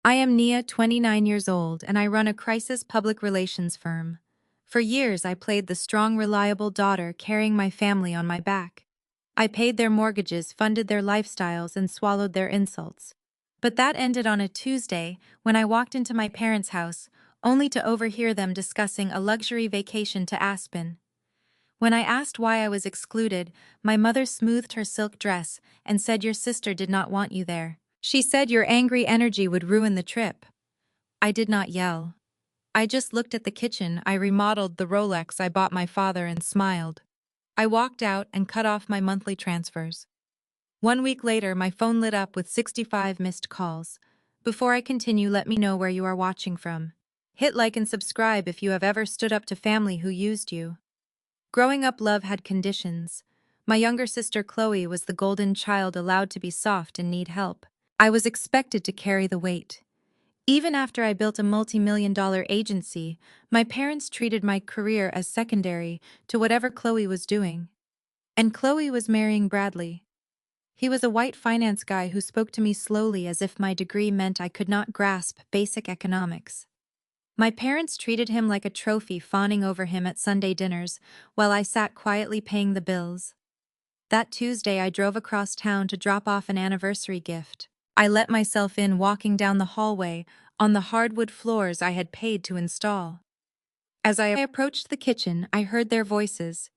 I am Nia, 29 years old, and I run a crisis public relations firm. For years, I played the strong, reliable daughter carrying my family on my back. I paid their mortgages, funded their lifestyles, and swallowed their insults. But that ended on a Tuesday when I walked into my parents' house, only to overhear them discussing a luxury vacation to Aspen. When I asked why I was excluded, my mother smoothed her silk dress and said, "Your sister did not want you there. She said your angry energy would ruin the trip." I did not yell. I just looked at the kitchen I remodeled, the Rolex I bought my father, and smiled. I walked out and cut off my monthly transfers. 1 week later, my phone lit up with 65 missed calls. Before I continue, let me know where you are watching from. Hit like and subscribe if you have ever stood up to family who used you. Growing up, love had conditions. My younger sister Chloe was the golden child, allowed to be soft and need help. I was expected to carry the weight. Even after I built a multi-million-dollar agency, my parents treated my career as secondary to whatever Chloe was doing. And Chloe was marrying Bradley. He was a white finance guy who spoke to me slowly as if my degree meant I could not grasp basic economics. My parents treated him like a trophy, fawning over him at Sunday dinners, while I sat quietly paying the bills. That Tuesday, I drove across town to drop off an anniversary gift. I let myself in, walking down the hallway on the hardwood floors I had paid to install. As I approached the kitchen, I heard their voices.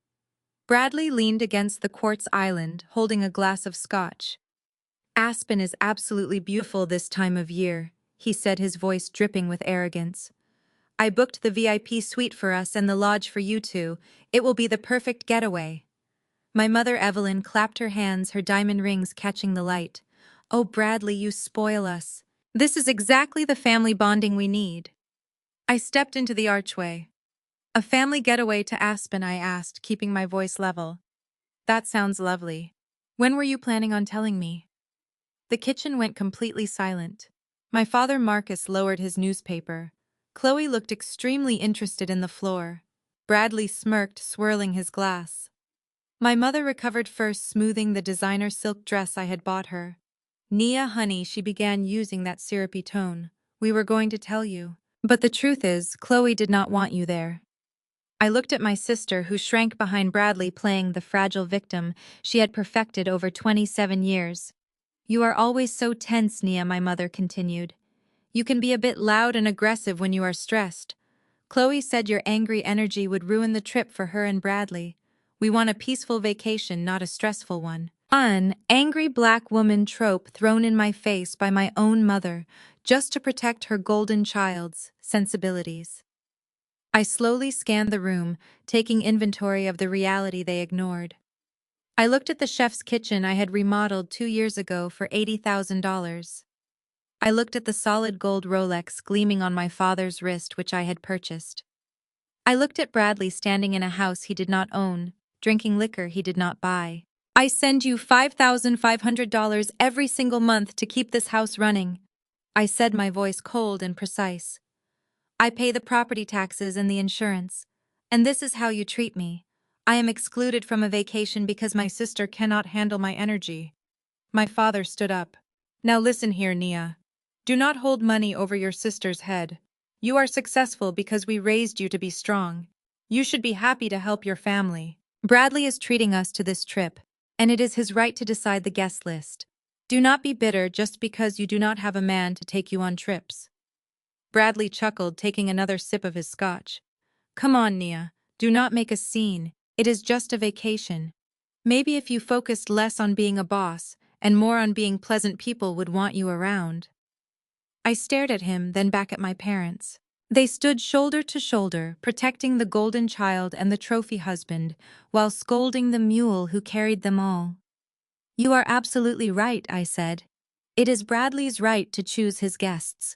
Bradley leaned against the quartz island, holding a glass of scotch. "Aspen is absolutely beautiful this time of year," he said, his voice dripping with arrogance. "I booked the VIP suite for us and the lodge for you two. It will be the perfect getaway." My mother Evelyn clapped her hands, her diamond rings catching the light. "Oh, Bradley, you spoil us. This is exactly the family bonding we need." I stepped into the archway. "A family getaway to Aspen?" I asked, keeping my voice level. "That sounds lovely. When were you planning on telling me?" The kitchen went completely silent. My father Marcus lowered his newspaper. Chloe looked extremely interested in the floor. Bradley smirked, swirling his glass. My mother recovered first, smoothing the designer silk dress I had bought her. "Nia, honey," she began, using that syrupy tone, "we were going to tell you. But the truth is, Chloe did not want you there." I looked at my sister, who shrank behind Bradley, playing the fragile victim she had perfected over 27 years. "You are always so tense, Nia," my mother continued. "You can be a bit loud and aggressive when you are stressed. Chloe said your angry energy would ruin the trip for her and Bradley. We want a peaceful vacation, not a stressful one." An angry black woman trope thrown in my face by my own mother, just to protect her golden child's sensibilities. I slowly scanned the room, taking inventory of the reality they ignored. I looked at the chef's kitchen I had remodeled 2 years ago for $80,000. I looked at the solid gold Rolex gleaming on my father's wrist, which I had purchased. I looked at Bradley standing in a house he did not own, drinking liquor he did not buy. "I send you $5,500 every single month to keep this house running," I said, my voice cold and precise. "I pay the property taxes and the insurance. And this is how you treat me. I am excluded from a vacation because my sister cannot handle my energy." My father stood up. "Now listen here, Nia. Do not hold money over your sister's head. You are successful because we raised you to be strong. You should be happy to help your family. Bradley is treating us to this trip, and it is his right to decide the guest list. Do not be bitter just because you do not have a man to take you on trips." Bradley chuckled, taking another sip of his scotch. "Come on, Nia. Do not make a scene. It is just a vacation. Maybe if you focused less on being a boss and more on being pleasant, people would want you around." I stared at him, then back at my parents. They stood shoulder to shoulder, protecting the golden child and the trophy husband, while scolding the mule who carried them all. "You are absolutely right," I said. "It is Bradley's right to choose his guests,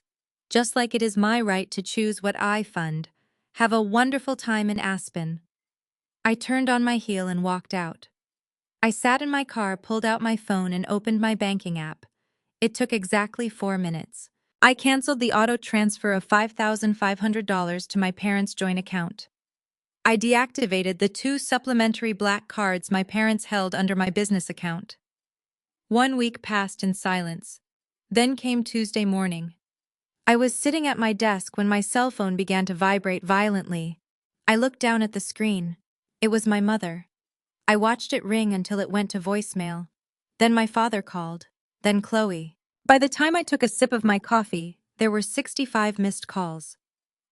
just like it is my right to choose what I fund. Have a wonderful time in Aspen." I turned on my heel and walked out. I sat in my car, pulled out my phone, and opened my banking app. It took exactly 4 minutes. I canceled the auto transfer of $5,500 to my parents' joint account. I deactivated the 2 supplementary black cards my parents held under my business account. 1 week passed in silence. Then came Tuesday morning. I was sitting at my desk when my cell phone began to vibrate violently. I looked down at the screen. It was my mother. I watched it ring until it went to voicemail. Then my father called. Then Chloe. By the time I took a sip of my coffee, there were 65 missed calls.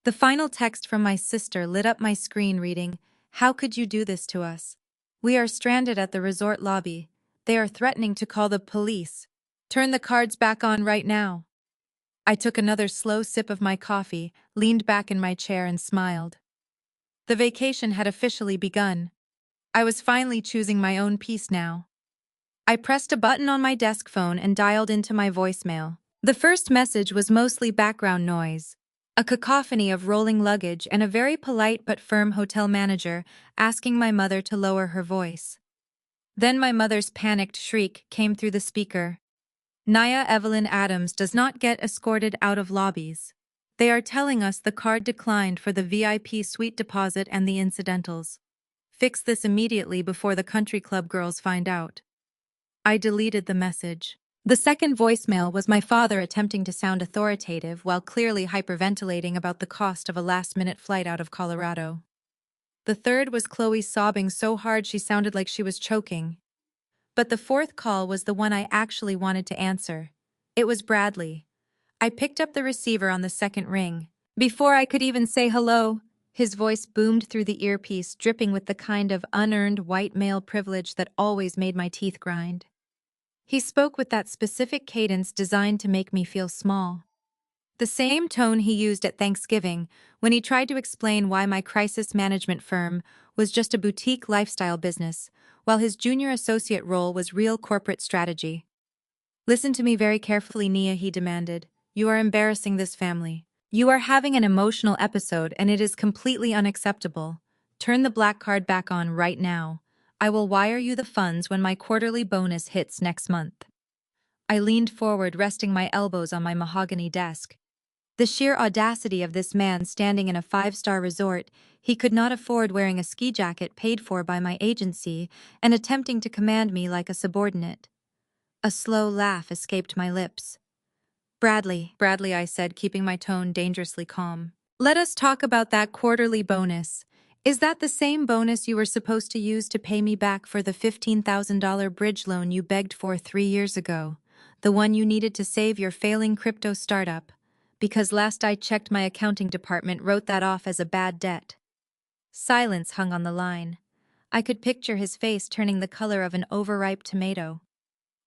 The final text from my sister lit up my screen reading, "How could you do this to us? We are stranded at the resort lobby. They are threatening to call the police. Turn the cards back on right now." I took another slow sip of my coffee, leaned back in my chair and smiled. The vacation had officially begun. I was finally choosing my own peace now. I pressed a button on my desk phone and dialed into my voicemail. The first message was mostly background noise, a cacophony of rolling luggage and a very polite but firm hotel manager asking my mother to lower her voice. Then my mother's panicked shriek came through the speaker. "Naya Evelyn Adams does not get escorted out of lobbies. They are telling us the card declined for the VIP suite deposit and the incidentals. Fix this immediately before the country club girls find out." I deleted the message. The second voicemail was my father attempting to sound authoritative while clearly hyperventilating about the cost of a last-minute flight out of Colorado. The third was Chloe sobbing so hard she sounded like she was choking. But the fourth call was the one I actually wanted to answer. It was Bradley. I picked up the receiver on the second ring. Before I could even say hello, his voice boomed through the earpiece, dripping with the kind of unearned white male privilege that always made my teeth grind. He spoke with that specific cadence designed to make me feel small. The same tone he used at Thanksgiving when he tried to explain why my crisis management firm was just a boutique lifestyle business, while his junior associate role was real corporate strategy. "Listen to me very carefully, Nia," he demanded. "You are embarrassing this family. You are having an emotional episode and it is completely unacceptable. Turn the black card back on right now. I will wire you the funds when my quarterly bonus hits next month." I leaned forward, resting my elbows on my mahogany desk. The sheer audacity of this man standing in a five-star resort, he could not afford wearing a ski jacket paid for by my agency, and attempting to command me like a subordinate. A slow laugh escaped my lips. Bradley, I said, keeping my tone dangerously calm. "Let us talk about that quarterly bonus. Is that the same bonus you were supposed to use to pay me back for the $15,000 bridge loan you begged for 3 years ago? The one you needed to save your failing crypto startup? Because last I checked, my accounting department wrote that off as a bad debt." Silence hung on the line. I could picture his face turning the color of an overripe tomato.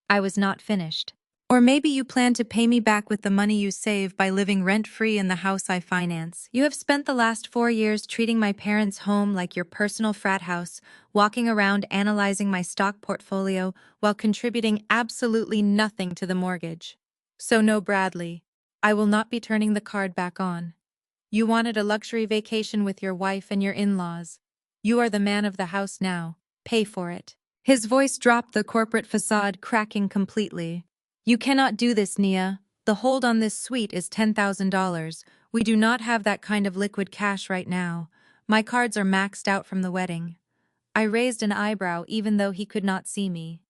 I was not finished. "Or maybe you plan to pay me back with the money you save by living rent-free in the house I finance. You have spent the last 4 years treating my parents' home like your personal frat house, walking around analyzing my stock portfolio while contributing absolutely nothing to the mortgage. So no, Bradley, I will not be turning the card back on. You wanted a luxury vacation with your wife and your in-laws. You are the man of the house now. Pay for it." His voice dropped, the corporate facade cracking completely. "You cannot do this, Nia. The hold on this suite is $10,000. We do not have that kind of liquid cash right now. My cards are maxed out from the wedding." I raised an eyebrow even though he could not see me.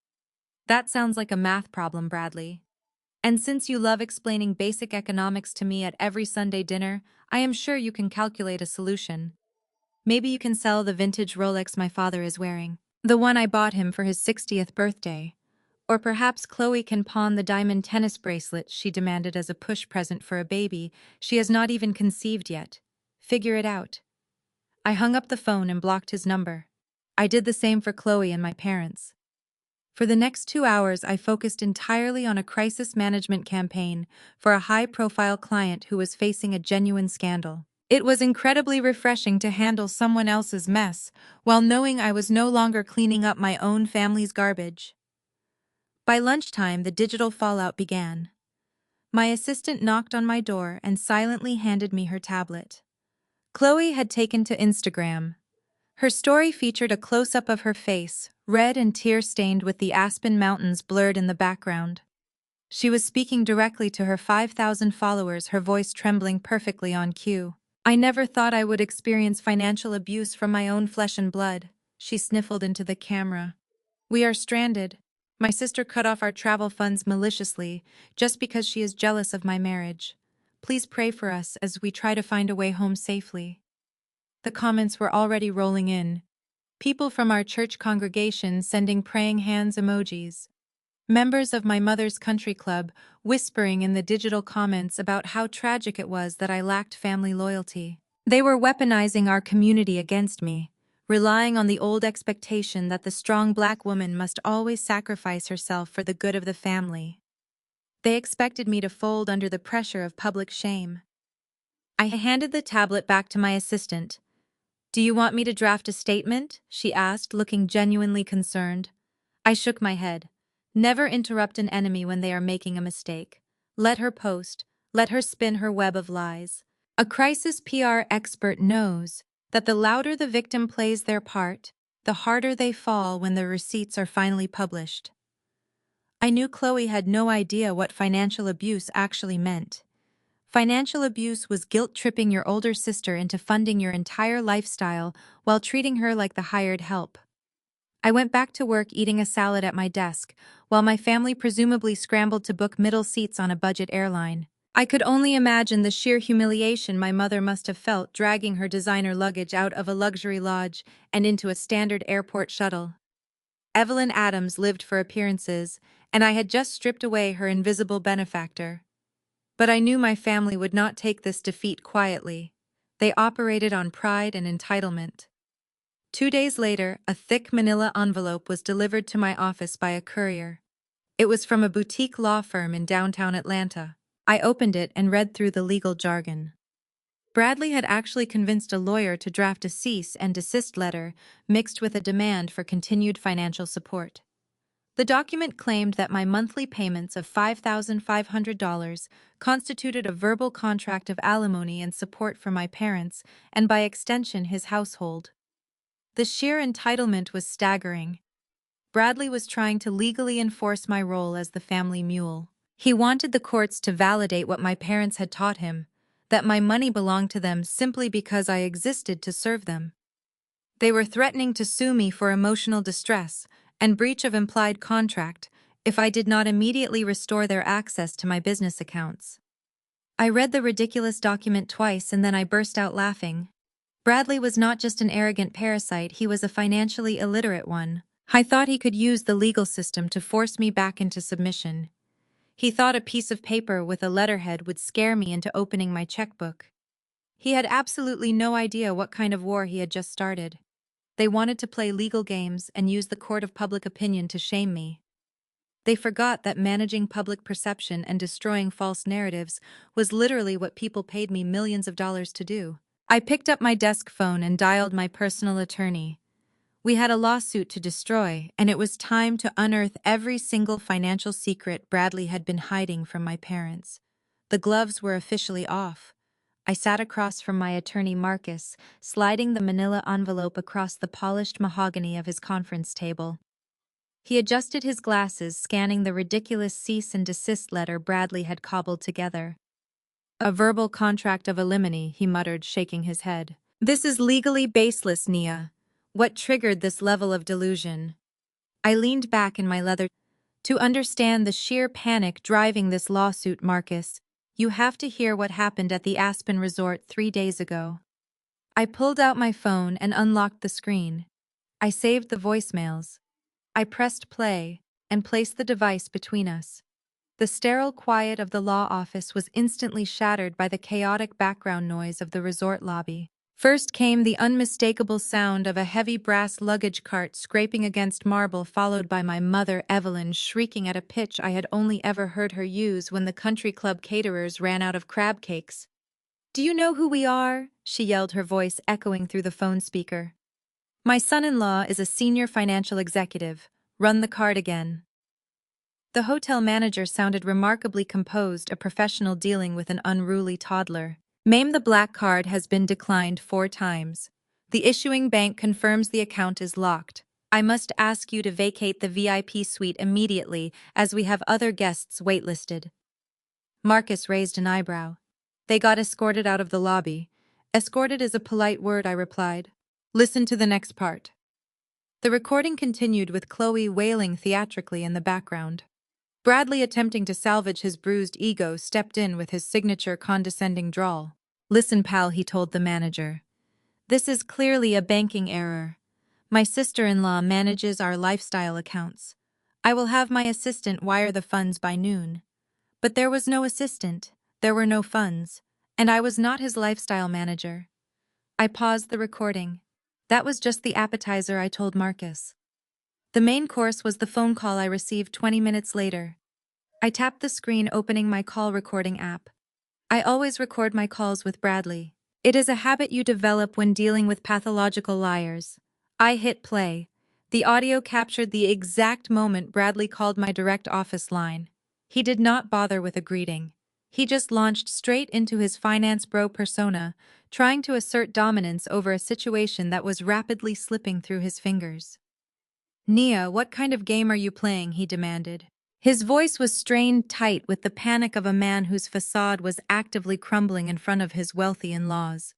"That sounds like a math problem, Bradley. And since you love explaining basic economics to me at every Sunday dinner, I am sure you can calculate a solution. Maybe you can sell the vintage Rolex my father is wearing, the one I bought him for his 60th birthday. Or perhaps Chloe can pawn the diamond tennis bracelet she demanded as a push present for a baby she has not even conceived yet. Figure it out." I hung up the phone and blocked his number. I did the same for Chloe and my parents. For the next 2 hours, I focused entirely on a crisis management campaign for a high-profile client who was facing a genuine scandal. It was incredibly refreshing to handle someone else's mess while knowing I was no longer cleaning up my own family's garbage. By lunchtime, the digital fallout began. My assistant knocked on my door and silently handed me her tablet. Chloe had taken to Instagram. Her story featured a close-up of her face, red and tear-stained with the Aspen Mountains blurred in the background. She was speaking directly to her 5,000 followers, her voice trembling perfectly on cue. "I never thought I would experience financial abuse from my own flesh and blood," she sniffled into the camera. "We are stranded. My sister cut off our travel funds maliciously, just because she is jealous of my marriage. Please pray for us as we try to find a way home safely. The comments were already rolling in. People from our church congregation sending praying hands emojis. Members of my mother's country club whispering in the digital comments about how tragic it was that I lacked family loyalty. They were weaponizing our community against me, relying on the old expectation that the strong black woman must always sacrifice herself for the good of the family. They expected me to fold under the pressure of public shame. I handed the tablet back to my assistant. "Do you want me to draft a statement?" she asked, looking genuinely concerned. I shook my head. Never interrupt an enemy when they are making a mistake. Let her post. Let her spin her web of lies. A crisis PR expert knows that the louder the victim plays their part, the harder they fall when the receipts are finally published. I knew Chloe had no idea what financial abuse actually meant. Financial abuse was guilt-tripping your older sister into funding your entire lifestyle while treating her like the hired help. I went back to work eating a salad at my desk, while my family presumably scrambled to book middle seats on a budget airline. I could only imagine the sheer humiliation my mother must have felt dragging her designer luggage out of a luxury lodge and into a standard airport shuttle. Evelyn Adams lived for appearances, and I had just stripped away her invisible benefactor. But I knew my family would not take this defeat quietly. They operated on pride and entitlement. 2 days later, a thick manila envelope was delivered to my office by a courier. It was from a boutique law firm in downtown Atlanta. I opened it and read through the legal jargon. Bradley had actually convinced a lawyer to draft a cease and desist letter mixed with a demand for continued financial support. The document claimed that my monthly payments of $5,500 constituted a verbal contract of alimony and support for my parents, and by extension his household. The sheer entitlement was staggering. Bradley was trying to legally enforce my role as the family mule. He wanted the courts to validate what my parents had taught him, that my money belonged to them simply because I existed to serve them. They were threatening to sue me for emotional distress and breach of implied contract if I did not immediately restore their access to my business accounts. I read the ridiculous document twice and then I burst out laughing. Bradley was not just an arrogant parasite, he was a financially illiterate one. I thought he could use the legal system to force me back into submission. He thought a piece of paper with a letterhead would scare me into opening my checkbook. He had absolutely no idea what kind of war he had just started. They wanted to play legal games and use the court of public opinion to shame me. They forgot that managing public perception and destroying false narratives was literally what people paid me millions of dollars to do. I picked up my desk phone and dialed my personal attorney. We had a lawsuit to destroy, and it was time to unearth every single financial secret Bradley had been hiding from my parents. The gloves were officially off. I sat across from my attorney Marcus, sliding the manila envelope across the polished mahogany of his conference table. He adjusted his glasses, scanning the ridiculous cease and desist letter Bradley had cobbled together. "A verbal contract of alimony," he muttered, shaking his head. "This is legally baseless, Nia. What triggered this level of delusion?" I leaned back in my leather. "To understand the sheer panic driving this lawsuit, Marcus, you have to hear what happened at the Aspen resort 3 days ago." I pulled out my phone and unlocked the screen. I saved the voicemails. I pressed play and placed the device between us. The sterile quiet of the law office was instantly shattered by the chaotic background noise of the resort lobby. First came the unmistakable sound of a heavy brass luggage cart scraping against marble, followed by my mother, Evelyn, shrieking at a pitch I had only ever heard her use when the country club caterers ran out of crab cakes. "Do you know who we are?" she yelled, her voice echoing through the phone speaker. "My son-in-law is a senior financial executive. Run the card again." The hotel manager sounded remarkably composed, a professional dealing with an unruly toddler. "Ma'am, the black card has been declined 4 times. The issuing bank confirms the account is locked. I must ask you to vacate the VIP suite immediately, as we have other guests waitlisted." Marcus raised an eyebrow. "They got escorted out of the lobby." "Escorted is a polite word," I replied. "Listen to the next part." The recording continued with Chloe wailing theatrically in the background. Bradley, attempting to salvage his bruised ego, stepped in with his signature condescending drawl. "Listen, pal," he told the manager. "This is clearly a banking error. My sister-in-law manages our lifestyle accounts. I will have my assistant wire the funds by noon." But there was no assistant, there were no funds, and I was not his lifestyle manager. I paused the recording. That was just the appetizer, I told Marcus. The main course was the phone call I received 20 minutes later. I tapped the screen, opening my call recording app. I always record my calls with Bradley. It is a habit you develop when dealing with pathological liars. I hit play. The audio captured the exact moment Bradley called my direct office line. He did not bother with a greeting. He just launched straight into his finance bro persona, trying to assert dominance over a situation that was rapidly slipping through his fingers. "Nia, what kind of game are you playing?" he demanded. His voice was strained tight with the panic of a man whose facade was actively crumbling in front of his wealthy in-laws.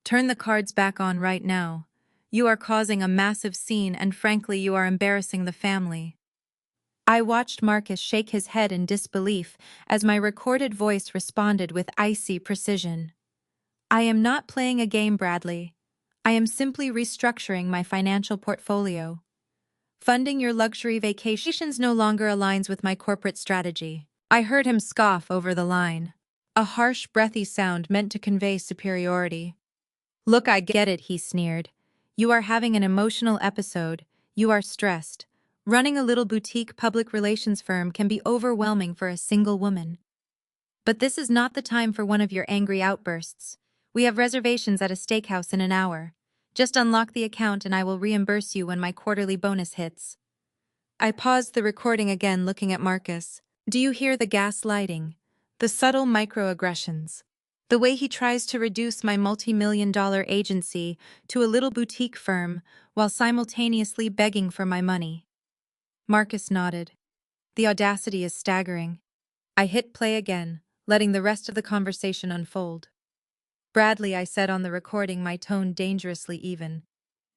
"Turn the cards back on right now. You are causing a massive scene, and frankly, you are embarrassing the family." I watched Marcus shake his head in disbelief as my recorded voice responded with icy precision. "I am not playing a game, Bradley. I am simply restructuring my financial portfolio. Funding your luxury vacations no longer aligns with my corporate strategy." I heard him scoff over the line, a harsh, breathy sound meant to convey superiority. "Look, I get it," he sneered. "You are having an emotional episode. You are stressed. Running a little boutique public relations firm can be overwhelming for a single woman. But this is not the time for one of your angry outbursts. We have reservations at a steakhouse in an hour. Just unlock the account and I will reimburse you when my quarterly bonus hits." I paused the recording again, looking at Marcus. Do you hear the gaslighting? The subtle microaggressions? The way he tries to reduce my multi-million-dollar agency to a little boutique firm while simultaneously begging for my money. Marcus nodded. The audacity is staggering. I hit play again, letting the rest of the conversation unfold. "Bradley," I said on the recording, my tone dangerously even.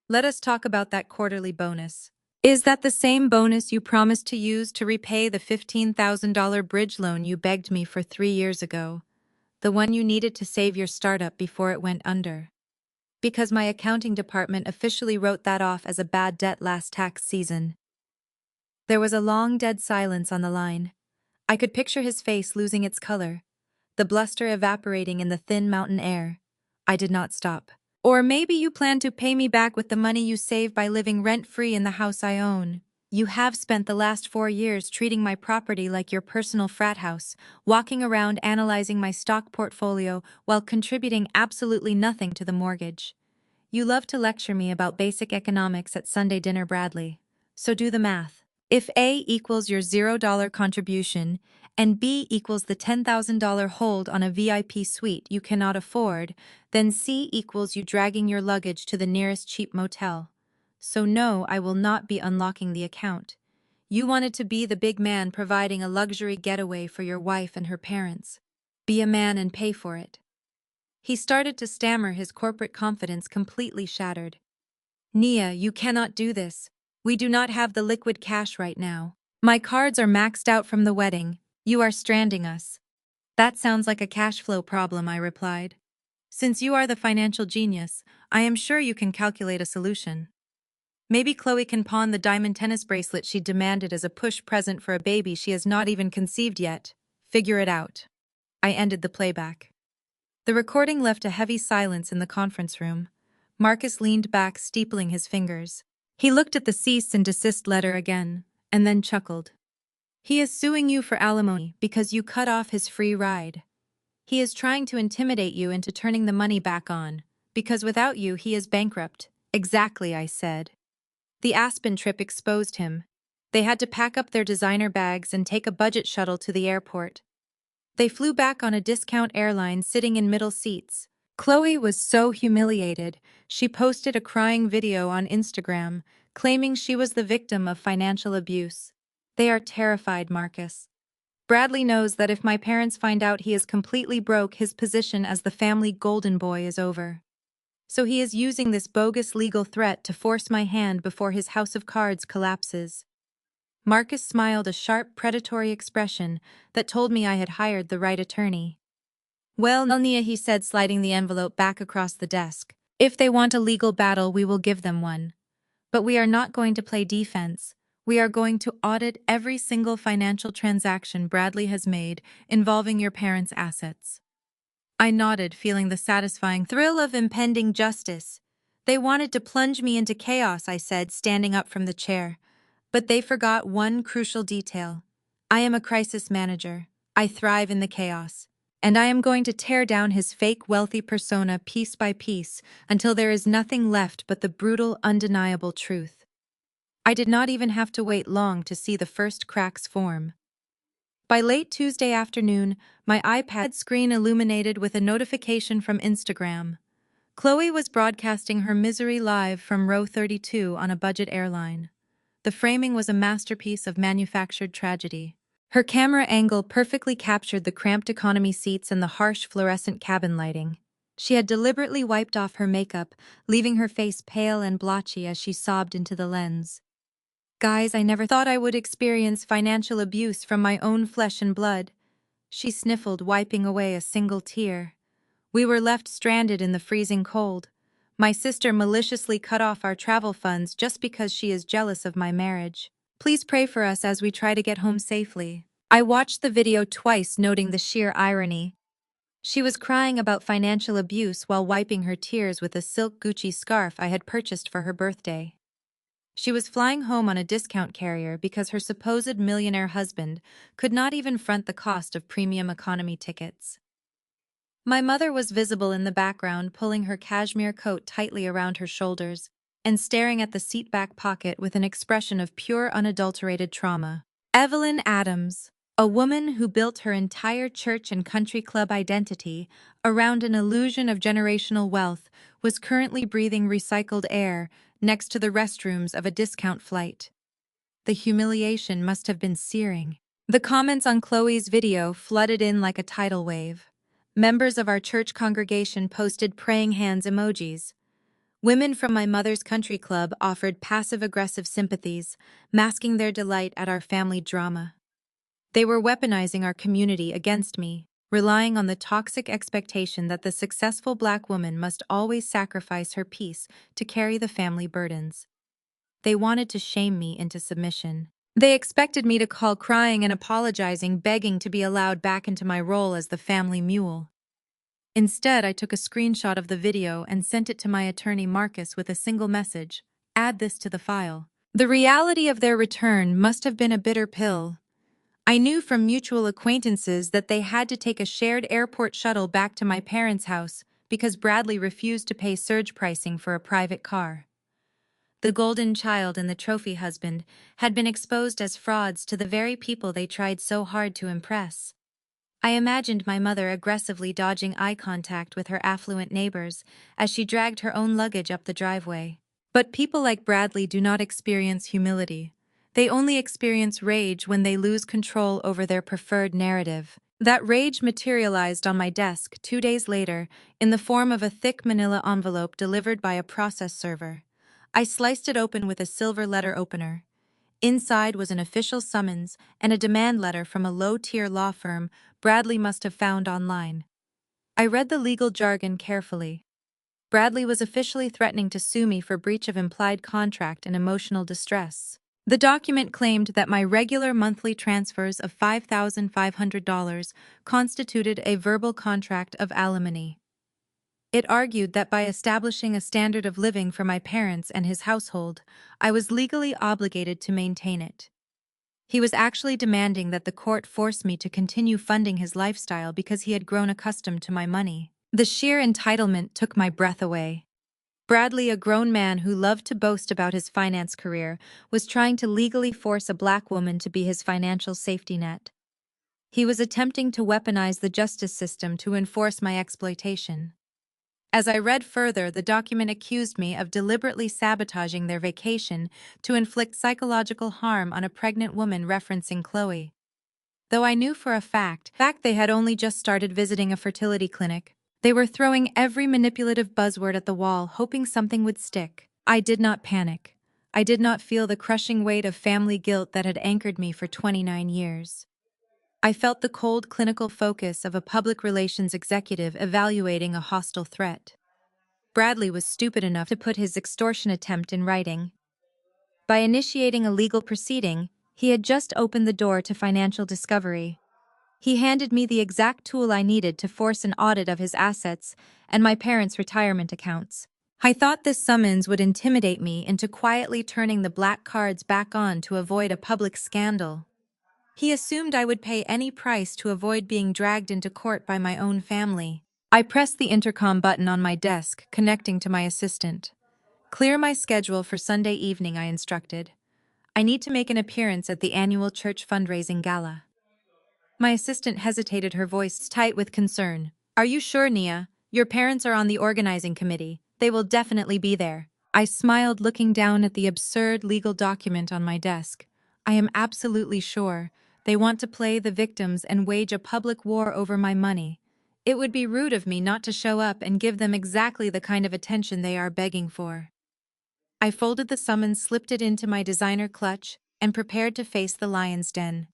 "Let us talk about that quarterly bonus. Is that the same bonus you promised to use to repay the $15,000 bridge loan you begged me for 3 years ago? The one you needed to save your startup before it went under?" Because my accounting department officially wrote that off as a bad debt last tax season. There was a long, dead silence on the line. I could picture his face losing its color, the bluster evaporating in the thin mountain air. I did not stop. "Or maybe you plan to pay me back with the money you save by living rent-free in the house I own. You have spent the last 4 years treating my property like your personal frat house, walking around analyzing my stock portfolio while contributing absolutely nothing to the mortgage. You love to lecture me about basic economics at Sunday dinner, Bradley. So do the math. If A equals your $0 contribution and B equals the $10,000 hold on a VIP suite you cannot afford, then C equals you dragging your luggage to the nearest cheap motel. So no, I will not be unlocking the account. You wanted to be the big man providing a luxury getaway for your wife and her parents. Be a man and pay for it." He started to stammer, his corporate confidence completely shattered. "Nia, you cannot do this. We do not have the liquid cash right now. My cards are maxed out from the wedding. You are stranding us." "That sounds like a cash flow problem," I replied. "Since you are the financial genius, I am sure you can calculate a solution. Maybe Chloe can pawn the diamond tennis bracelet she demanded as a push present for a baby she has not even conceived yet. Figure it out." I ended the playback. The recording left a heavy silence in the conference room. Marcus leaned back, steepling his fingers. He looked at the cease and desist letter again, and then chuckled. "He is suing you for alimony because you cut off his free ride. He is trying to intimidate you into turning the money back on, because without you he is bankrupt." "Exactly," I said. The Aspen trip exposed him. They had to pack up their designer bags and take a budget shuttle to the airport. They flew back on a discount airline, sitting in middle seats. Chloe was so humiliated, she posted a crying video on Instagram, claiming she was the victim of financial abuse. They are terrified, Marcus. Bradley knows that if my parents find out he is completely broke, his position as the family golden boy is over. So he is using this bogus legal threat to force my hand before his house of cards collapses. Marcus smiled a sharp, predatory expression that told me I had hired the right attorney. Well, Nia, he said, sliding the envelope back across the desk. If they want a legal battle, we will give them one. But we are not going to play defense. We are going to audit every single financial transaction Bradley has made involving your parents' assets. I nodded, feeling the satisfying thrill of impending justice. They wanted to plunge me into chaos, I said, standing up from the chair. But they forgot one crucial detail. I am a crisis manager. I thrive in the chaos. And I am going to tear down his fake wealthy persona piece by piece until there is nothing left but the brutal, undeniable truth. I did not even have to wait long to see the first cracks form. By late Tuesday afternoon, my iPad screen illuminated with a notification from Instagram. Chloe was broadcasting her misery live from row 32 on a budget airline. The framing was a masterpiece of manufactured tragedy. Her camera angle perfectly captured the cramped economy seats and the harsh fluorescent cabin lighting. She had deliberately wiped off her makeup, leaving her face pale and blotchy as she sobbed into the lens. Guys, I never thought I would experience financial abuse from my own flesh and blood. She sniffled, wiping away a single tear. We were left stranded in the freezing cold. My sister maliciously cut off our travel funds just because she is jealous of my marriage. Please pray for us as we try to get home safely. I watched the video twice, noting the sheer irony. She was crying about financial abuse while wiping her tears with a silk Gucci scarf I had purchased for her birthday. She was flying home on a discount carrier because her supposed millionaire husband could not even front the cost of premium economy tickets. My mother was visible in the background, pulling her cashmere coat tightly around her shoulders and staring at the seat back pocket with an expression of pure, unadulterated trauma. Evelyn Adams, a woman who built her entire church and country club identity around an illusion of generational wealth, was currently breathing recycled air next to the restrooms of a discount flight. The humiliation must have been searing. The comments on Chloe's video flooded in like a tidal wave. Members of our church congregation posted praying hands emojis. Women from my mother's country club offered passive-aggressive sympathies, masking their delight at our family drama. They were weaponizing our community against me, relying on the toxic expectation that the successful Black woman must always sacrifice her peace to carry the family burdens. They wanted to shame me into submission. They expected me to call crying and apologizing, begging to be allowed back into my role as the family mule. Instead, I took a screenshot of the video and sent it to my attorney Marcus with a single message: add this to the file. The reality of their return must have been a bitter pill. I knew from mutual acquaintances that they had to take a shared airport shuttle back to my parents' house because Bradley refused to pay surge pricing for a private car. The golden child and the trophy husband had been exposed as frauds to the very people they tried so hard to impress. I imagined my mother aggressively dodging eye contact with her affluent neighbors as she dragged her own luggage up the driveway. But people like Bradley do not experience humility. They only experience rage when they lose control over their preferred narrative. That rage materialized on my desk 2 days later in the form of a thick manila envelope delivered by a process server. I sliced it open with a silver letter opener. Inside was an official summons and a demand letter from a low-tier law firm Bradley must have found online. I read the legal jargon carefully. Bradley was officially threatening to sue me for breach of implied contract and emotional distress. The document claimed that my regular monthly transfers of $5,500 constituted a verbal contract of alimony. It argued that by establishing a standard of living for my parents and his household, I was legally obligated to maintain it. He was actually demanding that the court force me to continue funding his lifestyle because he had grown accustomed to my money. The sheer entitlement took my breath away. Bradley, a grown man who loved to boast about his finance career, was trying to legally force a Black woman to be his financial safety net. He was attempting to weaponize the justice system to enforce my exploitation. As I read further, the document accused me of deliberately sabotaging their vacation to inflict psychological harm on a pregnant woman, referencing Chloe. Though I knew for a fact they had only just started visiting a fertility clinic, they were throwing every manipulative buzzword at the wall, hoping something would stick. I did not panic. I did not feel the crushing weight of family guilt that had anchored me for 29 years. I felt the cold clinical focus of a public relations executive evaluating a hostile threat. Bradley was stupid enough to put his extortion attempt in writing. By initiating a legal proceeding, he had just opened the door to financial discovery. He handed me the exact tool I needed to force an audit of his assets and my parents' retirement accounts. I thought this summons would intimidate me into quietly turning the black cards back on to avoid a public scandal. He assumed I would pay any price to avoid being dragged into court by my own family. I pressed the intercom button on my desk, connecting to my assistant. "Clear my schedule for Sunday evening," I instructed. "I need to make an appearance at the annual church fundraising gala." My assistant hesitated, her voice tight with concern. "Are you sure, Nia? Your parents are on the organizing committee. They will definitely be there." I smiled, looking down at the absurd legal document on my desk. "I am absolutely sure. They want to play the victims and wage a public war over my money. It would be rude of me not to show up and give them exactly the kind of attention they are begging for." I folded the summons, slipped it into my designer clutch, and prepared to face the lion's den.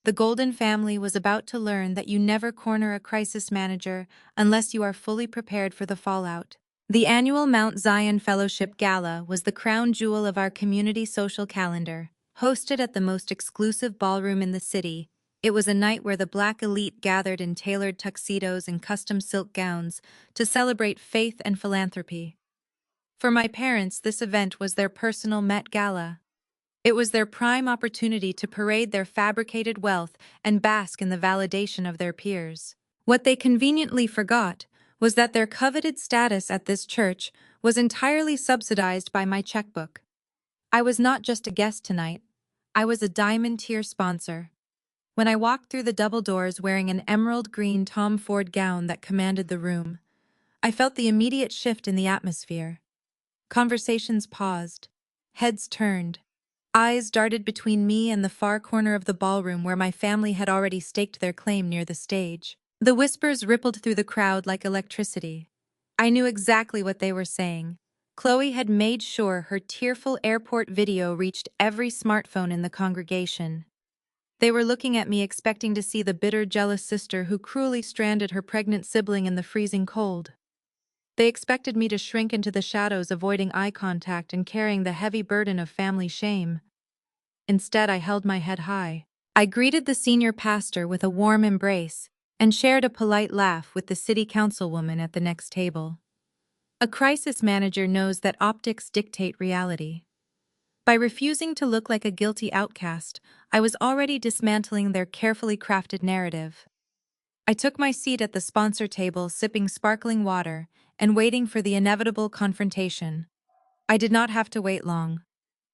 The Golden family was about to learn that you never corner a crisis manager unless you are fully prepared for the fallout. The annual Mount Zion Fellowship Gala was the crown jewel of our community social calendar. Hosted at the most exclusive ballroom in the city, it was a night where the Black elite gathered in tailored tuxedos and custom silk gowns to celebrate faith and philanthropy. For my parents, this event was their personal Met Gala. It was their prime opportunity to parade their fabricated wealth and bask in the validation of their peers. What they conveniently forgot was that their coveted status at this church was entirely subsidized by my checkbook. I was not just a guest tonight, I was a diamond-tier sponsor. When I walked through the double doors wearing an emerald green Tom Ford gown that commanded the room, I felt the immediate shift in the atmosphere. Conversations paused, heads turned. Eyes darted between me and the far corner of the ballroom where my family had already staked their claim near the stage. The whispers rippled through the crowd like electricity. I knew exactly what they were saying. Chloe had made sure her tearful airport video reached every smartphone in the congregation. They were looking at me, expecting to see the bitter, jealous sister who cruelly stranded her pregnant sibling in the freezing cold. They expected me to shrink into the shadows, avoiding eye contact and carrying the heavy burden of family shame. Instead, I held my head high. I greeted the senior pastor with a warm embrace and shared a polite laugh with the city councilwoman at the next table. A crisis manager knows that optics dictate reality. By refusing to look like a guilty outcast, I was already dismantling their carefully crafted narrative. I took my seat at the sponsor table, sipping sparkling water and waiting for the inevitable confrontation. I did not have to wait long.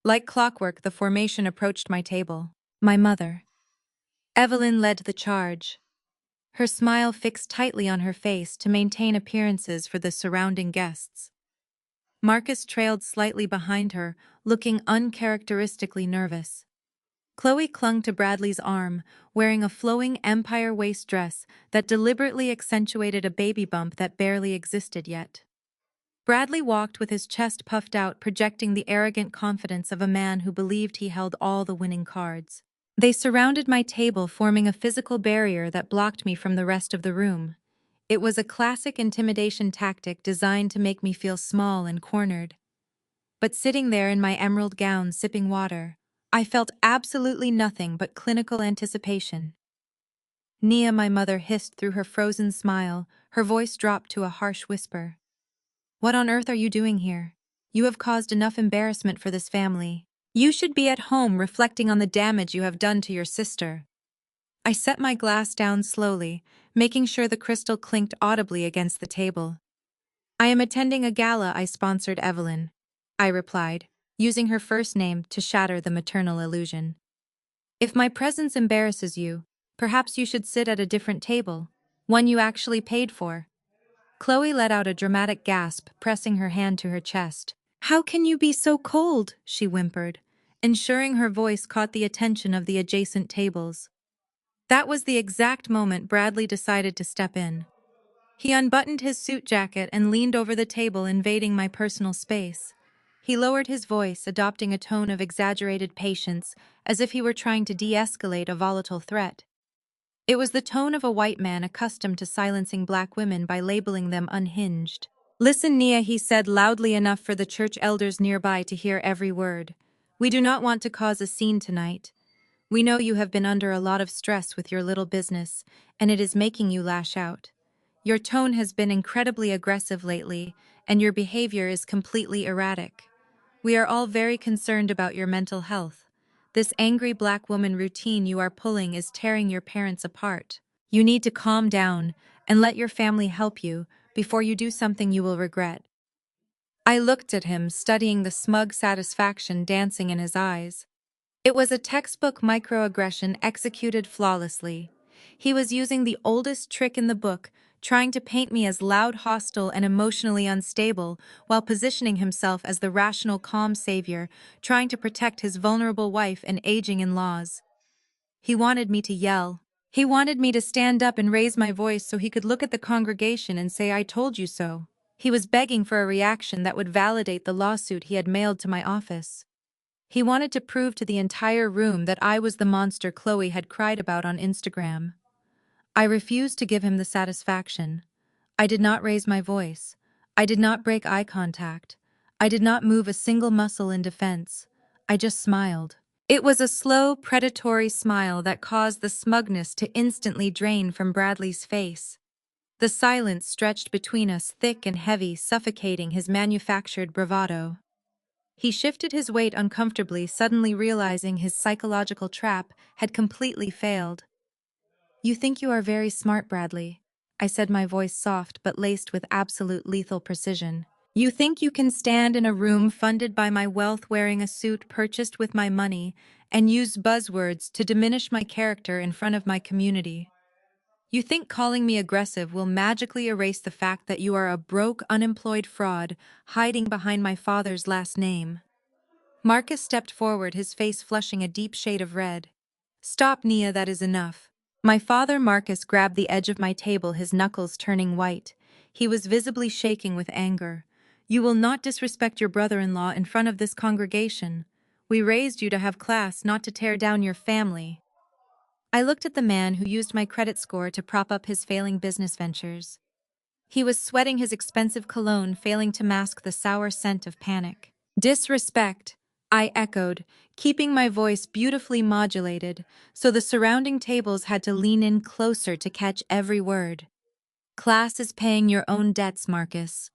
Like clockwork, the formation approached my table. My mother, Evelyn, led the charge, her smile fixed tightly on her face to maintain appearances for the surrounding guests. Marcus trailed slightly behind her, looking uncharacteristically nervous. Chloe clung to Bradley's arm, wearing a flowing empire waist dress that deliberately accentuated a baby bump that barely existed yet. Bradley walked with his chest puffed out, projecting the arrogant confidence of a man who believed he held all the winning cards. They surrounded my table, forming a physical barrier that blocked me from the rest of the room. It was a classic intimidation tactic designed to make me feel small and cornered. But sitting there in my emerald gown, sipping water, I felt absolutely nothing but clinical anticipation. "Nia," my mother hissed through her frozen smile, her voice dropped to a harsh whisper. "What on earth are you doing here? You have caused enough embarrassment for this family. You should be at home reflecting on the damage you have done to your sister." I set my glass down slowly, making sure the crystal clinked audibly against the table. "I am attending a gala I sponsored, Evelyn," I replied, using her first name to shatter the maternal illusion. "If my presence embarrasses you, perhaps you should sit at a different table, one you actually paid for." Chloe let out a dramatic gasp, pressing her hand to her chest. "How can you be so cold?" she whimpered, ensuring her voice caught the attention of the adjacent tables. That was the exact moment Bradley decided to step in. He unbuttoned his suit jacket and leaned over the table, invading my personal space. He lowered his voice, adopting a tone of exaggerated patience, as if he were trying to de-escalate a volatile threat. It was the tone of a white man accustomed to silencing black women by labeling them unhinged. "Listen, Nia," he said loudly enough for the church elders nearby to hear every word. "We do not want to cause a scene tonight. We know you have been under a lot of stress with your little business, and it is making you lash out. Your tone has been incredibly aggressive lately, and your behavior is completely erratic. We are all very concerned about your mental health. This angry black woman routine you are pulling is tearing your parents apart. You need to calm down and let your family help you before you do something you will regret." I looked at him, studying the smug satisfaction dancing in his eyes. It was a textbook microaggression executed flawlessly. He was using the oldest trick in the book, trying to paint me as loud, hostile, and emotionally unstable, while positioning himself as the rational, calm savior, trying to protect his vulnerable wife and aging in-laws. He wanted me to yell. He wanted me to stand up and raise my voice so he could look at the congregation and say, "I told you so." He was begging for a reaction that would validate the lawsuit he had mailed to my office. He wanted to prove to the entire room that I was the monster Chloe had cried about on Instagram. I refused to give him the satisfaction. I did not raise my voice. I did not break eye contact. I did not move a single muscle in defense. I just smiled. It was a slow, predatory smile that caused the smugness to instantly drain from Bradley's face. The silence stretched between us, thick and heavy, suffocating his manufactured bravado. He shifted his weight uncomfortably, suddenly realizing his psychological trap had completely failed. "You think you are very smart, Bradley," I said, my voice soft but laced with absolute lethal precision. "You think you can stand in a room funded by my wealth wearing a suit purchased with my money and use buzzwords to diminish my character in front of my community. You think calling me aggressive will magically erase the fact that you are a broke, unemployed fraud hiding behind my father's last name." Marcus stepped forward, his face flushing a deep shade of red. "Stop, Nia, that is enough." My father, Marcus, grabbed the edge of my table, his knuckles turning white. He was visibly shaking with anger. "You will not disrespect your brother-in-law in front of this congregation. We raised you to have class, not to tear down your family." I looked at the man who used my credit score to prop up his failing business ventures. He was sweating his expensive cologne, failing to mask the sour scent of panic. "Disrespect," I echoed, keeping my voice beautifully modulated, so the surrounding tables had to lean in closer to catch every word. "Class is paying your own debts, Marcus.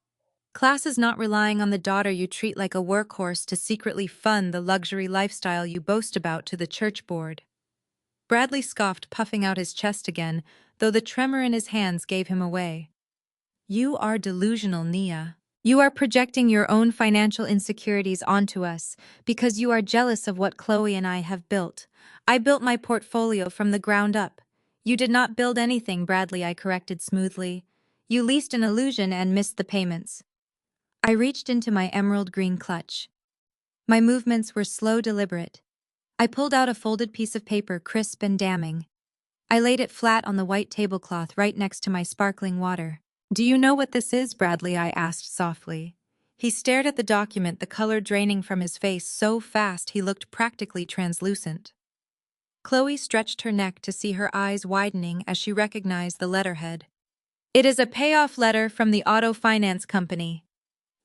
Class is not relying on the daughter you treat like a workhorse to secretly fund the luxury lifestyle you boast about to the church board." Bradley scoffed, puffing out his chest again, though the tremor in his hands gave him away. "You are delusional, Nia. You are projecting your own financial insecurities onto us because you are jealous of what Chloe and I have built. I built my portfolio from the ground up. You did not build anything, Bradley," I corrected smoothly. "You leased an illusion and missed the payments." I reached into my emerald green clutch. My movements were slow, deliberate. I pulled out a folded piece of paper, crisp and damning. I laid it flat on the white tablecloth right next to my sparkling water. "Do you know what this is, Bradley?" I asked softly. He stared at the document, the color draining from his face so fast he looked practically translucent. Chloe stretched her neck to see her eyes widening as she recognized the letterhead. "It is a payoff letter from the auto finance company."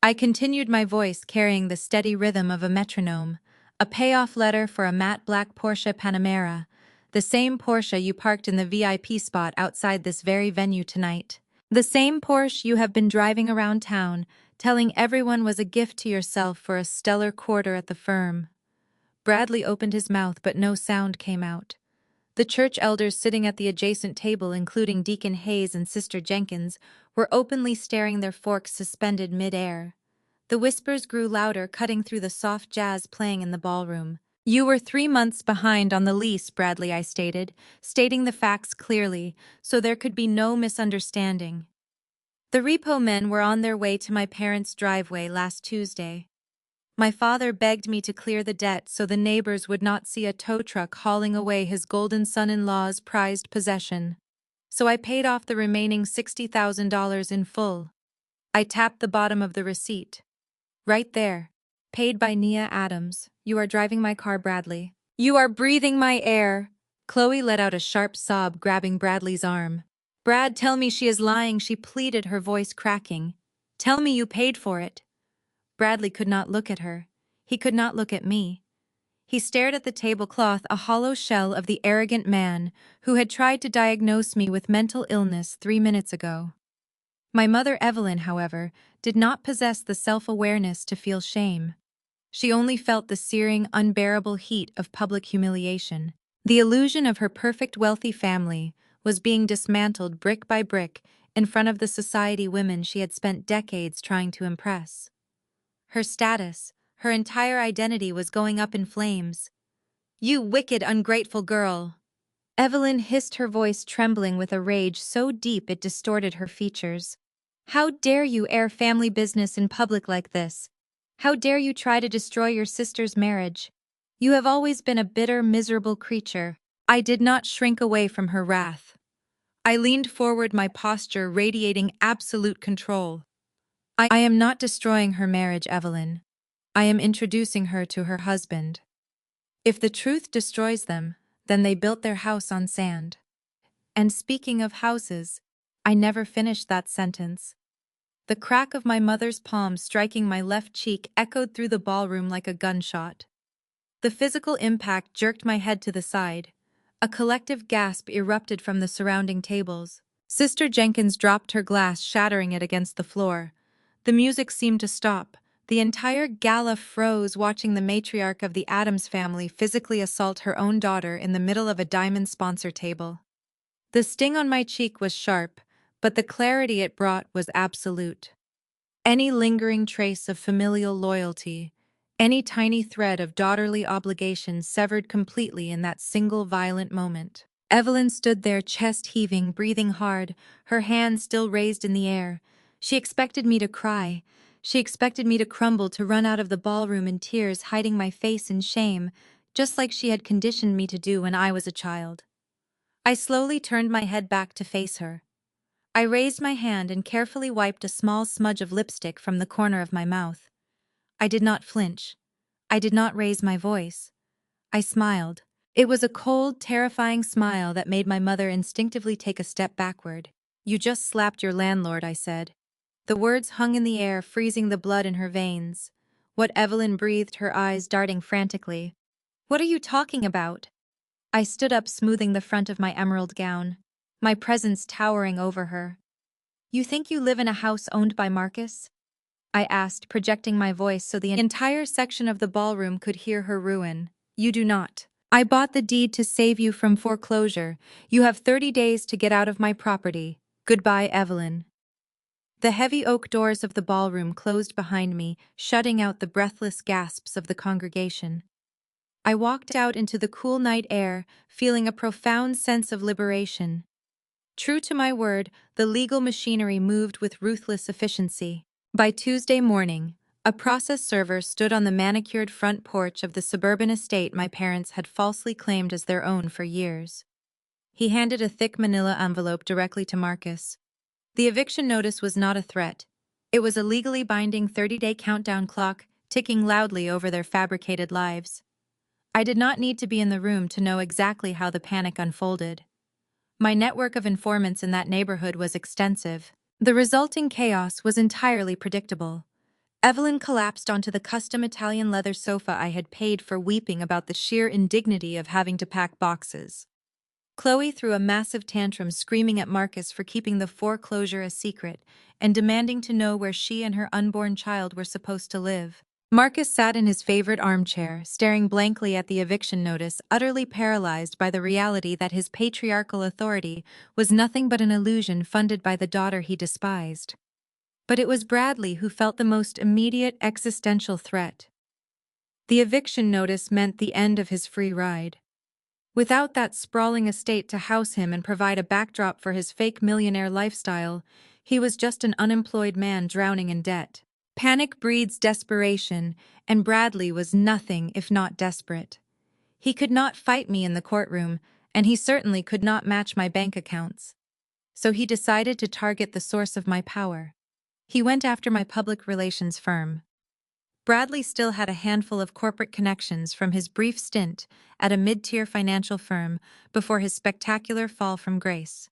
I continued, my voice carrying the steady rhythm of a metronome. "A payoff letter for a matte black Porsche Panamera, the same Porsche you parked in the VIP spot outside this very venue tonight. The same Porsche you have been driving around town, telling everyone was a gift to yourself for a stellar quarter at the firm." Bradley opened his mouth, but no sound came out. The church elders sitting at the adjacent table, including Deacon Hayes and Sister Jenkins, were openly staring, their forks suspended mid-air. The whispers grew louder, cutting through the soft jazz playing in the ballroom. "You were 3 months behind on the lease, Bradley," I stated, stating the facts clearly, so there could be no misunderstanding. "The repo men were on their way to my parents' driveway last Tuesday. My father begged me to clear the debt so the neighbors would not see a tow truck hauling away his golden son-in-law's prized possession. So I paid off the remaining $60,000 in full." I tapped the bottom of the receipt. "Right there. Paid by Nia Adams. You are driving my car, Bradley. You are breathing my air. Chloe let out a sharp sob, grabbing Bradley's arm. Brad, tell me she is lying, she pleaded, her voice cracking. Tell me you paid for it. Bradley could not look at her. He could not look at me. He stared at the tablecloth, a hollow shell of the arrogant man who had tried to diagnose me with mental illness 3 minutes ago. My mother Evelyn, however, did not possess the self-awareness to feel shame. She only felt the searing, unbearable heat of public humiliation. The illusion of her perfect wealthy family was being dismantled brick by brick in front of the society women she had spent decades trying to impress. Her status, her entire identity was going up in flames. You wicked, ungrateful girl! Evelyn hissed, her voice trembling with a rage so deep it distorted her features. How dare you air family business in public like this? How dare you try to destroy your sister's marriage? You have always been a bitter, miserable creature. I did not shrink away from her wrath. I leaned forward, my posture radiating absolute control. I am not destroying her marriage, Evelyn. I am introducing her to her husband. If the truth destroys them, then they built their house on sand. And speaking of houses, I never finished that sentence. The crack of my mother's palm striking my left cheek echoed through the ballroom like a gunshot. The physical impact jerked my head to the side. A collective gasp erupted from the surrounding tables. Sister Jenkins dropped her glass, shattering it against the floor. The music seemed to stop. The entire gala froze, watching the matriarch of the Addams family physically assault her own daughter in the middle of a diamond sponsor table. The sting on my cheek was sharp, but the clarity it brought was absolute. Any lingering trace of familial loyalty, any tiny thread of daughterly obligation severed completely in that single violent moment. Evelyn stood there, chest heaving, breathing hard, her hands still raised in the air. She expected me to cry. She expected me to crumble, to run out of the ballroom in tears, hiding my face in shame, just like she had conditioned me to do when I was a child. I slowly turned my head back to face her. I raised my hand and carefully wiped a small smudge of lipstick from the corner of my mouth. I did not flinch. I did not raise my voice. I smiled. It was a cold, terrifying smile that made my mother instinctively take a step backward. You just slapped your landlord, I said. The words hung in the air, freezing the blood in her veins. What Evelyn breathed, her eyes darting frantically. What are you talking about? I stood up, smoothing the front of my emerald gown, my presence towering over her. You think you live in a house owned by Marcus? I asked, projecting my voice so the entire section of the ballroom could hear her ruin. You do not. I bought the deed to save you from foreclosure. You have 30 days to get out of my property. Goodbye, Evelyn. The heavy oak doors of the ballroom closed behind me, shutting out the breathless gasps of the congregation. I walked out into the cool night air, feeling a profound sense of liberation. True to my word, the legal machinery moved with ruthless efficiency. By Tuesday morning, a process server stood on the manicured front porch of the suburban estate my parents had falsely claimed as their own for years. He handed a thick manila envelope directly to Marcus. The eviction notice was not a threat. It was a legally binding 30-day countdown clock, ticking loudly over their fabricated lives. I did not need to be in the room to know exactly how the panic unfolded. My network of informants in that neighborhood was extensive. The resulting chaos was entirely predictable. Evelyn collapsed onto the custom Italian leather sofa I had paid for, weeping about the sheer indignity of having to pack boxes. Chloe threw a massive tantrum, screaming at Marcus for keeping the foreclosure a secret and demanding to know where she and her unborn child were supposed to live. Marcus sat in his favorite armchair, staring blankly at the eviction notice, utterly paralyzed by the reality that his patriarchal authority was nothing but an illusion funded by the daughter he despised. But it was Bradley who felt the most immediate existential threat. The eviction notice meant the end of his free ride. Without that sprawling estate to house him and provide a backdrop for his fake millionaire lifestyle, he was just an unemployed man drowning in debt. Panic breeds desperation, and Bradley was nothing if not desperate. He could not fight me in the courtroom, and he certainly could not match my bank accounts. So he decided to target the source of my power. He went after my public relations firm. Bradley still had a handful of corporate connections from his brief stint at a mid-tier financial firm before his spectacular fall from grace.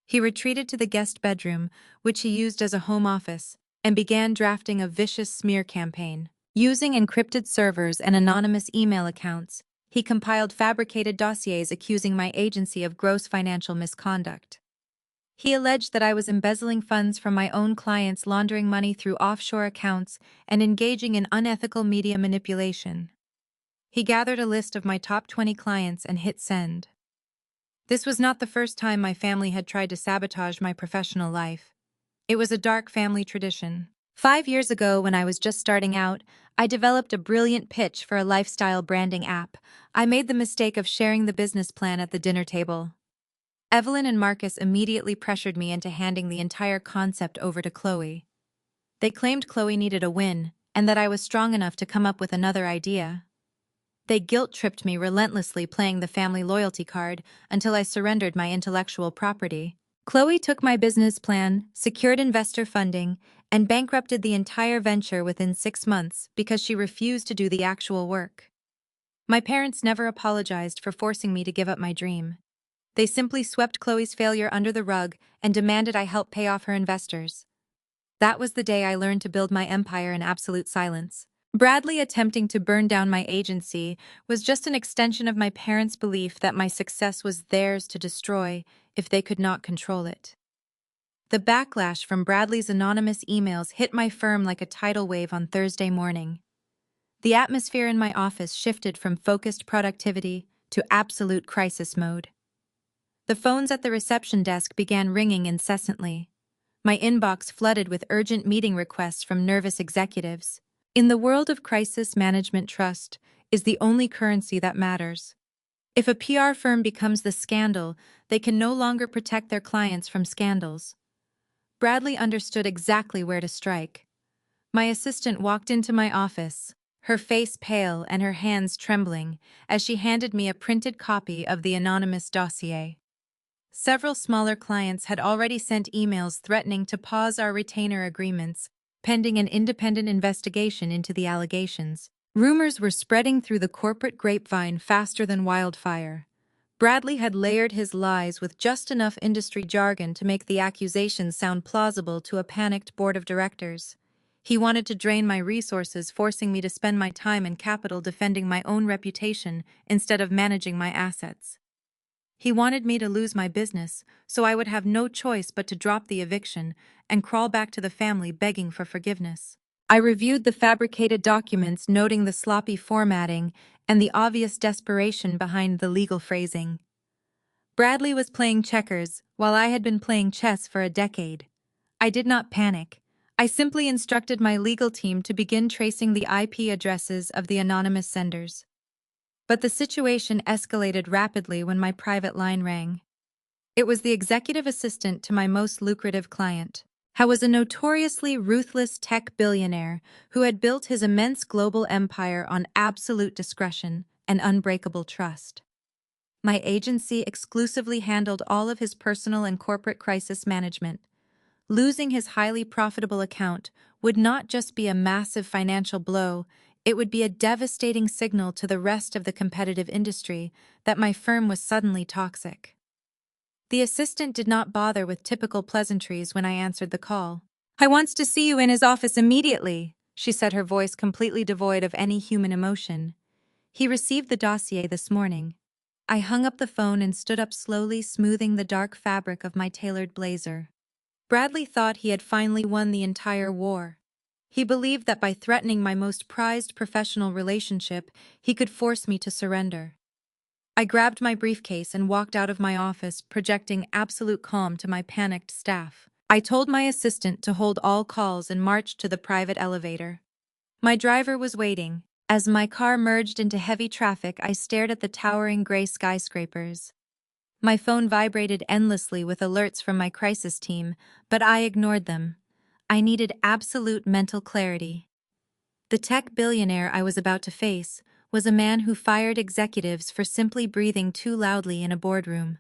He retreated to the guest bedroom, which he used as a home office, and began drafting a vicious smear campaign. Using encrypted servers and anonymous email accounts, he compiled fabricated dossiers accusing my agency of gross financial misconduct. He alleged that I was embezzling funds from my own clients, laundering money through offshore accounts, and engaging in unethical media manipulation. He gathered a list of my top 20 clients and hit send. This was not the first time my family had tried to sabotage my professional life. It was a dark family tradition. 5 years ago, when I was just starting out, I developed a brilliant pitch for a lifestyle branding app. I made the mistake of sharing the business plan at the dinner table. Evelyn and Marcus immediately pressured me into handing the entire concept over to Chloe. They claimed Chloe needed a win, and that I was strong enough to come up with another idea. They guilt-tripped me relentlessly, playing the family loyalty card until I surrendered my intellectual property. Chloe took my business plan, secured investor funding, and bankrupted the entire venture within 6 months because she refused to do the actual work. My parents never apologized for forcing me to give up my dream. They simply swept Chloe's failure under the rug and demanded I help pay off her investors. That was the day I learned to build my empire in absolute silence. Bradley attempting to burn down my agency was just an extension of my parents' belief that my success was theirs to destroy if they could not control it. The backlash from Bradley's anonymous emails hit my firm like a tidal wave on Thursday morning. The atmosphere in my office shifted from focused productivity to absolute crisis mode. The phones at the reception desk began ringing incessantly. My inbox flooded with urgent meeting requests from nervous executives. In the world of crisis management, trust is the only currency that matters. If a PR firm becomes the scandal, they can no longer protect their clients from scandals. Bradley understood exactly where to strike. My assistant walked into my office, her face pale and her hands trembling, as she handed me a printed copy of the anonymous dossier. Several smaller clients had already sent emails threatening to pause our retainer agreements, pending an independent investigation into the allegations. Rumors were spreading through the corporate grapevine faster than wildfire. Bradley had layered his lies with just enough industry jargon to make the accusations sound plausible to a panicked board of directors. He wanted to drain my resources, forcing me to spend my time and capital defending my own reputation instead of managing my assets. He wanted me to lose my business, so I would have no choice but to drop the eviction and crawl back to the family begging for forgiveness. I reviewed the fabricated documents, noting the sloppy formatting and the obvious desperation behind the legal phrasing. Bradley was playing checkers, while I had been playing chess for a decade. I did not panic. I simply instructed my legal team to begin tracing the IP addresses of the anonymous senders. But the situation escalated rapidly when my private line rang. It was the executive assistant to my most lucrative client. He was a notoriously ruthless tech billionaire who had built his immense global empire on absolute discretion and unbreakable trust. My agency exclusively handled all of his personal and corporate crisis management. Losing his highly profitable account would not just be a massive financial blow, it would be a devastating signal to the rest of the competitive industry that my firm was suddenly toxic. The assistant did not bother with typical pleasantries when I answered the call. "I wants to see you in his office immediately," she said, her voice completely devoid of any human emotion. "He received the dossier this morning." I hung up the phone and stood up slowly, smoothing the dark fabric of my tailored blazer. Bradley thought he had finally won the entire war. He believed that by threatening my most prized professional relationship, he could force me to surrender. I grabbed my briefcase and walked out of my office, projecting absolute calm to my panicked staff. I told my assistant to hold all calls and marched to the private elevator. My driver was waiting. As my car merged into heavy traffic, I stared at the towering gray skyscrapers. My phone vibrated endlessly with alerts from my crisis team, but I ignored them. I needed absolute mental clarity. The tech billionaire I was about to face was a man who fired executives for simply breathing too loudly in a boardroom.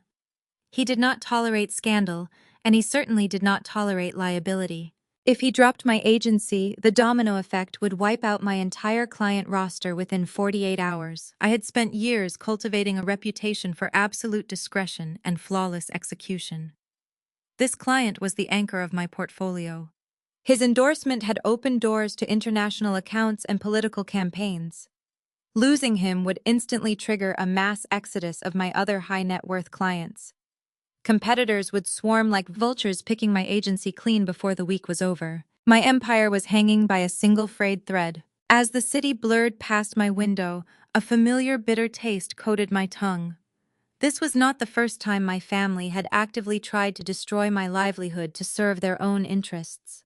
He did not tolerate scandal, and he certainly did not tolerate liability. If he dropped my agency, the domino effect would wipe out my entire client roster within 48 hours. I had spent years cultivating a reputation for absolute discretion and flawless execution. This client was the anchor of my portfolio. His endorsement had opened doors to international accounts and political campaigns. Losing him would instantly trigger a mass exodus of my other high-net-worth clients. Competitors would swarm like vultures, picking my agency clean before the week was over. My empire was hanging by a single frayed thread. As the city blurred past my window, a familiar bitter taste coated my tongue. This was not the first time my family had actively tried to destroy my livelihood to serve their own interests.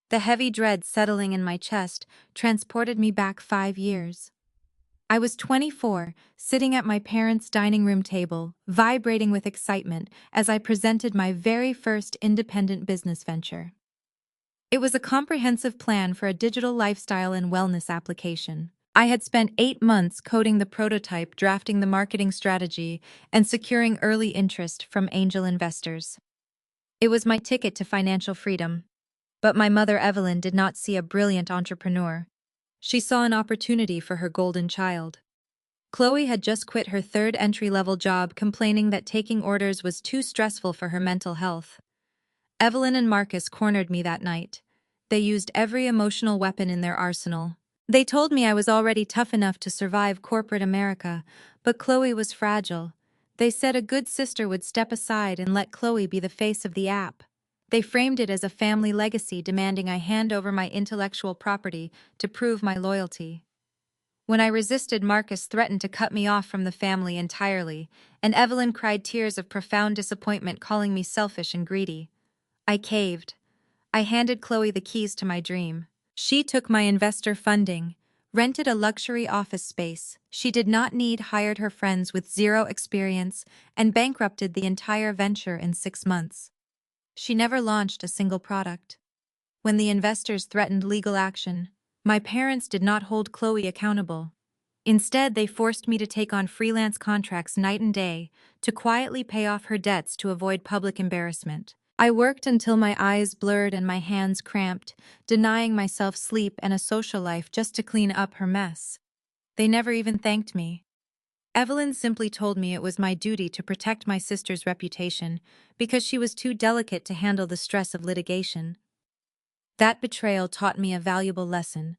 The heavy dread settling in my chest transported me back 5 years. I was 24, sitting at my parents' dining room table, vibrating with excitement as I presented my very first independent business venture. It was a comprehensive plan for a digital lifestyle and wellness application. I had spent 8 months coding the prototype, drafting the marketing strategy, and securing early interest from angel investors. It was my ticket to financial freedom. But my mother Evelyn did not see a brilliant entrepreneur. She saw an opportunity for her golden child. Chloe had just quit her third entry-level job, complaining that taking orders was too stressful for her mental health. Evelyn and Marcus cornered me that night. They used every emotional weapon in their arsenal. They told me I was already tough enough to survive corporate America, but Chloe was fragile. They said a good sister would step aside and let Chloe be the face of the app. They framed it as a family legacy, demanding I hand over my intellectual property to prove my loyalty. When I resisted, Marcus threatened to cut me off from the family entirely, and Evelyn cried tears of profound disappointment, calling me selfish and greedy. I caved. I handed Chloe the keys to my dream. She took my investor funding, rented a luxury office space she did not need, hired her friends with zero experience, and bankrupted the entire venture in 6 months. She never launched a single product. When the investors threatened legal action, my parents did not hold Chloe accountable. Instead, they forced me to take on freelance contracts night and day to quietly pay off her debts to avoid public embarrassment. I worked until my eyes blurred and my hands cramped, denying myself sleep and a social life just to clean up her mess. They never even thanked me. Evelyn simply told me it was my duty to protect my sister's reputation because she was too delicate to handle the stress of litigation. That betrayal taught me a valuable lesson.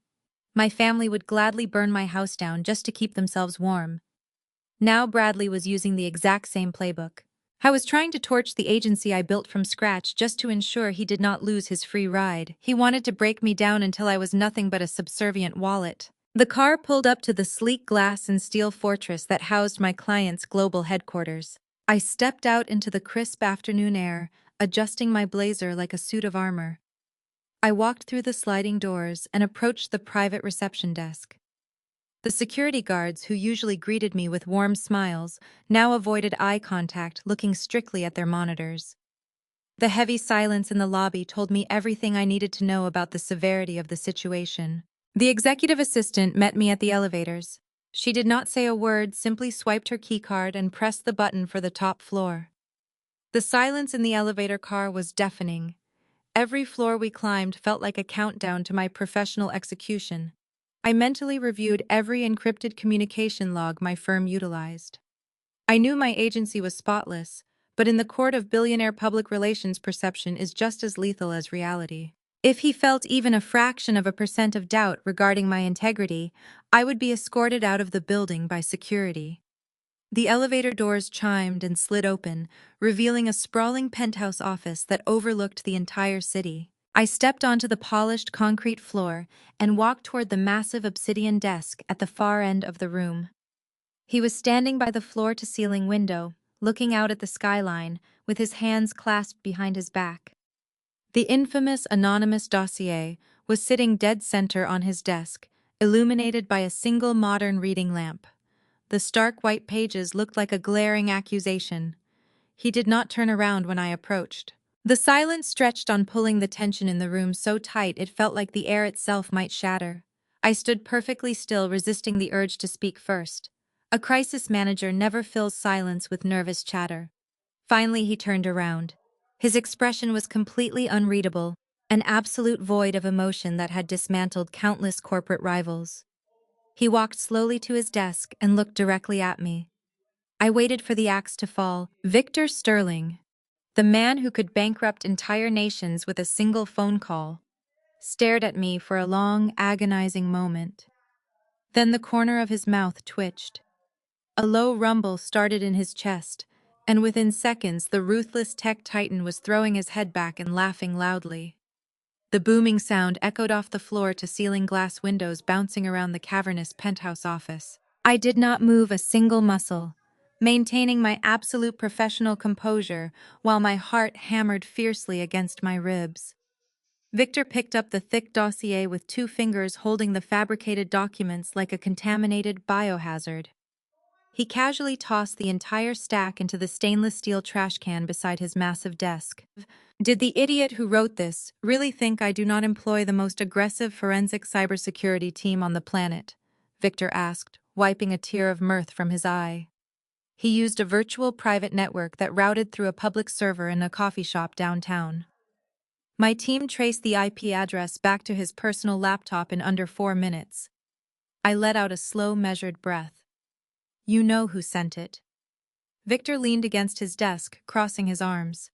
My family would gladly burn my house down just to keep themselves warm. Now Bradley was using the exact same playbook. I was trying to torch the agency I built from scratch just to ensure he did not lose his free ride. He wanted to break me down until I was nothing but a subservient wallet. The car pulled up to the sleek glass and steel fortress that housed my client's global headquarters. I stepped out into the crisp afternoon air, adjusting my blazer like a suit of armor. I walked through the sliding doors and approached the private reception desk. The security guards, who usually greeted me with warm smiles, now avoided eye contact, looking strictly at their monitors. The heavy silence in the lobby told me everything I needed to know about the severity of the situation. The executive assistant met me at the elevators. She did not say a word, simply swiped her keycard and pressed the button for the top floor. The silence in the elevator car was deafening. Every floor we climbed felt like a countdown to my professional execution. I mentally reviewed every encrypted communication log my firm utilized. I knew my agency was spotless, but in the court of billionaire, public relations perception is just as lethal as reality. If he felt even a fraction of a percent of doubt regarding my integrity, I would be escorted out of the building by security. The elevator doors chimed and slid open, revealing a sprawling penthouse office that overlooked the entire city. I stepped onto the polished concrete floor and walked toward the massive obsidian desk at the far end of the room. He was standing by the floor-to-ceiling window, looking out at the skyline, with his hands clasped behind his back. The infamous anonymous dossier was sitting dead center on his desk, illuminated by a single modern reading lamp. The stark white pages looked like a glaring accusation. He did not turn around when I approached. The silence stretched on, pulling the tension in the room so tight it felt like the air itself might shatter. I stood perfectly still, resisting the urge to speak first. A crisis manager never fills silence with nervous chatter. Finally, he turned around. His expression was completely unreadable. an absolute void of emotion that had dismantled countless corporate rivals. He walked slowly to his desk and looked directly at me. I waited for the axe to fall. Victor Sterling, the man who could bankrupt entire nations with a single phone call, stared at me for a long, agonizing moment. Then the corner of his mouth twitched. A low rumble started in his chest, and within seconds the ruthless tech titan was throwing his head back and laughing loudly. The booming sound echoed off the floor to ceiling glass windows bouncing around the cavernous penthouse office. I did not move a single muscle, maintaining my absolute professional composure while my heart hammered fiercely against my ribs. Victor picked up the thick dossier with 2 fingers, holding the fabricated documents like a contaminated biohazard. He casually tossed the entire stack into the stainless steel trash can beside his massive desk. Did the idiot who wrote this really think I do not employ the most aggressive forensic cybersecurity team on the planet? Victor asked, wiping a tear of mirth from his eye. He used a virtual private network that routed through a public server in a coffee shop downtown. My team traced the IP address back to his personal laptop in under 4 minutes. I let out a slow, measured breath. You know who sent it. Victor leaned against his desk, crossing his arms.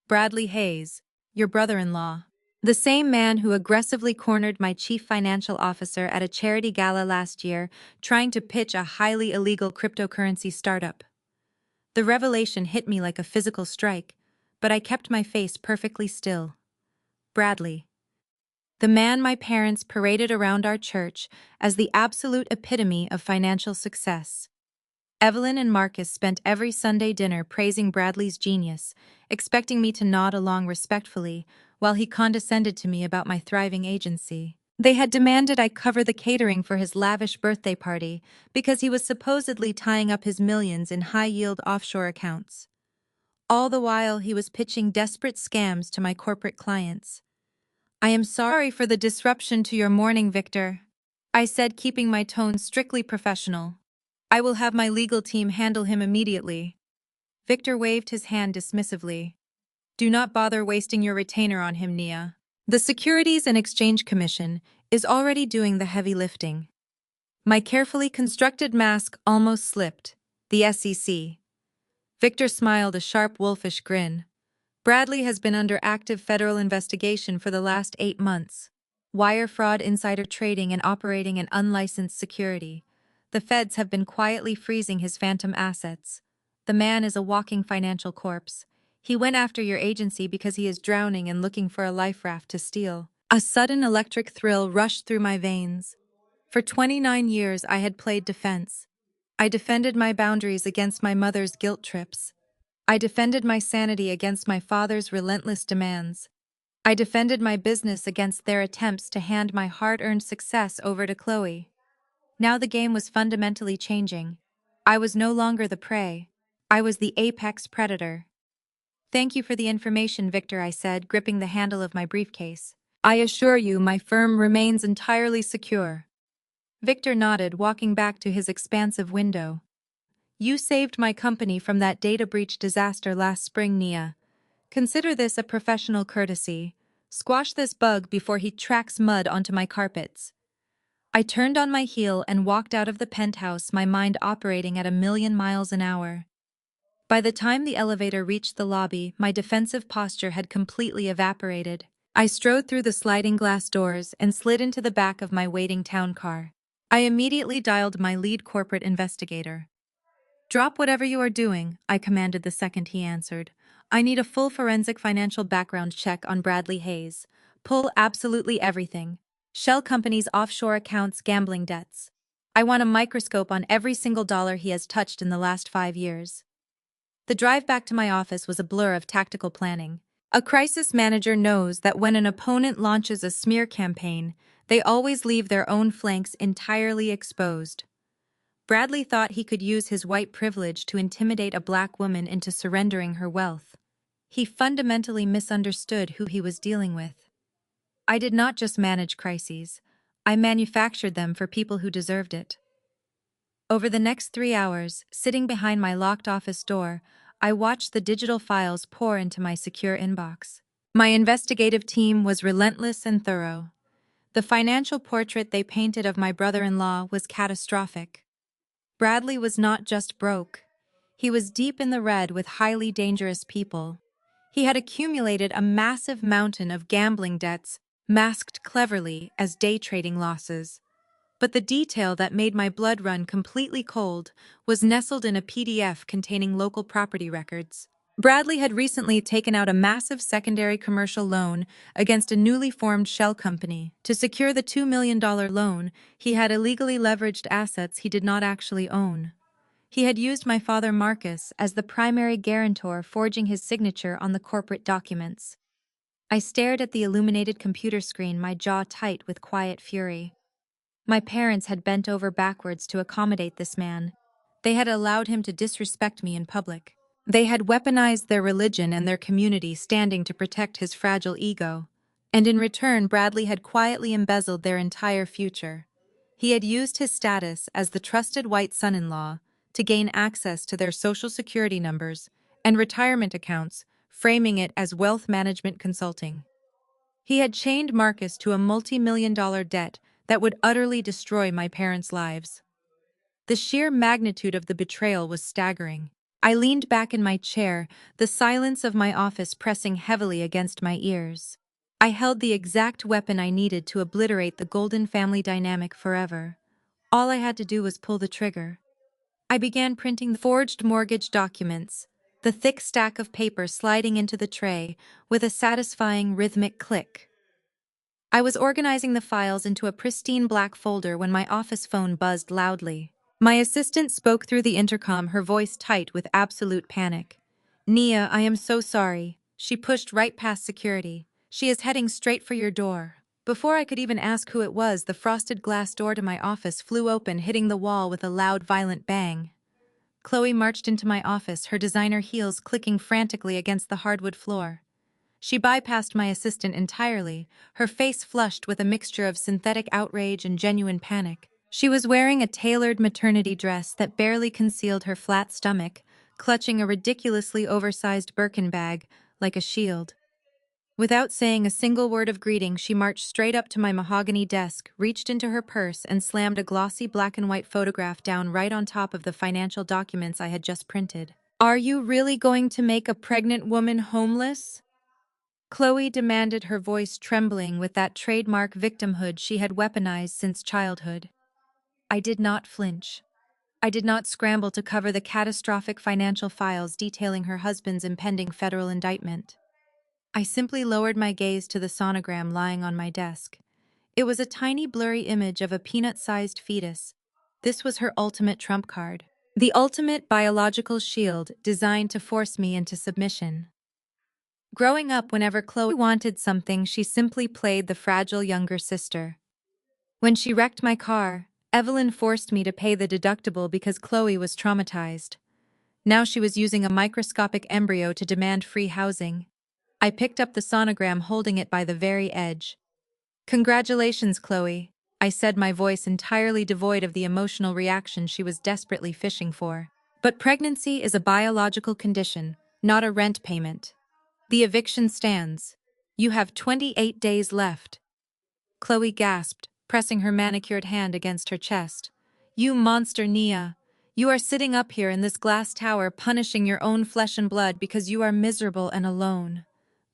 Bradley Hayes, your brother-in-law. The same man who aggressively cornered my chief financial officer at a charity gala last year, trying to pitch a highly illegal cryptocurrency startup. The revelation hit me like a physical strike, but I kept my face perfectly still. Bradley. The man my parents paraded around our church as the absolute epitome of financial success. Evelyn and Marcus spent every Sunday dinner praising Bradley's genius, expecting me to nod along respectfully, while he condescended to me about my thriving agency. They had demanded I cover the catering for his lavish birthday party because he was supposedly tying up his millions in high-yield offshore accounts. All the while, he was pitching desperate scams to my corporate clients. I am sorry for the disruption to your morning, Victor, I said, keeping my tone strictly professional. I will have my legal team handle him immediately. Victor waved his hand dismissively. Do not bother wasting your retainer on him, Nia. The Securities and Exchange Commission is already doing the heavy lifting. My carefully constructed mask almost slipped. The SEC. Victor smiled a sharp, wolfish grin. Bradley has been under active federal investigation for the last 8 months. Wire fraud, insider trading, and operating an unlicensed security. The feds have been quietly freezing his phantom assets. The man is a walking financial corpse. He went after your agency because he is drowning and looking for a life raft to steal. A sudden electric thrill rushed through my veins. For 29 years I had played defense. I defended my boundaries against my mother's guilt trips. I defended my sanity against my father's relentless demands. I defended my business against their attempts to hand my hard-earned success over to Chloe. Now the game was fundamentally changing. I was no longer the prey. I was the apex predator. Thank you for the information, Victor, I said, gripping the handle of my briefcase. I assure you my firm remains entirely secure. Victor nodded, walking back to his expansive window. You saved my company from that data breach disaster last spring, Nia. Consider this a professional courtesy. Squash this bug before he tracks mud onto my carpets. I turned on my heel and walked out of the penthouse, my mind operating at 1,000,000 miles an hour. By the time the elevator reached the lobby, my defensive posture had completely evaporated. I strode through the sliding glass doors and slid into the back of my waiting town car. I immediately dialed my lead corporate investigator. Drop whatever you are doing, I commanded the second he answered. I need a full forensic financial background check on Bradley Hayes. Pull absolutely everything. Shell companies, offshore accounts, gambling debts. I want a microscope on every single dollar he has touched in the last 5 years. The drive back to my office was a blur of tactical planning. A crisis manager knows that when an opponent launches a smear campaign, they always leave their own flanks entirely exposed. Bradley thought he could use his white privilege to intimidate a black woman into surrendering her wealth. He fundamentally misunderstood who he was dealing with. I did not just manage crises. I manufactured them for people who deserved it. Over the next 3 hours, sitting behind my locked office door, I watched the digital files pour into my secure inbox. My investigative team was relentless and thorough. The financial portrait they painted of my brother-in-law was catastrophic. Bradley was not just broke. He was deep in the red with highly dangerous people. He had accumulated a massive mountain of gambling debts, masked cleverly as day trading losses. But the detail that made my blood run completely cold was nestled in a PDF containing local property records. Bradley had recently taken out a massive secondary commercial loan against a newly formed shell company. To secure the $2 million loan, he had illegally leveraged assets he did not actually own. He had used my father Marcus as the primary guarantor, forging his signature on the corporate documents. I stared at the illuminated computer screen, my jaw tight with quiet fury. My parents had bent over backwards to accommodate this man. They had allowed him to disrespect me in public. They had weaponized their religion and their community, standing to protect his fragile ego. And in return, Bradley had quietly embezzled their entire future. He had used his status as the trusted white son-in-law to gain access to their social security numbers and retirement accounts, framing it as wealth management consulting. He had chained Marcus to a multi-million-dollar debt that would utterly destroy my parents' lives. The sheer magnitude of the betrayal was staggering. I leaned back in my chair, the silence of my office pressing heavily against my ears. I held the exact weapon I needed to obliterate the Golden family dynamic forever. All I had to do was pull the trigger. I began printing the forged mortgage documents, the thick stack of paper sliding into the tray with a satisfying rhythmic click. I was organizing the files into a pristine black folder when my office phone buzzed loudly. My assistant spoke through the intercom, her voice tight with absolute panic. "Nia, I am so sorry." She pushed right past security. "She is heading straight for your door." Before I could even ask who it was, the frosted glass door to my office flew open, hitting the wall with a loud, violent bang. Chloe marched into my office, her designer heels clicking frantically against the hardwood floor. She bypassed my assistant entirely, her face flushed with a mixture of synthetic outrage and genuine panic. She was wearing a tailored maternity dress that barely concealed her flat stomach, clutching a ridiculously oversized Birkin bag like a shield. Without saying a single word of greeting, she marched straight up to my mahogany desk, reached into her purse, and slammed a glossy black and white photograph down right on top of the financial documents I had just printed. "Are you really going to make a pregnant woman homeless?" Chloe demanded, her voice trembling with that trademark victimhood she had weaponized since childhood. I did not flinch. I did not scramble to cover the catastrophic financial files detailing her husband's impending federal indictment. I simply lowered my gaze to the sonogram lying on my desk. It was a tiny blurry image of a peanut-sized fetus. This was her ultimate trump card. The ultimate biological shield designed to force me into submission. Growing up, whenever Chloe wanted something, she simply played the fragile younger sister. When she wrecked my car, Evelyn forced me to pay the deductible because Chloe was traumatized. Now she was using a microscopic embryo to demand free housing. I picked up the sonogram, holding it by the very edge. "Congratulations, Chloe," I said, my voice entirely devoid of the emotional reaction she was desperately fishing for. "But pregnancy is a biological condition, not a rent payment. The eviction stands. You have 28 days left." Chloe gasped, pressing her manicured hand against her chest. "You monster, Nia. You are sitting up here in this glass tower punishing your own flesh and blood because you are miserable and alone."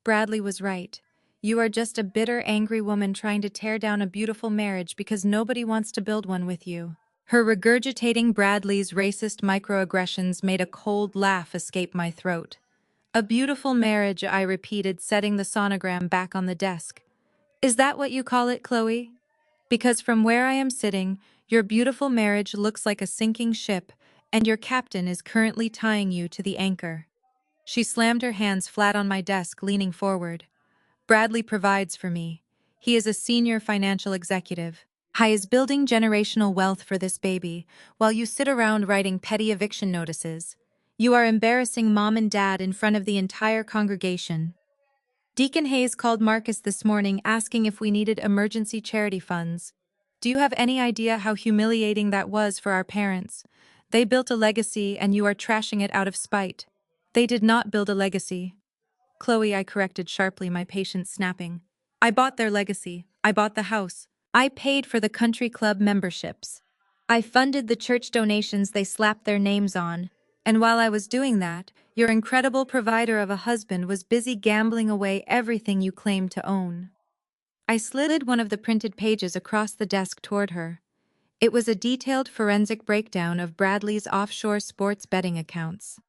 Bradley was right. You are just a bitter, angry woman trying to tear down a beautiful marriage because nobody wants to build one with you. Her regurgitating Bradley's racist microaggressions made a cold laugh escape my throat. "A beautiful marriage," I repeated, setting the sonogram back on the desk. "Is that what you call it, Chloe? Because from where I am sitting, your beautiful marriage looks like a sinking ship, and your captain is currently tying you to the anchor." She slammed her hands flat on my desk, leaning forward. "Bradley provides for me. He is a senior financial executive. He is building generational wealth for this baby, while you sit around writing petty eviction notices. You are embarrassing Mom and Dad in front of the entire congregation." Deacon Hayes called Marcus this morning asking if we needed emergency charity funds. Do you have any idea how humiliating that was for our parents? They built a legacy and you are trashing it out of spite. They did not build a legacy. Chloe, I corrected sharply, my patience snapping. I bought their legacy. I bought the house. I paid for the country club memberships. I funded the church donations they slapped their names on. And while I was doing that, your incredible provider of a husband was busy gambling away everything you claimed to own. I slid one of the printed pages across the desk toward her. It was a detailed forensic breakdown of Bradley's offshore sports betting accounts.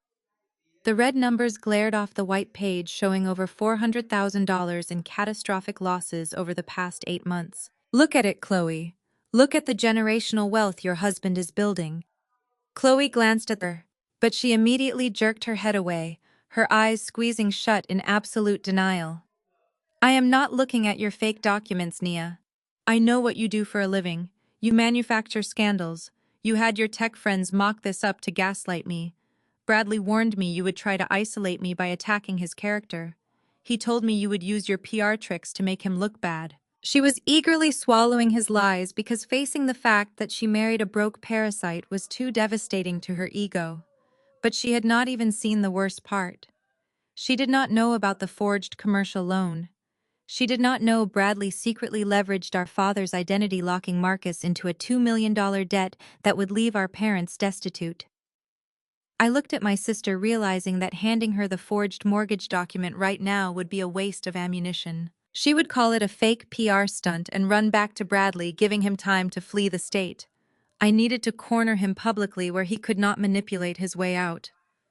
The red numbers glared off the white page, showing over $400,000 in catastrophic losses over the past 8 months. Look at it, Chloe. Look at the generational wealth your husband is building. Chloe glanced at her, but she immediately jerked her head away, her eyes squeezing shut in absolute denial. I am not looking at your fake documents, Nia. I know what you do for a living. You manufacture scandals. You had your tech friends mock this up to gaslight me. Bradley warned me you would try to isolate me by attacking his character. He told me you would use your PR tricks to make him look bad. She was eagerly swallowing his lies because facing the fact that she married a broke parasite was too devastating to her ego. But she had not even seen the worst part. She did not know about the forged commercial loan. She did not know Bradley secretly leveraged our father's identity, locking Marcus into a $2 million debt that would leave our parents destitute. I looked at my sister, realizing that handing her the forged mortgage document right now would be a waste of ammunition. She would call it a fake PR stunt and run back to Bradley, giving him time to flee the state. I needed to corner him publicly where he could not manipulate his way out.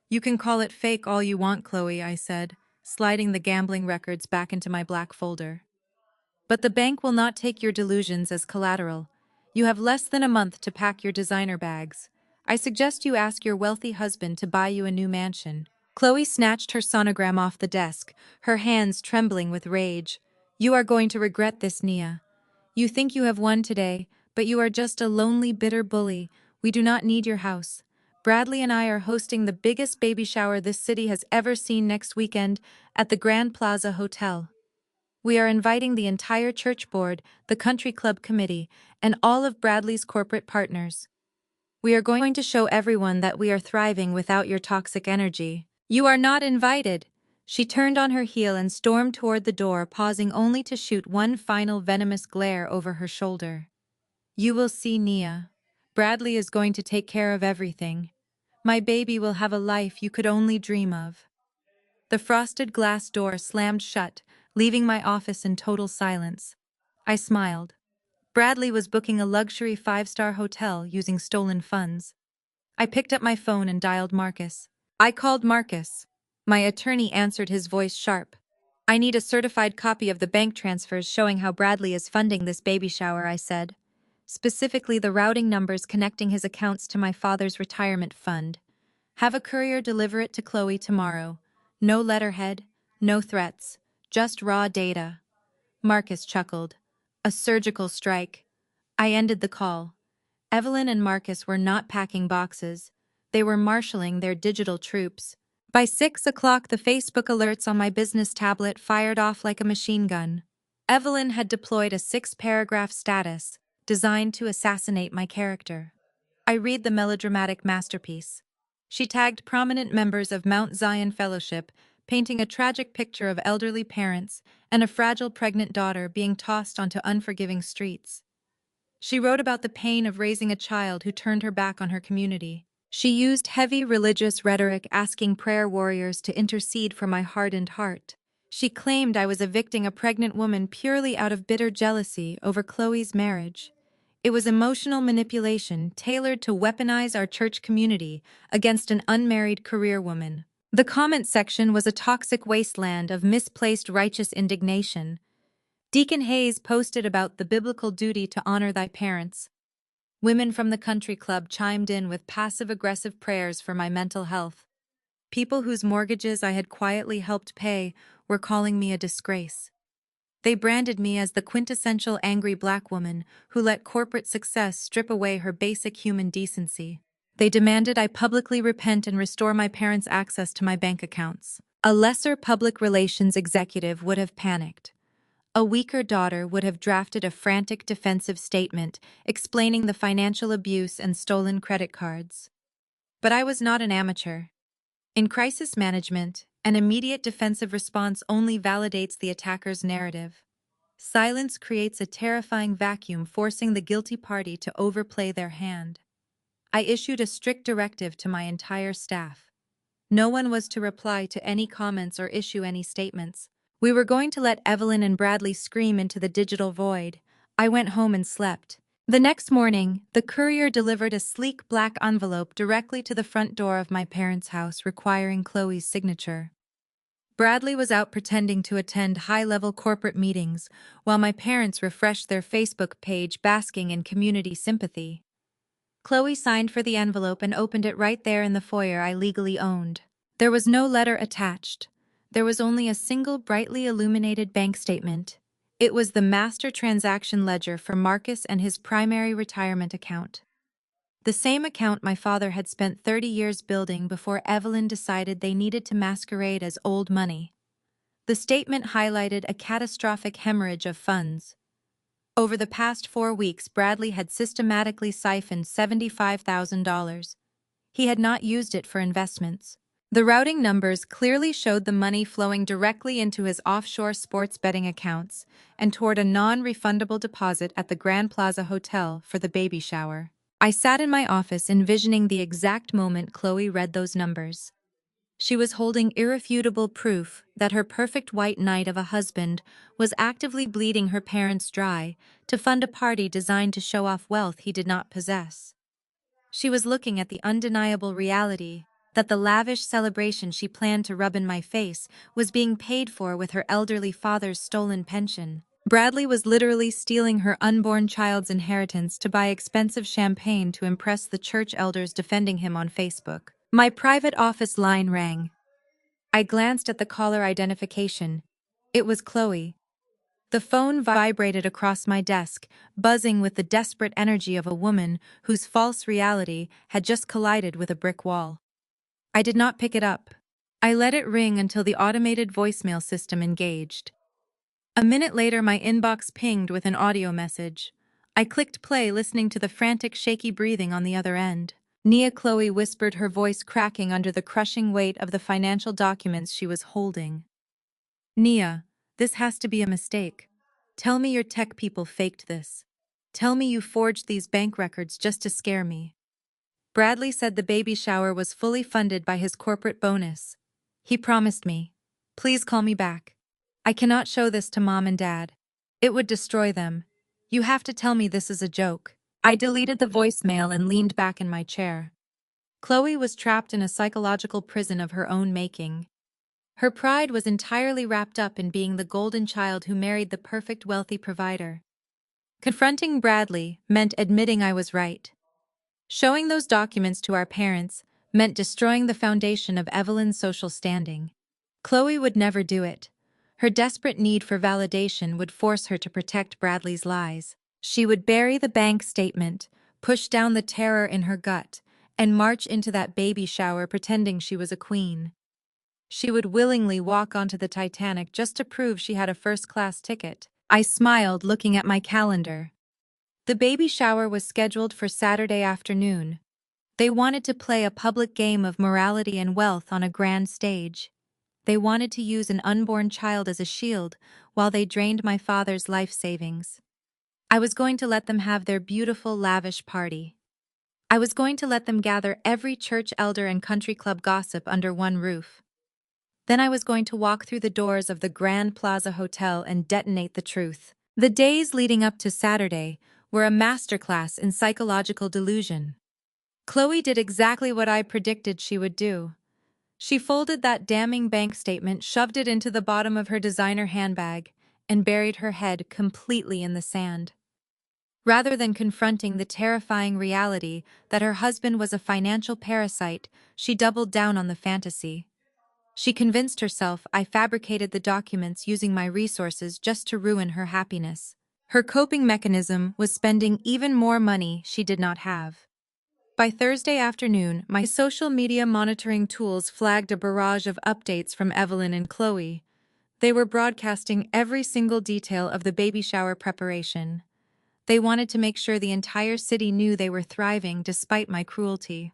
You can call it fake all you want, Chloe, I said, sliding the gambling records back into my black folder. But the bank will not take your delusions as collateral. You have less than a month to pack your designer bags. I suggest you ask your wealthy husband to buy you a new mansion. Chloe snatched her sonogram off the desk, her hands trembling with rage. You are going to regret this, Nia. You think you have won today, but you are just a lonely, bitter bully. We do not need your house. Bradley and I are hosting the biggest baby shower this city has ever seen next weekend at the Grand Plaza Hotel. We are inviting the entire church board, the country club committee, and all of Bradley's corporate partners. We are going to show everyone that we are thriving without your toxic energy. You are not invited. She turned on her heel and stormed toward the door, pausing only to shoot one final venomous glare over her shoulder. You will see, Nia. Bradley is going to take care of everything. My baby will have a life you could only dream of. The frosted glass door slammed shut, leaving my office in total silence. I smiled. Bradley was booking a luxury 5-star hotel using stolen funds. I picked up my phone and dialed Marcus. I called Marcus. My attorney answered, his voice sharp. I need a certified copy of the bank transfers showing how Bradley is funding this baby shower, I said. Specifically the routing numbers connecting his accounts to my father's retirement fund. Have a courier deliver it to Chloe tomorrow. No letterhead, no threats, just raw data. Marcus chuckled. A surgical strike. I ended the call. Evelyn and Marcus were not packing boxes. They were marshalling their digital troops. By 6 o'clock, the Facebook alerts on my business tablet fired off like a machine gun. Evelyn had deployed a 6-paragraph status designed to assassinate my character. I read the melodramatic masterpiece. She tagged prominent members of Mount Zion Fellowship, painting a tragic picture of elderly parents and a fragile pregnant daughter being tossed onto unforgiving streets. She wrote about the pain of raising a child who turned her back on her community. She used heavy religious rhetoric, asking prayer warriors to intercede for my hardened heart. She claimed I was evicting a pregnant woman purely out of bitter jealousy over Chloe's marriage. It was emotional manipulation tailored to weaponize our church community against an unmarried career woman. The comment section was a toxic wasteland of misplaced righteous indignation. Deacon Hayes posted about the biblical duty to honor thy parents. Women from the country club chimed in with passive-aggressive prayers for my mental health. People whose mortgages I had quietly helped pay were calling me a disgrace. They branded me as the quintessential angry black woman who let corporate success strip away her basic human decency. They demanded I publicly repent and restore my parents' access to my bank accounts. A lesser public relations executive would have panicked. A weaker daughter would have drafted a frantic defensive statement explaining the financial abuse and stolen credit cards. But I was not an amateur. In crisis management, an immediate defensive response only validates the attacker's narrative. Silence creates a terrifying vacuum, forcing the guilty party to overplay their hand. I issued a strict directive to my entire staff. No one was to reply to any comments or issue any statements. We were going to let Evelyn and Bradley scream into the digital void. I went home and slept. The next morning, the courier delivered a sleek black envelope directly to the front door of my parents' house, requiring Chloe's signature. Bradley was out pretending to attend high-level corporate meetings, while my parents refreshed their Facebook page, basking in community sympathy. Chloe signed for the envelope and opened it right there in the foyer I legally owned. There was no letter attached. There was only a single brightly illuminated bank statement. It was the master transaction ledger for Marcus and his primary retirement account. The same account my father had spent 30 years building before Evelyn decided they needed to masquerade as old money. The statement highlighted a catastrophic hemorrhage of funds. Over the past 4 weeks, Bradley had systematically siphoned $75,000. He had not used it for investments. The routing numbers clearly showed the money flowing directly into his offshore sports betting accounts and toward a non-refundable deposit at the Grand Plaza Hotel for the baby shower. I sat in my office envisioning the exact moment Chloe read those numbers. She was holding irrefutable proof that her perfect white knight of a husband was actively bleeding her parents dry to fund a party designed to show off wealth he did not possess. She was looking at the undeniable reality that the lavish celebration she planned to rub in my face was being paid for with her elderly father's stolen pension. Bradley was literally stealing her unborn child's inheritance to buy expensive champagne to impress the church elders defending him on Facebook. My private office line rang. I glanced at the caller identification. It was Chloe. The phone vibrated across my desk, buzzing with the desperate energy of a woman whose false reality had just collided with a brick wall. I did not pick it up. I let it ring until the automated voicemail system engaged. A minute later, my inbox pinged with an audio message. I clicked play, listening to the frantic, shaky breathing on the other end. Nia, Chloe whispered, her voice cracking under the crushing weight of the financial documents she was holding. Nia, this has to be a mistake. Tell me your tech people faked this. Tell me you forged these bank records just to scare me. Bradley said the baby shower was fully funded by his corporate bonus. He promised me. Please call me back. I cannot show this to Mom and Dad. It would destroy them. You have to tell me this is a joke. I deleted the voicemail and leaned back in my chair. Chloe was trapped in a psychological prison of her own making. Her pride was entirely wrapped up in being the golden child who married the perfect wealthy provider. Confronting Bradley meant admitting I was right. Showing those documents to our parents meant destroying the foundation of Evelyn's social standing. Chloe would never do it. Her desperate need for validation would force her to protect Bradley's lies. She would bury the bank statement, push down the terror in her gut, and march into that baby shower pretending she was a queen. She would willingly walk onto the Titanic just to prove she had a first-class ticket. I smiled, looking at my calendar. The baby shower was scheduled for Saturday afternoon. They wanted to play a public game of morality and wealth on a grand stage. They wanted to use an unborn child as a shield while they drained my father's life savings. I was going to let them have their beautiful, lavish party. I was going to let them gather every church elder and country club gossip under one roof. Then I was going to walk through the doors of the Grand Plaza Hotel and detonate the truth. The days leading up to Saturday were a masterclass in psychological delusion. Chloe did exactly what I predicted she would do. She folded that damning bank statement, shoved it into the bottom of her designer handbag, and buried her head completely in the sand. Rather than confronting the terrifying reality that her husband was a financial parasite, she doubled down on the fantasy. She convinced herself I fabricated the documents using my resources just to ruin her happiness. Her coping mechanism was spending even more money she did not have. By Thursday afternoon, my social media monitoring tools flagged a barrage of updates from Evelyn and Chloe. They were broadcasting every single detail of the baby shower preparation. They wanted to make sure the entire city knew they were thriving despite my cruelty.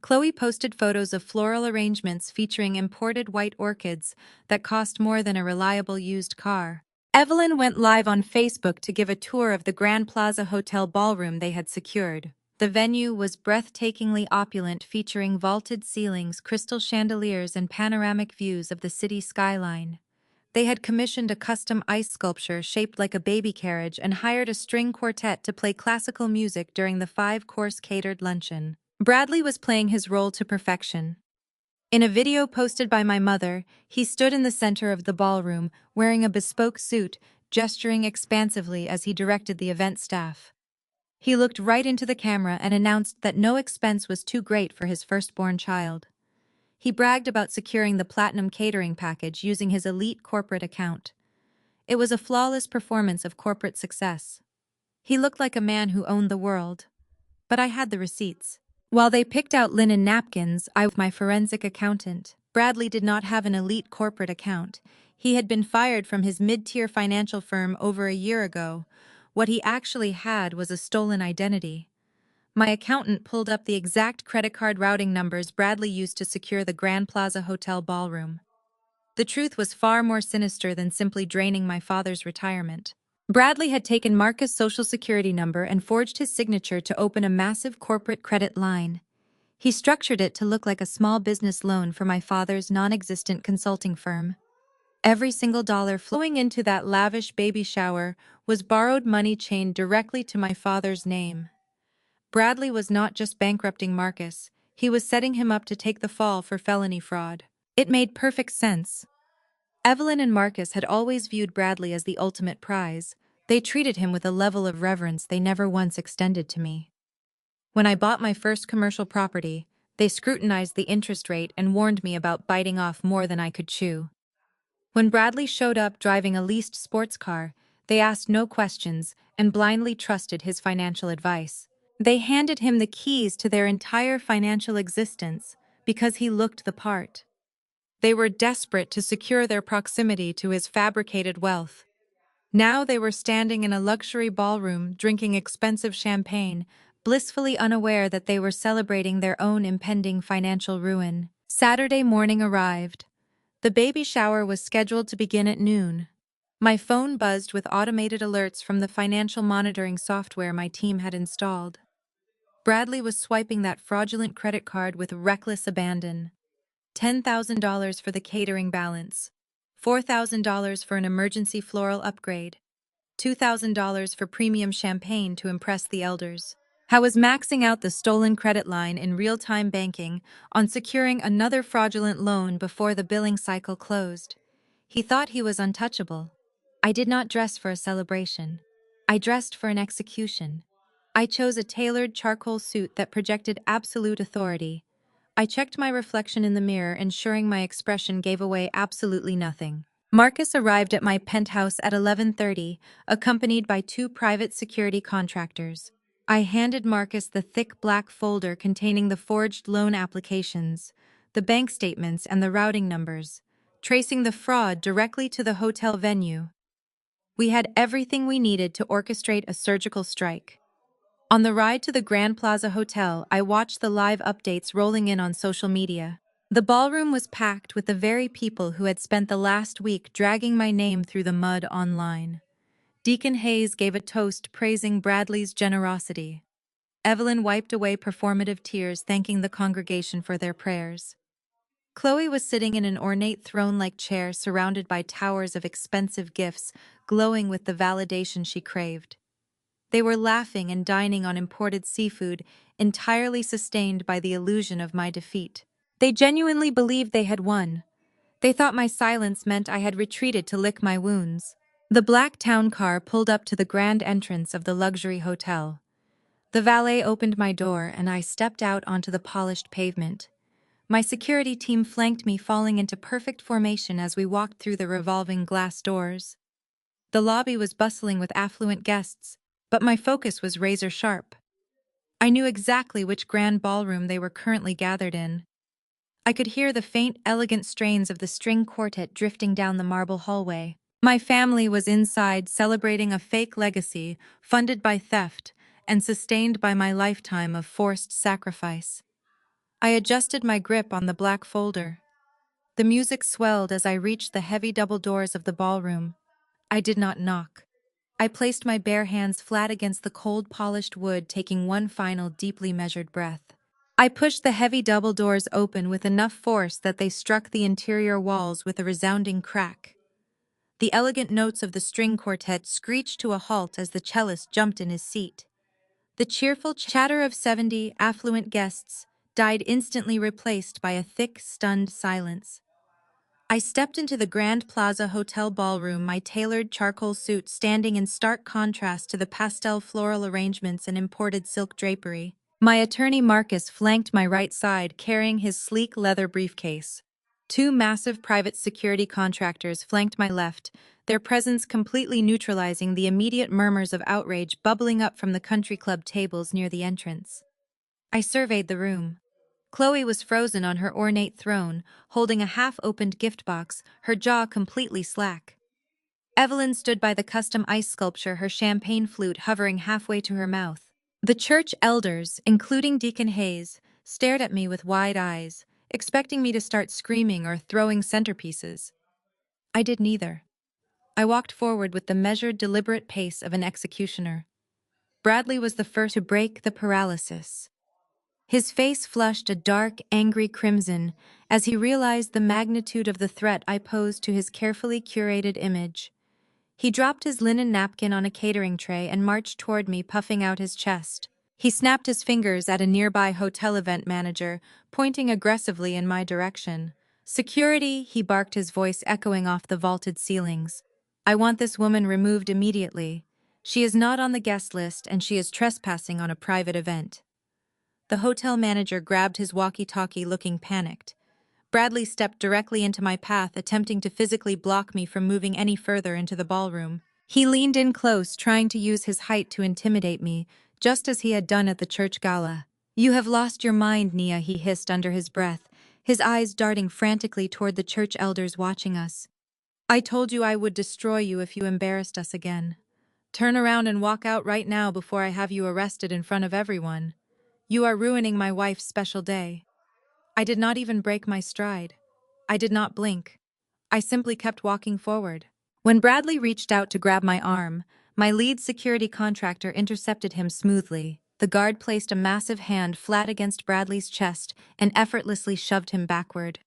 Chloe posted photos of floral arrangements featuring imported white orchids that cost more than a reliable used car. Evelyn went live on Facebook to give a tour of the Grand Plaza Hotel ballroom they had secured. The venue was breathtakingly opulent, featuring vaulted ceilings, crystal chandeliers, and panoramic views of the city skyline. They had commissioned a custom ice sculpture shaped like a baby carriage and hired a string quartet to play classical music during the five-course catered luncheon. Bradley was playing his role to perfection. In a video posted by my mother, he stood in the center of the ballroom, wearing a bespoke suit, gesturing expansively as he directed the event staff. He looked right into the camera and announced that no expense was too great for his firstborn child. He bragged about securing the platinum catering package using his elite corporate account. It was a flawless performance of corporate success. He looked like a man who owned the world. But I had the receipts. While they picked out linen napkins, I was my forensic accountant. Bradley did not have an elite corporate account. He had been fired from his mid-tier financial firm over a year ago. What he actually had was a stolen identity. My accountant pulled up the exact credit card routing numbers Bradley used to secure the Grand Plaza Hotel ballroom. The truth was far more sinister than simply draining my father's retirement. Bradley had taken Marcus' social security number and forged his signature to open a massive corporate credit line. He structured it to look like a small business loan for my father's non-existent consulting firm. Every single dollar flowing into that lavish baby shower was borrowed money chained directly to my father's name. Bradley was not just bankrupting Marcus, he was setting him up to take the fall for felony fraud. It made perfect sense. Evelyn and Marcus had always viewed Bradley as the ultimate prize. They treated him with a level of reverence they never once extended to me. When I bought my first commercial property, they scrutinized the interest rate and warned me about biting off more than I could chew. When Bradley showed up driving a leased sports car, they asked no questions and blindly trusted his financial advice. They handed him the keys to their entire financial existence because he looked the part. They were desperate to secure their proximity to his fabricated wealth. Now they were standing in a luxury ballroom, drinking expensive champagne, blissfully unaware that they were celebrating their own impending financial ruin. Saturday morning arrived. The baby shower was scheduled to begin at noon. My phone buzzed with automated alerts from the financial monitoring software my team had installed. Bradley was swiping that fraudulent credit card with reckless abandon. $10,000 for the catering balance, $4,000 for an emergency floral upgrade, $2,000 for premium champagne to impress the elders. I was maxing out the stolen credit line in real-time banking on securing another fraudulent loan before the billing cycle closed. He thought he was untouchable. I did not dress for a celebration. I dressed for an execution. I chose a tailored charcoal suit that projected absolute authority. I checked my reflection in the mirror, ensuring my expression gave away absolutely nothing. Marcus arrived at my penthouse at 11:30, accompanied by two private security contractors. I handed Marcus the thick black folder containing the forged loan applications, the bank statements, and the routing numbers, tracing the fraud directly to the hotel venue. We had everything we needed to orchestrate a surgical strike. On the ride to the Grand Plaza Hotel, I watched the live updates rolling in on social media. The ballroom was packed with the very people who had spent the last week dragging my name through the mud online. Deacon Hayes gave a toast praising Bradley's generosity. Evelyn wiped away performative tears, thanking the congregation for their prayers. Chloe was sitting in an ornate throne-like chair surrounded by towers of expensive gifts, glowing with the validation she craved. They were laughing and dining on imported seafood, entirely sustained by the illusion of my defeat. They genuinely believed they had won. They thought my silence meant I had retreated to lick my wounds. The black town car pulled up to the grand entrance of the luxury hotel. The valet opened my door and I stepped out onto the polished pavement. My security team flanked me, falling into perfect formation as we walked through the revolving glass doors. The lobby was bustling with affluent guests, but my focus was razor sharp. I knew exactly which grand ballroom they were currently gathered in. I could hear the faint, elegant strains of the string quartet drifting down the marble hallway. My family was inside celebrating a fake legacy funded by theft and sustained by my lifetime of forced sacrifice. I adjusted my grip on the black folder. The music swelled as I reached the heavy double doors of the ballroom. I did not knock. I placed my bare hands flat against the cold polished wood, taking one final deeply measured breath. I pushed the heavy double doors open with enough force that they struck the interior walls with a resounding crack. The elegant notes of the string quartet screeched to a halt as the cellist jumped in his seat. The cheerful chatter of 70 affluent guests died instantly, replaced by a thick, stunned silence. I stepped into the Grand Plaza Hotel ballroom, my tailored charcoal suit standing in stark contrast to the pastel floral arrangements and imported silk drapery. My attorney Marcus flanked my right side, carrying his sleek leather briefcase. Two massive private security contractors flanked my left, their presence completely neutralizing the immediate murmurs of outrage bubbling up from the country club tables near the entrance. I surveyed the room. Chloe was frozen on her ornate throne, holding a half-opened gift box, her jaw completely slack. Evelyn stood by the custom ice sculpture, her champagne flute hovering halfway to her mouth. The church elders, including Deacon Hayes, stared at me with wide eyes, expecting me to start screaming or throwing centerpieces. I did neither. I walked forward with the measured, deliberate pace of an executioner. Bradley was the first to break the paralysis. His face flushed a dark, angry crimson as he realized the magnitude of the threat I posed to his carefully curated image. He dropped his linen napkin on a catering tray and marched toward me, puffing out his chest. He snapped his fingers at a nearby hotel event manager, pointing aggressively in my direction. "Security," he barked, his voice echoing off the vaulted ceilings. "I want this woman removed immediately. She is not on the guest list and she is trespassing on a private event." The hotel manager grabbed his walkie-talkie, looking panicked. Bradley stepped directly into my path, attempting to physically block me from moving any further into the ballroom. He leaned in close, trying to use his height to intimidate me, just as he had done at the church gala. "You have lost your mind, Nia," he hissed under his breath, his eyes darting frantically toward the church elders watching us. "I told you I would destroy you if you embarrassed us again. Turn around and walk out right now before I have you arrested in front of everyone. You are ruining my wife's special day." I did not even break my stride. I did not blink. I simply kept walking forward. When Bradley reached out to grab my arm, my lead security contractor intercepted him smoothly. The guard placed a massive hand flat against Bradley's chest and effortlessly shoved him backward.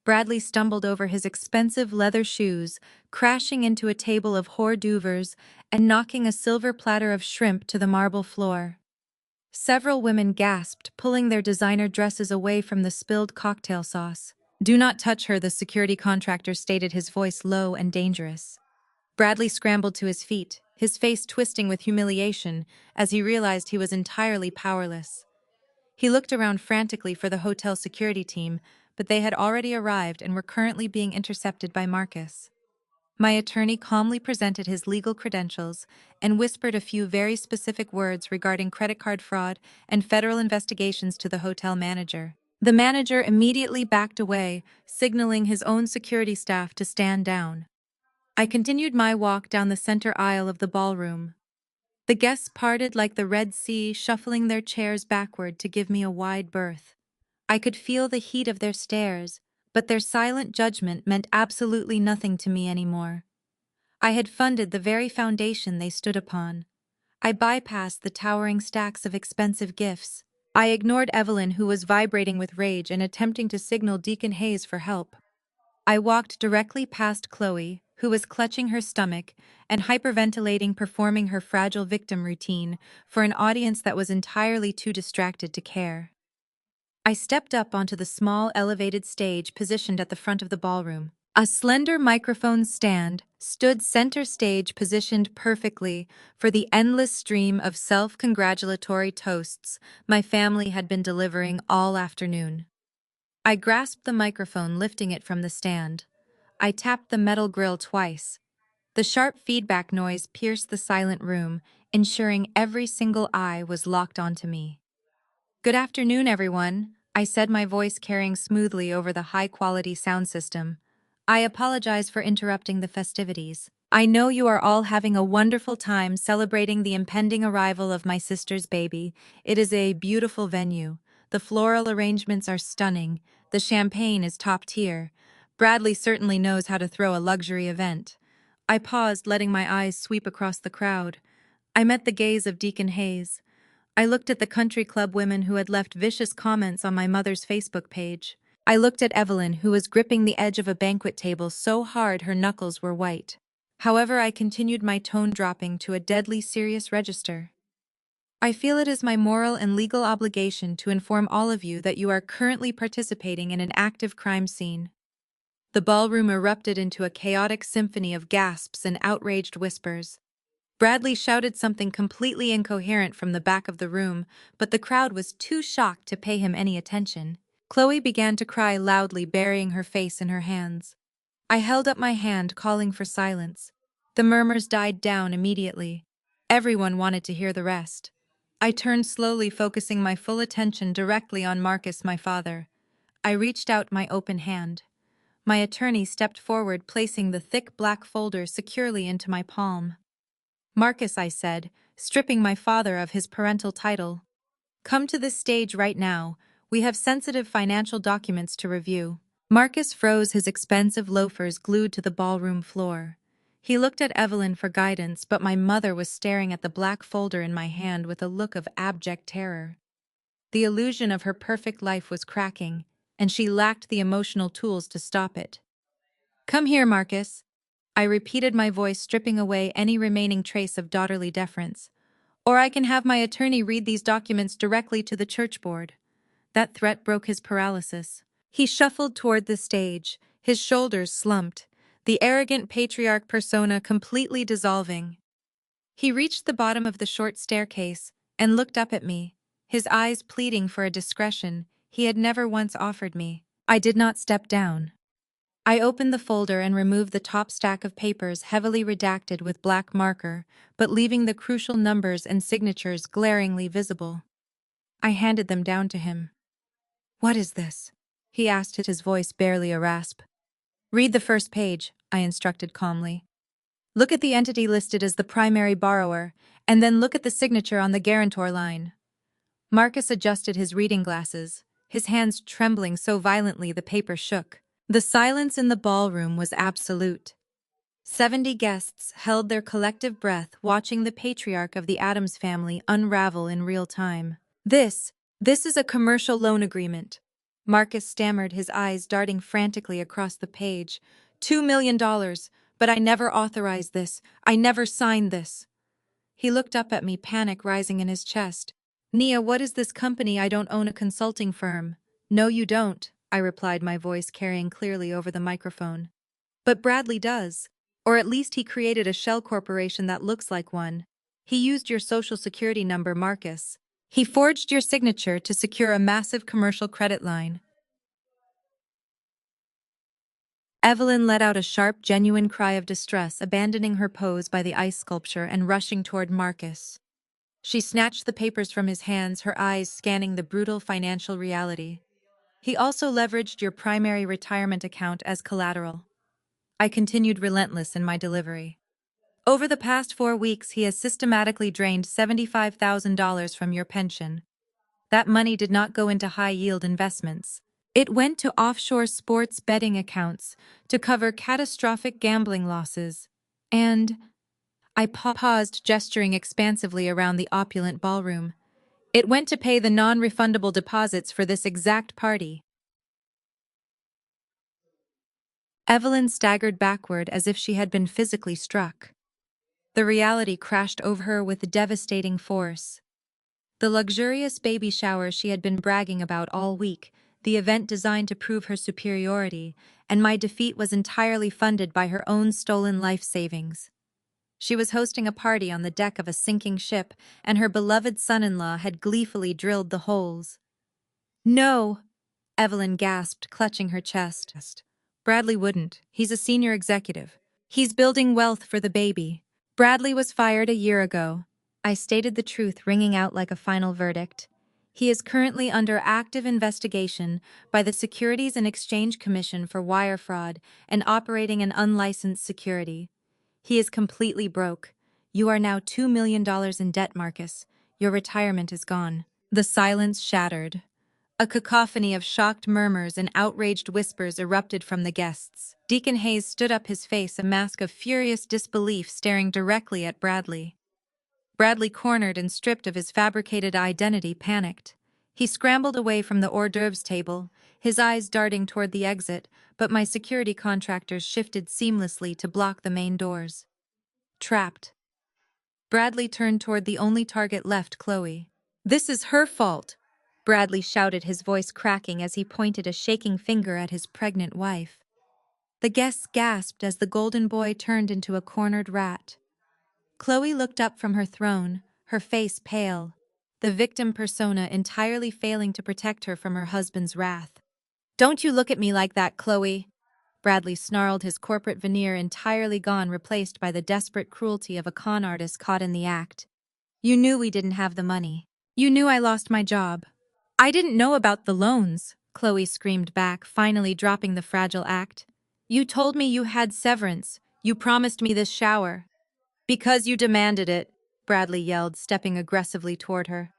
Bradley stumbled over his expensive leather shoes, crashing into a table of hors d'oeuvres and knocking a silver platter of shrimp to the marble floor. Several women gasped, pulling their designer dresses away from the spilled cocktail sauce. "Do not touch her," the security contractor stated, his voice low and dangerous. Bradley scrambled to his feet, his face twisting with humiliation as he realized he was entirely powerless. He looked around frantically for the hotel security team, but they had already arrived and were currently being intercepted by Marcus. My attorney calmly presented his legal credentials and whispered a few very specific words regarding credit card fraud and federal investigations to the hotel manager. The manager immediately backed away, signaling his own security staff to stand down. I continued my walk down the center aisle of the ballroom. The guests parted like the Red Sea, shuffling their chairs backward to give me a wide berth. I could feel the heat of their stares, but their silent judgment meant absolutely nothing to me anymore. I had funded the very foundation they stood upon. I bypassed the towering stacks of expensive gifts. I ignored Evelyn, who was vibrating with rage and attempting to signal Deacon Hayes for help. I walked directly past Chloe, who was clutching her stomach and hyperventilating, performing her fragile victim routine for an audience that was entirely too distracted to care. I stepped up onto the small elevated stage positioned at the front of the ballroom. A slender microphone stand stood center stage, positioned perfectly for the endless stream of self-congratulatory toasts my family had been delivering all afternoon. I grasped the microphone, lifting it from the stand. I tapped the metal grill twice. The sharp feedback noise pierced the silent room, ensuring every single eye was locked onto me. "Good afternoon, everyone," I said, my voice carrying smoothly over the high-quality sound system. "I apologize for interrupting the festivities. I know you are all having a wonderful time celebrating the impending arrival of my sister's baby. It is a beautiful venue. The floral arrangements are stunning. The champagne is top tier. Bradley certainly knows how to throw a luxury event. I paused, letting my eyes sweep across the crowd. I met the gaze of Deacon Hayes. I looked at the country club women who had left vicious comments on my mother's Facebook page. I looked at Evelyn, who was gripping the edge of a banquet table so hard her knuckles were white. However, I continued, my tone dropping to a deadly serious register. I feel it is my moral and legal obligation to inform all of you that you are currently participating in an active crime scene. The ballroom erupted into a chaotic symphony of gasps and outraged whispers. Bradley shouted something completely incoherent from the back of the room, but the crowd was too shocked to pay him any attention. Chloe began to cry loudly, burying her face in her hands. I held up my hand, calling for silence. The murmurs died down immediately. Everyone wanted to hear the rest. I turned slowly, focusing my full attention directly on Marcus, my father. I reached out my open hand. My attorney stepped forward, placing the thick black folder securely into my palm. "Marcus," I said, stripping my father of his parental title. "Come to this stage right now. We have sensitive financial documents to review." Marcus froze, his expensive loafers glued to the ballroom floor. He looked at Evelyn for guidance, but my mother was staring at the black folder in my hand with a look of abject terror. The illusion of her perfect life was cracking, and she lacked the emotional tools to stop it. "Come here, Marcus," I repeated, my voice stripping away any remaining trace of daughterly deference. "Or I can have my attorney read these documents directly to the church board." That threat broke his paralysis. He shuffled toward the stage, his shoulders slumped, the arrogant patriarch persona completely dissolving. He reached the bottom of the short staircase and looked up at me, his eyes pleading for a discretion he had never once offered me. I did not step down. I opened the folder and removed the top stack of papers, heavily redacted with black marker, but leaving the crucial numbers and signatures glaringly visible. I handed them down to him. "What is this?" he asked, his voice barely a rasp. "Read the first page," I instructed calmly. "Look at the entity listed as the primary borrower, and then look at the signature on the guarantor line." Marcus adjusted his reading glasses, his hands trembling so violently the paper shook. The silence in the ballroom was absolute. 70 guests held their collective breath, watching the patriarch of the Addams family unravel in real time. This is a commercial loan agreement," Marcus stammered, his eyes darting frantically across the page. $2 million, but I never authorized this. I never signed this." He looked up at me, panic rising in his chest. "Nia, what is this company? I don't own a consulting firm." "No, you don't," I replied, my voice carrying clearly over the microphone. "But Bradley does. Or at least he created a shell corporation that looks like one. He used your social security number, Marcus. He forged your signature to secure a massive commercial credit line." Evelyn let out a sharp, genuine cry of distress, abandoning her pose by the ice sculpture and rushing toward Marcus. She snatched the papers from his hands, her eyes scanning the brutal financial reality. "He also leveraged your primary retirement account as collateral." I continued, relentless in my delivery. "Over the past 4 weeks, he has systematically drained $75,000 from your pension. That money did not go into high-yield investments. It went to offshore sports betting accounts to cover catastrophic gambling losses. And—" I paused, gesturing expansively around the opulent ballroom. "It went to pay the non-refundable deposits for this exact party." Evelyn staggered backward as if she had been physically struck. The reality crashed over her with devastating force. The luxurious baby shower she had been bragging about all week, the event designed to prove her superiority, and my defeat was entirely funded by her own stolen life savings. She was hosting a party on the deck of a sinking ship, and her beloved son-in-law had gleefully drilled the holes. "No!" Evelyn gasped, clutching her chest. "Bradley wouldn't. He's a senior executive. He's building wealth for the baby. Bradley was fired a year ago." I stated the truth, ringing out like a final verdict. "He is currently under active investigation by the Securities and Exchange Commission for wire fraud and operating an unlicensed security. He is completely broke. You are now $2 million in debt, Marcus. Your retirement is gone." The silence shattered. A cacophony of shocked murmurs and outraged whispers erupted from the guests. Deacon Hayes stood up, his face a mask of furious disbelief, staring directly at Bradley. Bradley, cornered and stripped of his fabricated identity, panicked. He scrambled away from the hors d'oeuvres table, his eyes darting toward the exit, but my security contractors shifted seamlessly to block the main doors. Trapped. Bradley turned toward the only target left, Chloe. "This is her fault," Bradley shouted, his voice cracking as he pointed a shaking finger at his pregnant wife. The guests gasped as the golden boy turned into a cornered rat. Chloe looked up from her throne, her face pale, the victim persona entirely failing to protect her from her husband's wrath. "Don't you look at me like that, Chloe," Bradley snarled, his corporate veneer entirely gone, replaced by the desperate cruelty of a con artist caught in the act. "You knew we didn't have the money. You knew I lost my job." "I didn't know about the loans," Chloe screamed back, finally dropping the fragile act. "You told me you had severance. You promised me this shower." "Because you demanded it," Bradley yelled, stepping aggressively toward her.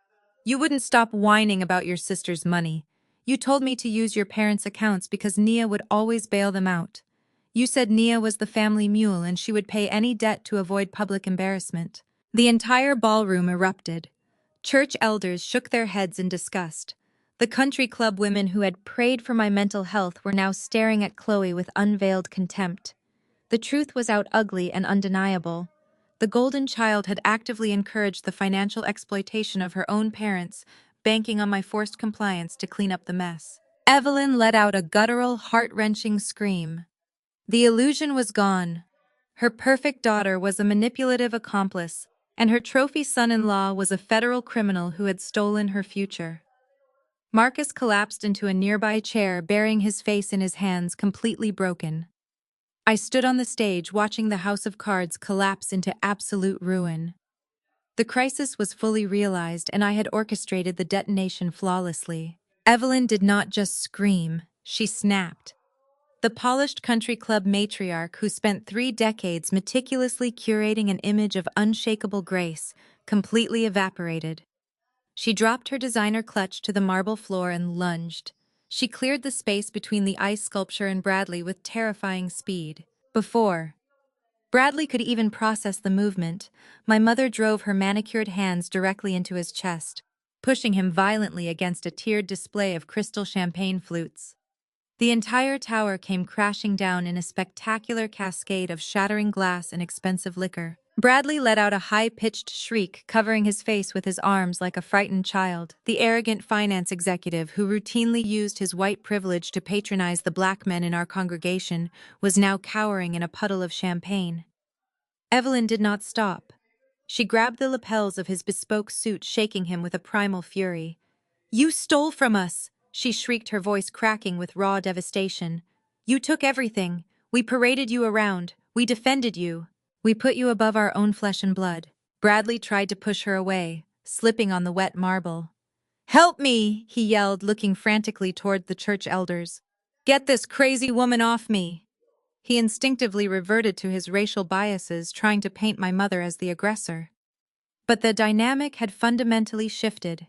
"You wouldn't stop whining about your sister's money. You told me to use your parents' accounts because Nia would always bail them out. You said Nia was the family mule and she would pay any debt to avoid public embarrassment." The entire ballroom erupted. Church elders shook their heads in disgust. The country club women who had prayed for my mental health were now staring at Chloe with unveiled contempt. The truth was out ugly and undeniable. The golden child had actively encouraged the financial exploitation of her own parents, banking on my forced compliance to clean up the mess. Evelyn let out a guttural, heart-wrenching scream. The illusion was gone. Her perfect daughter was a manipulative accomplice, and her trophy son-in-law was a federal criminal who had stolen her future. Marcus collapsed into a nearby chair, burying his face in his hands, completely broken. I stood on the stage watching the house of cards collapse into absolute ruin. The crisis was fully realized, and I had orchestrated the detonation flawlessly. Evelyn did not just scream, she snapped. The polished country club matriarch who spent 3 decades meticulously curating an image of unshakable grace completely evaporated. She dropped her designer clutch to the marble floor and lunged. She cleared the space between the ice sculpture and Bradley with terrifying speed. Before Bradley could even process the movement, my mother drove her manicured hands directly into his chest, pushing him violently against a tiered display of crystal champagne flutes. The entire tower came crashing down in a spectacular cascade of shattering glass and expensive liquor. Bradley let out a high-pitched shriek, covering his face with his arms like a frightened child. The arrogant finance executive who routinely used his white privilege to patronize the black men in our congregation was now cowering in a puddle of champagne. Evelyn did not stop. She grabbed the lapels of his bespoke suit, shaking him with a primal fury. "You stole from us!" she shrieked, her voice cracking with raw devastation. "You took everything. We paraded you around. We defended you. We put you above our own flesh and blood." Bradley tried to push her away, slipping on the wet marble. "Help me!" he yelled, looking frantically toward the church elders. "Get this crazy woman off me!" He instinctively reverted to his racial biases, trying to paint my mother as the aggressor. But the dynamic had fundamentally shifted.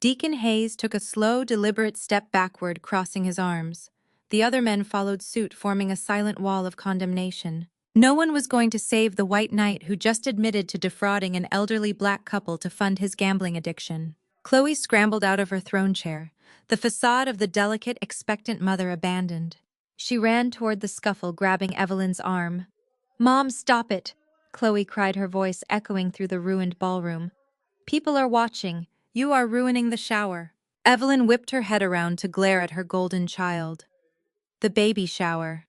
Deacon Hayes took a slow, deliberate step backward, crossing his arms. The other men followed suit, forming a silent wall of condemnation. No one was going to save the white knight who just admitted to defrauding an elderly black couple to fund his gambling addiction. Chloe scrambled out of her throne chair, the facade of the delicate, expectant mother abandoned. She ran toward the scuffle, grabbing Evelyn's arm. "Mom, stop it!" Chloe cried, her voice echoing through the ruined ballroom. "People are watching. You are ruining the shower." Evelyn whipped her head around to glare at her golden child. "The baby shower."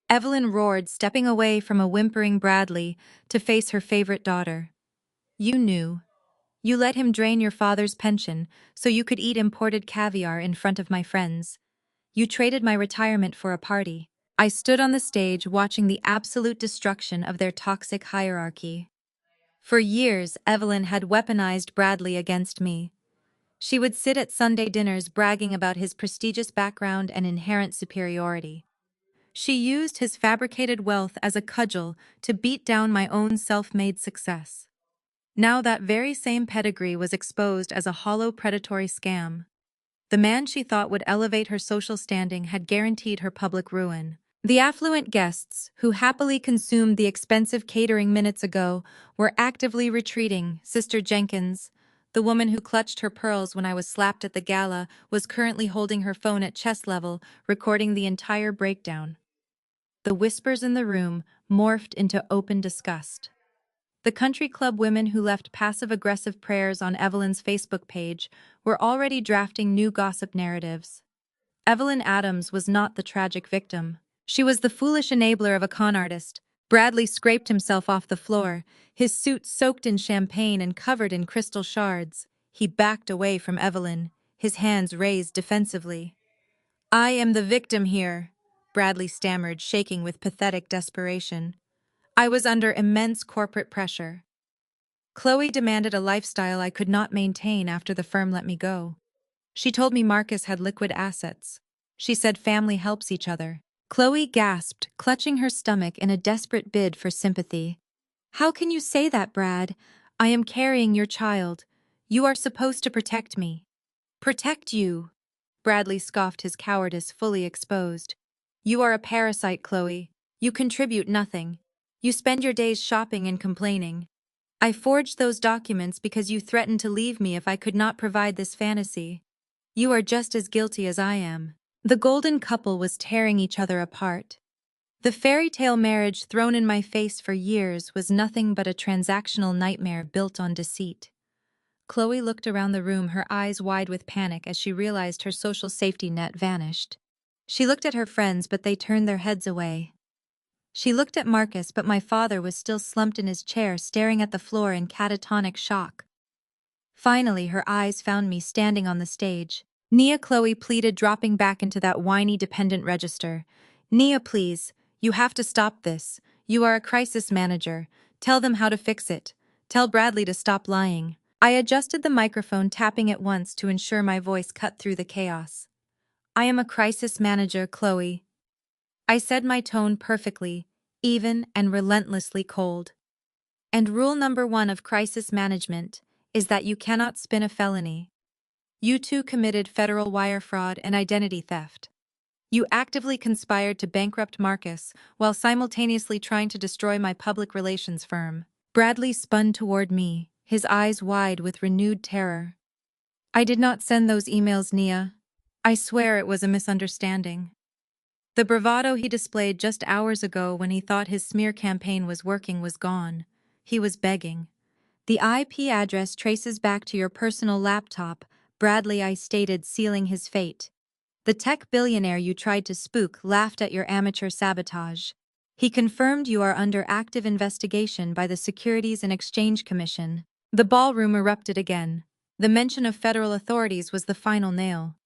Evelyn roared, stepping away from a whimpering Bradley to face her favorite daughter. "You knew. You let him drain your father's pension so you could eat imported caviar in front of my friends. You traded my retirement for a party." I stood on the stage watching the absolute destruction of their toxic hierarchy. For years, Evelyn had weaponized Bradley against me. She would sit at Sunday dinners bragging about his prestigious background and inherent superiority. She used his fabricated wealth as a cudgel to beat down my own self-made success. Now that very same pedigree was exposed as a hollow predatory scam. The man she thought would elevate her social standing had guaranteed her public ruin. The affluent guests, who happily consumed the expensive catering minutes ago, were actively retreating. Sister Jenkins, the woman who clutched her pearls when I was slapped at the gala, was currently holding her phone at chest level, recording the entire breakdown. The whispers in the room morphed into open disgust. The country club women who left passive-aggressive prayers on Evelyn's Facebook page were already drafting new gossip narratives. Evelyn Adams was not the tragic victim. She was the foolish enabler of a con artist. Bradley scraped himself off the floor, his suit soaked in champagne and covered in crystal shards. He backed away from Evelyn, his hands raised defensively. "I am the victim here," Bradley stammered, shaking with pathetic desperation. "I was under immense corporate pressure. Chloe demanded a lifestyle I could not maintain after the firm let me go. She told me Marcus had liquid assets. She said family helps each other." Chloe gasped, clutching her stomach in a desperate bid for sympathy. "How can you say that, Brad? I am carrying your child. You are supposed to protect me." "Protect you?" Bradley scoffed, his cowardice fully exposed. "You are a parasite, Chloe. You contribute nothing. You spend your days shopping and complaining. I forged those documents because you threatened to leave me if I could not provide this fantasy. You are just as guilty as I am." The golden couple was tearing each other apart. The fairy tale marriage thrown in my face for years was nothing but a transactional nightmare built on deceit. Chloe looked around the room, her eyes wide with panic as she realized her social safety net vanished. She looked at her friends, but they turned their heads away. She looked at Marcus, but my father was still slumped in his chair, staring at the floor in catatonic shock. Finally, her eyes found me standing on the stage. "Nia," Chloe pleaded, dropping back into that whiny dependent register. "Nia, please, you have to stop this. You are a crisis manager. Tell them how to fix it. Tell Bradley to stop lying." I adjusted the microphone, tapping it once to ensure my voice cut through the chaos. "I am a crisis manager, Chloe." I said, my tone perfectly, even and relentlessly cold. "And rule number 1 of crisis management is that you cannot spin a felony. You two committed federal wire fraud and identity theft. You actively conspired to bankrupt Marcus while simultaneously trying to destroy my public relations firm." Bradley spun toward me, his eyes wide with renewed terror. "I did not send those emails, Nia. I swear it was a misunderstanding." The bravado he displayed just hours ago when he thought his smear campaign was working was gone. He was begging. "The IP address traces back to your personal laptop," Bradley I stated, sealing his fate. "The tech billionaire you tried to spook laughed at your amateur sabotage. He confirmed you are under active investigation by the Securities and Exchange Commission." The ballroom erupted again. The mention of federal authorities was the final nail.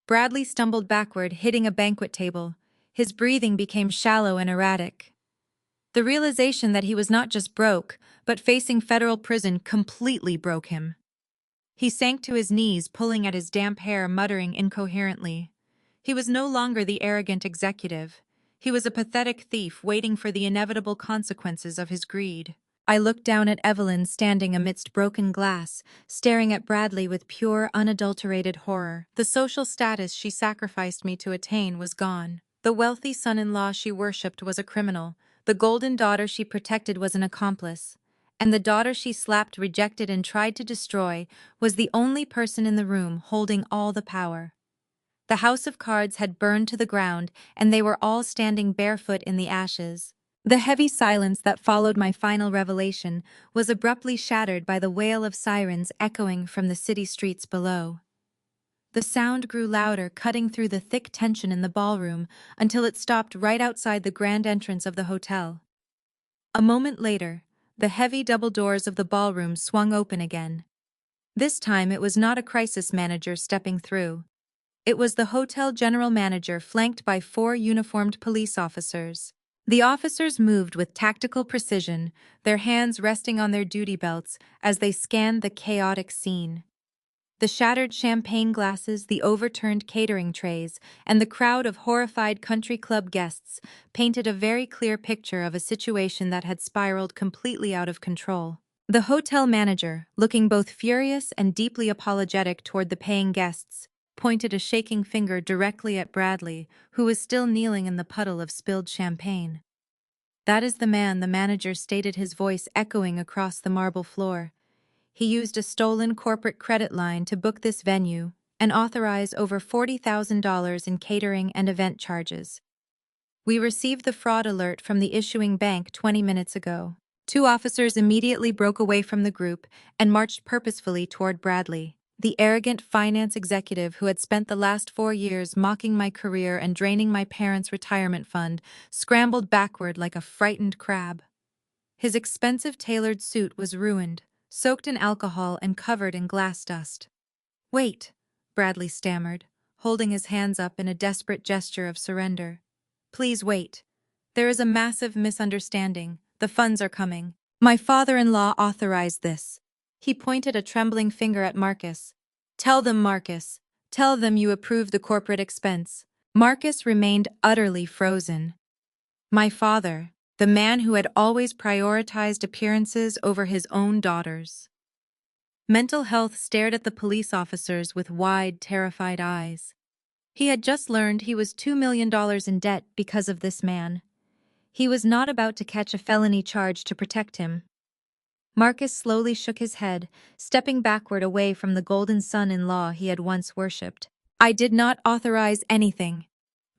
Bradley stumbled backward, hitting a banquet table. His breathing became shallow and erratic. The realization that he was not just broke, but facing federal prison completely broke him. He sank to his knees, pulling at his damp hair, muttering incoherently. He was no longer the arrogant executive. He was a pathetic thief waiting for the inevitable consequences of his greed. I looked down at Evelyn, standing amidst broken glass, staring at Bradley with pure, unadulterated horror. The social status she sacrificed me to attain was gone. The wealthy son-in-law she worshipped was a criminal. The golden daughter she protected was an accomplice. And the daughter she slapped, rejected, and tried to destroy was the only person in the room holding all the power. The house of cards had burned to the ground, and they were all standing barefoot in the ashes. The heavy silence that followed my final revelation was abruptly shattered by the wail of sirens echoing from the city streets below. The sound grew louder, cutting through the thick tension in the ballroom until it stopped right outside the grand entrance of the hotel. A moment later, the heavy double doors of the ballroom swung open again. This time it was not a crisis manager stepping through. It was the hotel general manager, flanked by 4 uniformed police officers. The officers moved with tactical precision, their hands resting on their duty belts as they scanned the chaotic scene. The shattered champagne glasses, the overturned catering trays, and the crowd of horrified country club guests painted a very clear picture of a situation that had spiraled completely out of control. The hotel manager, looking both furious and deeply apologetic toward the paying guests, pointed a shaking finger directly at Bradley, who was still kneeling in the puddle of spilled champagne. "That is the man," the manager stated, his voice echoing across the marble floor. "He used a stolen corporate credit line to book this venue and authorize over $40,000 in catering and event charges. We received the fraud alert from the issuing bank 20 minutes ago." Two officers immediately broke away from the group and marched purposefully toward Bradley, the arrogant finance executive who had spent the last 4 years mocking my career and draining my parents' retirement fund, scrambled backward like a frightened crab. His expensive tailored suit was ruined, soaked in alcohol and covered in glass dust. "Wait," Bradley stammered, holding his hands up in a desperate gesture of surrender. "Please wait. There is a massive misunderstanding. The funds are coming. My father-in-law authorized this." He pointed a trembling finger at Marcus. "Tell them, Marcus. Tell them you approve the corporate expense." Marcus remained utterly frozen. My father, the man who had always prioritized appearances over his own daughters. Mental health stared at the police officers with wide, terrified eyes. He had just learned he was $2 million in debt because of this man. He was not about to catch a felony charge to protect him. Marcus slowly shook his head, stepping backward away from the golden son-in-law he had once worshipped. "I did not authorize anything,"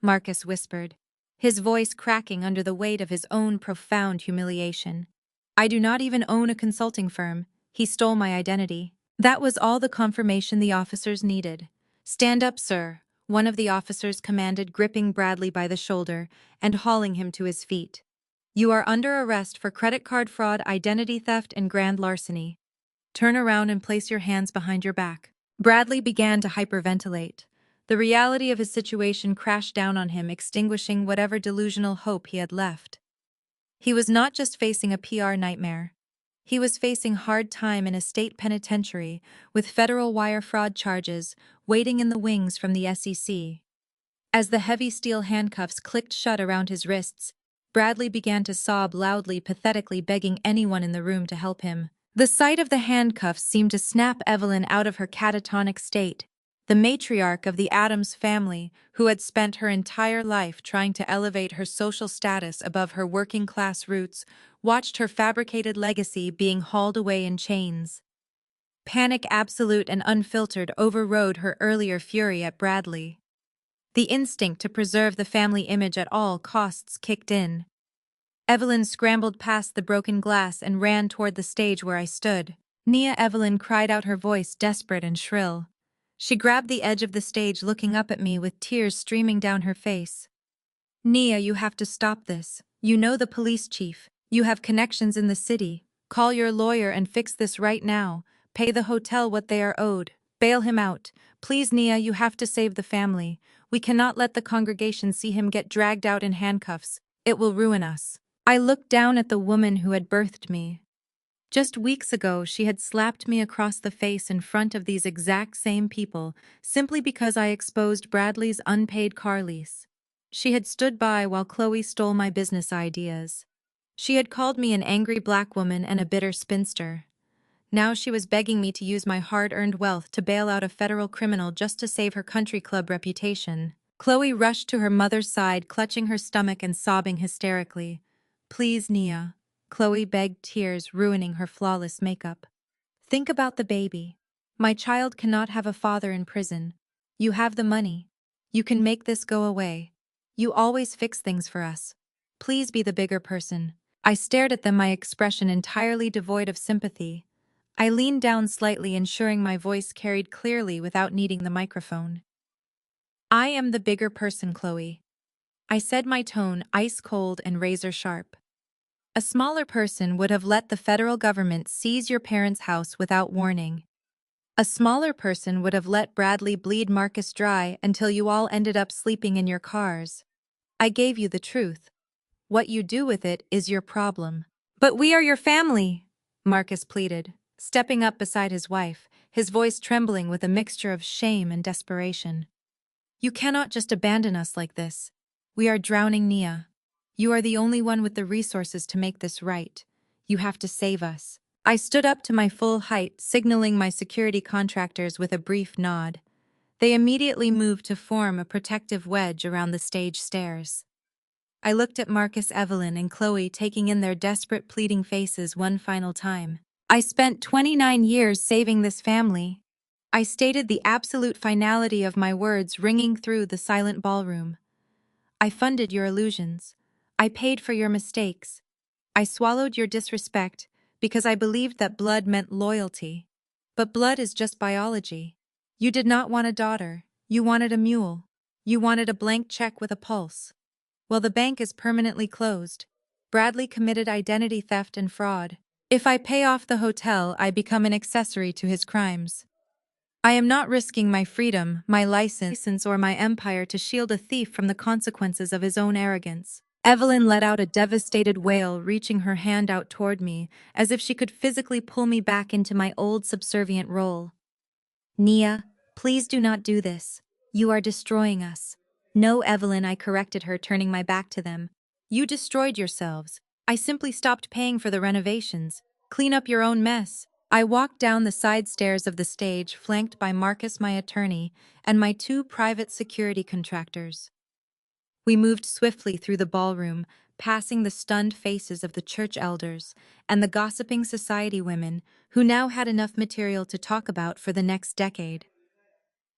Marcus whispered, his voice cracking under the weight of his own profound humiliation. "I do not even own a consulting firm. He stole my identity." That was all the confirmation the officers needed. "Stand up, sir," one of the officers commanded, gripping Bradley by the shoulder and hauling him to his feet. "You are under arrest for credit card fraud, identity theft, and grand larceny. Turn around and place your hands behind your back." Bradley began to hyperventilate. The reality of his situation crashed down on him, extinguishing whatever delusional hope he had left. He was not just facing a PR nightmare. He was facing hard time in a state penitentiary with federal wire fraud charges waiting in the wings from the SEC. As the heavy steel handcuffs clicked shut around his wrists, Bradley began to sob loudly, pathetically begging anyone in the room to help him. The sight of the handcuffs seemed to snap Evelyn out of her catatonic state. The matriarch of the Addams family, who had spent her entire life trying to elevate her social status above her working-class roots, watched her fabricated legacy being hauled away in chains. Panic, absolute and unfiltered, overrode her earlier fury at Bradley. The instinct to preserve the family image at all costs kicked in. Evelyn scrambled past the broken glass and ran toward the stage where I stood. "Nia!" Evelyn cried out, her voice desperate and shrill. She grabbed the edge of the stage, looking up at me with tears streaming down her face. "Nia, you have to stop this. You know the police chief. You have connections in the city. Call your lawyer and fix this right now. Pay the hotel what they are owed. Bail him out. Please, Nia, you have to save the family. We cannot let the congregation see him get dragged out in handcuffs. It will ruin us." I looked down at the woman who had birthed me. Just weeks ago, she had slapped me across the face in front of these exact same people simply because I exposed Bradley's unpaid car lease. She had stood by while Chloe stole my business ideas. She had called me an angry black woman and a bitter spinster. Now she was begging me to use my hard-earned wealth to bail out a federal criminal just to save her country club reputation. Chloe rushed to her mother's side, clutching her stomach and sobbing hysterically. "Please, Nia," Chloe begged, tears ruining her flawless makeup. "Think about the baby. My child cannot have a father in prison. You have the money. You can make this go away. You always fix things for us. Please be the bigger person." I stared at them, my expression entirely devoid of sympathy. I leaned down slightly, ensuring my voice carried clearly without needing the microphone. "I am the bigger person, Chloe." I said, my tone ice cold and razor sharp. "A smaller person would have let the federal government seize your parents' house without warning. A smaller person would have let Bradley bleed Marcus dry until you all ended up sleeping in your cars. I gave you the truth. What you do with it is your problem." "But we are your family," Marcus pleaded, stepping up beside his wife, his voice trembling with a mixture of shame and desperation. "You cannot just abandon us like this. We are drowning, Nia. You are the only one with the resources to make this right. You have to save us." I stood up to my full height, signaling my security contractors with a brief nod. They immediately moved to form a protective wedge around the stage stairs. I looked at Marcus, Evelyn, and Chloe taking in their desperate pleading faces one final time. I spent 29 years saving this family. I stated, the absolute finality of my words ringing through the silent ballroom. I funded your illusions. I paid for your mistakes. I swallowed your disrespect because I believed that blood meant loyalty. But blood is just biology. You did not want a daughter. You wanted a mule. You wanted a blank check with a pulse. Well, the bank is permanently closed. Bradley committed identity theft and fraud. If I pay off the hotel, I become an accessory to his crimes. I am not risking my freedom, my license, or my empire to shield a thief from the consequences of his own arrogance. Evelyn let out a devastated wail, reaching her hand out toward me, as if she could physically pull me back into my old subservient role. Nia, please do not do this. You are destroying us. No, Evelyn, I corrected her, turning my back to them. You destroyed yourselves. I simply stopped paying for the renovations. Clean up your own mess. I walked down the side stairs of the stage, flanked by Marcus, my attorney, and my two private security contractors. We moved swiftly through the ballroom, passing the stunned faces of the church elders and the gossiping society women who now had enough material to talk about for the next decade.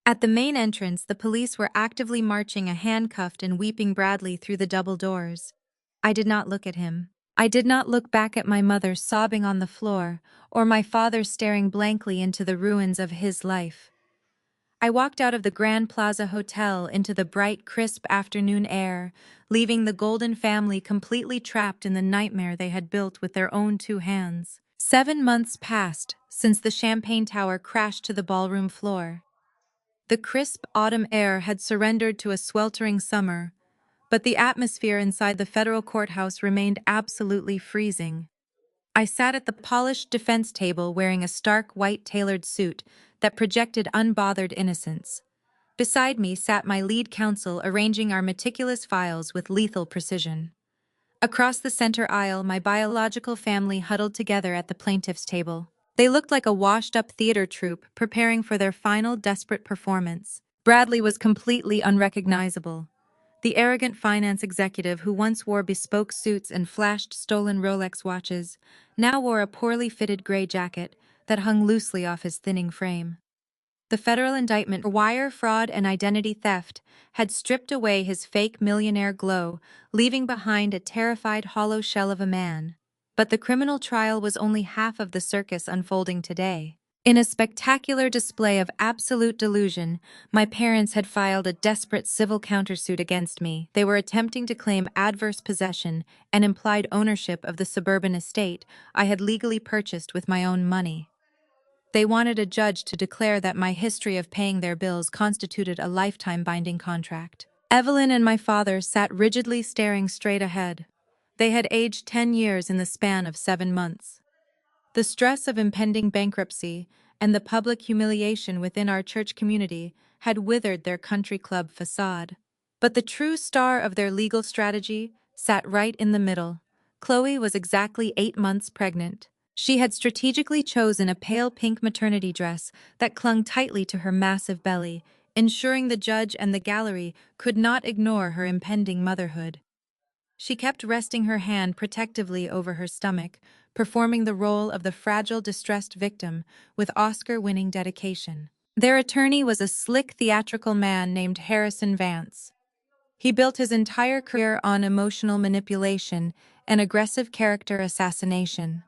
At the main entrance, the police were actively marching a handcuffed and weeping Bradley through the double doors. I did not look at him. I did not look back at my mother sobbing on the floor, or my father staring blankly into the ruins of his life. I walked out of the Grand Plaza Hotel into the bright, crisp afternoon air, leaving the Golden family completely trapped in the nightmare they had built with their own two hands. 7 months passed since the Champagne Tower crashed to the ballroom floor. The crisp autumn air had surrendered to a sweltering summer, but the atmosphere inside the federal courthouse remained absolutely freezing. I sat at the polished defense table wearing a stark white tailored suit that projected unbothered innocence. Beside me sat my lead counsel, arranging our meticulous files with lethal precision. Across the center aisle, my biological family huddled together at the plaintiff's table. They looked like a washed-up theater troupe preparing for their final desperate performance. Bradley was completely unrecognizable. The arrogant finance executive who once wore bespoke suits and flashed stolen Rolex watches now wore a poorly fitted gray jacket that hung loosely off his thinning frame. The federal indictment for wire fraud and identity theft had stripped away his fake millionaire glow, leaving behind a terrified hollow shell of a man. But the criminal trial was only half of the circus unfolding today. In a spectacular display of absolute delusion, my parents had filed a desperate civil countersuit against me. They were attempting to claim adverse possession and implied ownership of the suburban estate I had legally purchased with my own money. They wanted a judge to declare that my history of paying their bills constituted a lifetime binding contract. Evelyn and my father sat rigidly staring straight ahead. They had aged 10 years in the span of 7 months. The stress of impending bankruptcy and the public humiliation within our church community had withered their country club facade. But the true star of their legal strategy sat right in the middle. Chloe was exactly 8 months pregnant. She had strategically chosen a pale pink maternity dress that clung tightly to her massive belly, ensuring the judge and the gallery could not ignore her impending motherhood. She kept resting her hand protectively over her stomach, performing the role of the fragile, distressed victim with Oscar-winning dedication. Their attorney was a slick, theatrical man named Harrison Vance. He built his entire career on emotional manipulation and aggressive character assassination.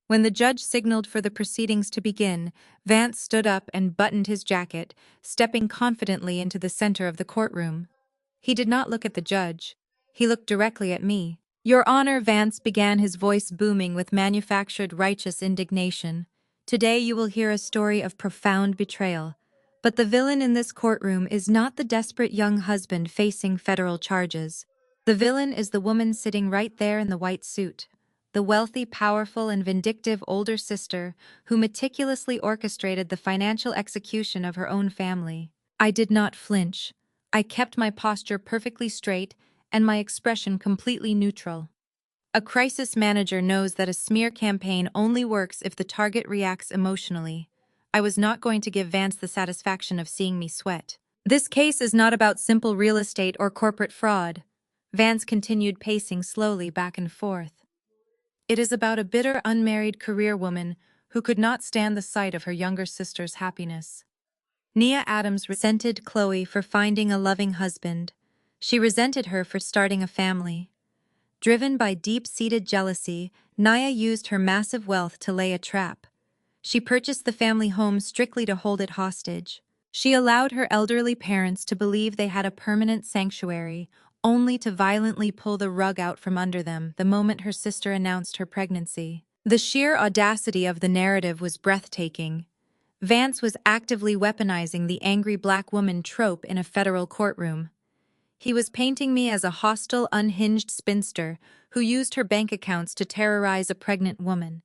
When the judge signaled for the proceedings to begin, Vance stood up and buttoned his jacket, stepping confidently into the center of the courtroom. He did not look at the judge. He looked directly at me. "Your Honor," Vance began, his voice booming with manufactured righteous indignation. "Today you will hear a story of profound betrayal. But the villain in this courtroom is not the desperate young husband facing federal charges. The villain is the woman sitting right there in the white suit. The wealthy, powerful, and vindictive older sister who meticulously orchestrated the financial execution of her own family." I did not flinch. I kept my posture perfectly straight and my expression completely neutral. A crisis manager knows that a smear campaign only works if the target reacts emotionally. I was not going to give Vance the satisfaction of seeing me sweat. This case is not about simple real estate or corporate fraud. Vance continued pacing slowly back and forth. It is about a bitter, unmarried career woman who could not stand the sight of her younger sister's happiness. Nia Adams resented Chloe for finding a loving husband. She resented her for starting a family. Driven by deep-seated jealousy, Nia used her massive wealth to lay a trap. She purchased the family home strictly to hold it hostage. She allowed her elderly parents to believe they had a permanent sanctuary, only to violently pull the rug out from under them the moment her sister announced her pregnancy. The sheer audacity of the narrative was breathtaking. Vance was actively weaponizing the angry black woman trope in a federal courtroom. He was painting me as a hostile, unhinged spinster who used her bank accounts to terrorize a pregnant woman.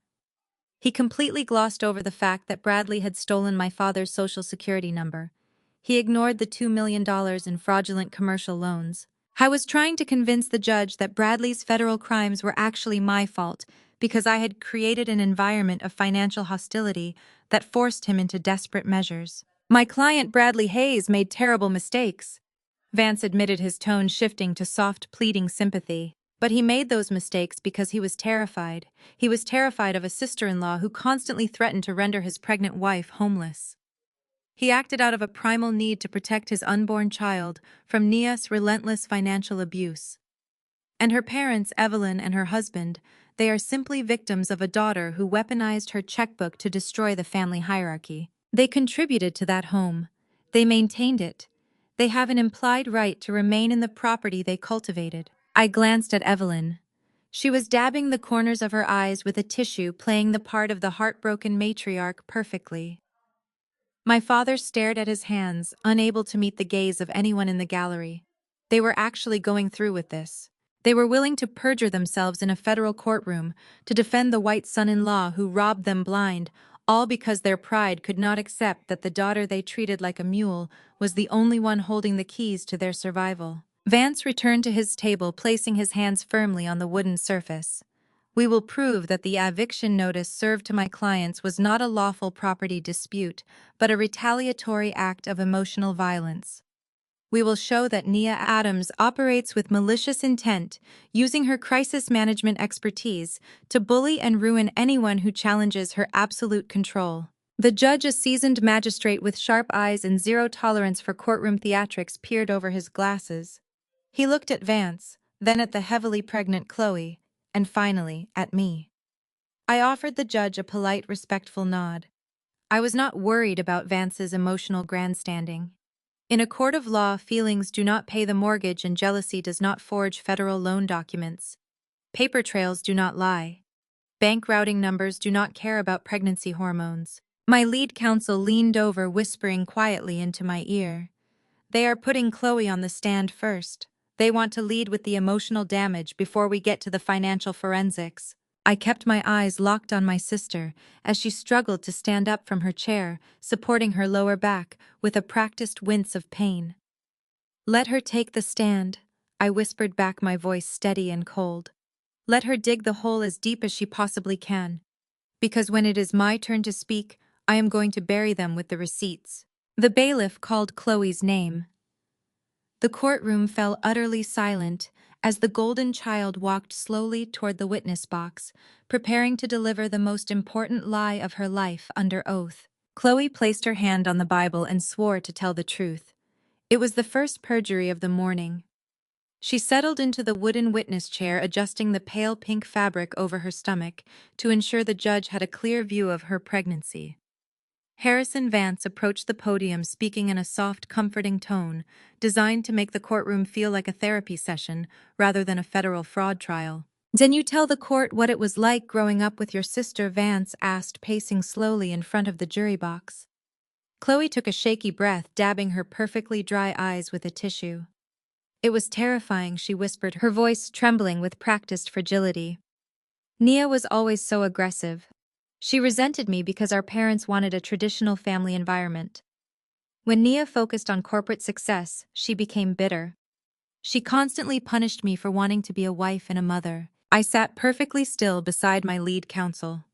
He completely glossed over the fact that Bradley had stolen my father's social security number. He ignored the $2 million in fraudulent commercial loans. I was trying to convince the judge that Bradley's federal crimes were actually my fault because I had created an environment of financial hostility that forced him into desperate measures. My client Bradley Hayes made terrible mistakes. Vance admitted, his tone shifting to soft, pleading sympathy. But he made those mistakes because he was terrified. He was terrified of a sister-in-law who constantly threatened to render his pregnant wife homeless. He acted out of a primal need to protect his unborn child from Nia's relentless financial abuse. And her parents, Evelyn and her husband, they are simply victims of a daughter who weaponized her checkbook to destroy the family hierarchy. They contributed to that home. They maintained it. They have an implied right to remain in the property they cultivated. I glanced at Evelyn. She was dabbing the corners of her eyes with a tissue, playing the part of the heartbroken matriarch perfectly. My father stared at his hands, unable to meet the gaze of anyone in the gallery. They were actually going through with this. They were willing to perjure themselves in a federal courtroom to defend the white son-in-law who robbed them blind, all because their pride could not accept that the daughter they treated like a mule was the only one holding the keys to their survival. Vance returned to his table, placing his hands firmly on the wooden surface. We will prove that the eviction notice served to my clients was not a lawful property dispute, but a retaliatory act of emotional violence. We will show that Nia Adams operates with malicious intent, using her crisis management expertise to bully and ruin anyone who challenges her absolute control. The judge, a seasoned magistrate with sharp eyes and zero tolerance for courtroom theatrics, peered over his glasses. He looked at Vance, then at the heavily pregnant Chloe, and finally at me. I offered the judge a polite, respectful nod. I was not worried about Vance's emotional grandstanding. In a court of law, feelings do not pay the mortgage and jealousy does not forge federal loan documents. Paper trails do not lie. Bank routing numbers do not care about pregnancy hormones. My lead counsel leaned over, whispering quietly into my ear. They are putting Chloe on the stand first. They want to lead with the emotional damage before we get to the financial forensics. I kept my eyes locked on my sister as she struggled to stand up from her chair, supporting her lower back with a practiced wince of pain. Let her take the stand, I whispered back, my voice steady and cold. Let her dig the hole as deep as she possibly can. Because when it is my turn to speak, I am going to bury them with the receipts. The bailiff called Chloe's name. The courtroom fell utterly silent as the golden child walked slowly toward the witness box, preparing to deliver the most important lie of her life under oath. Chloe placed her hand on the Bible and swore to tell the truth. It was the first perjury of the morning. She settled into the wooden witness chair, adjusting the pale pink fabric over her stomach to ensure the judge had a clear view of her pregnancy. Harrison Vance approached the podium, speaking in a soft, comforting tone, designed to make the courtroom feel like a therapy session rather than a federal fraud trial. "Can you tell the court what it was like growing up with your sister?" Vance asked, pacing slowly in front of the jury box. Chloe took a shaky breath, dabbing her perfectly dry eyes with a tissue. "It was terrifying," she whispered, her voice trembling with practiced fragility. "Nia was always so aggressive. She resented me because our parents wanted a traditional family environment. When Nia focused on corporate success, she became bitter. She constantly punished me for wanting to be a wife and a mother." I sat perfectly still beside my lead counsel.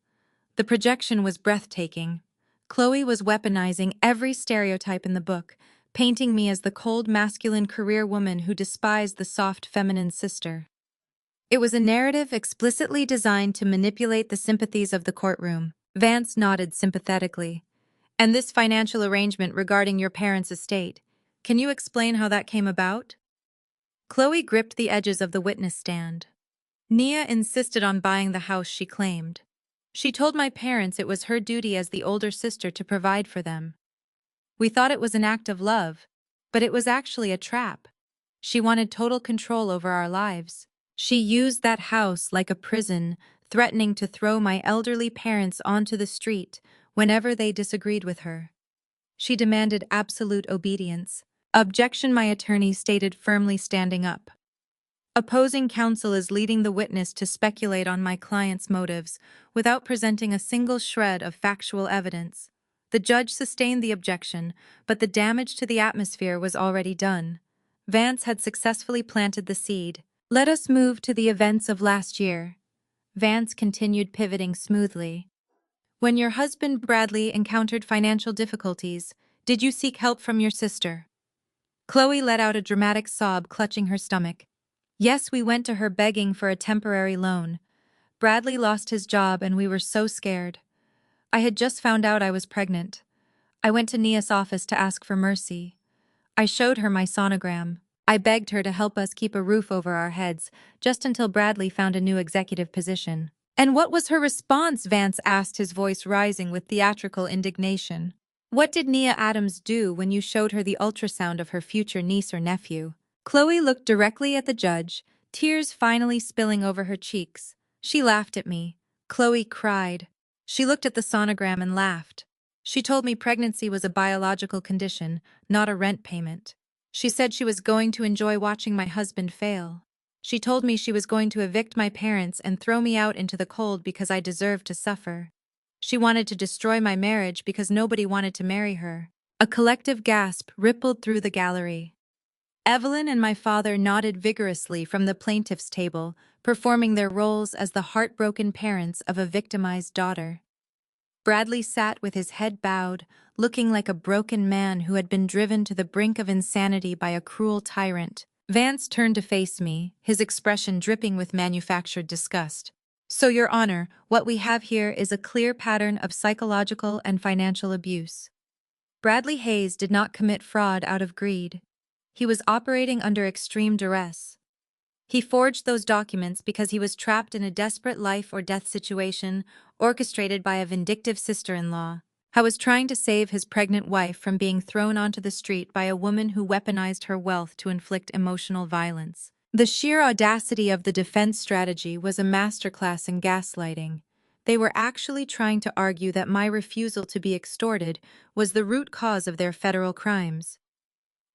The projection was breathtaking. Chloe was weaponizing every stereotype in the book, painting me as the cold masculine career woman who despised the soft feminine sister. It was a narrative explicitly designed to manipulate the sympathies of the courtroom. Vance nodded sympathetically. And this financial arrangement regarding your parents' estate, can you explain how that came about? Chloe gripped the edges of the witness stand. Nia insisted on buying the house she claimed. She told my parents it was her duty as the older sister to provide for them. We thought it was an act of love, but it was actually a trap. She wanted total control over our lives. She used that house like a prison, threatening to throw my elderly parents onto the street whenever they disagreed with her. She demanded absolute obedience. Objection, my attorney stated firmly, standing up. Opposing counsel is leading the witness to speculate on my client's motives without presenting a single shred of factual evidence. The judge sustained the objection, but the damage to the atmosphere was already done. Vance had successfully planted the seed. Let us move to the events of last year. Vance continued, pivoting smoothly. When your husband Bradley encountered financial difficulties, did you seek help from your sister? Chloe let out a dramatic sob, clutching her stomach. Yes, we went to her begging for a temporary loan. Bradley lost his job and we were so scared. I had just found out I was pregnant. I went to Nia's office to ask for mercy. I showed her my sonogram. I begged her to help us keep a roof over our heads, just until Bradley found a new executive position. And what was her response? Vance asked, his voice rising with theatrical indignation. What did Nia Adams do when you showed her the ultrasound of her future niece or nephew? Chloe looked directly at the judge, tears finally spilling over her cheeks. She laughed at me. Chloe cried. She looked at the sonogram and laughed. She told me pregnancy was a biological condition, not a rent payment. She said she was going to enjoy watching my husband fail. She told me she was going to evict my parents and throw me out into the cold because I deserved to suffer. She wanted to destroy my marriage because nobody wanted to marry her. A collective gasp rippled through the gallery. Evelyn and my father nodded vigorously from the plaintiff's table, performing their roles as the heartbroken parents of a victimized daughter. Bradley sat with his head bowed, looking like a broken man who had been driven to the brink of insanity by a cruel tyrant. Vance turned to face me, his expression dripping with manufactured disgust. So, Your Honor, what we have here is a clear pattern of psychological and financial abuse. Bradley Hayes did not commit fraud out of greed. He was operating under extreme duress. He forged those documents because he was trapped in a desperate life-or-death situation orchestrated by a vindictive sister-in-law, who was trying to save his pregnant wife from being thrown onto the street by a woman who weaponized her wealth to inflict emotional violence. The sheer audacity of the defense strategy was a masterclass in gaslighting. They were actually trying to argue that my refusal to be extorted was the root cause of their federal crimes.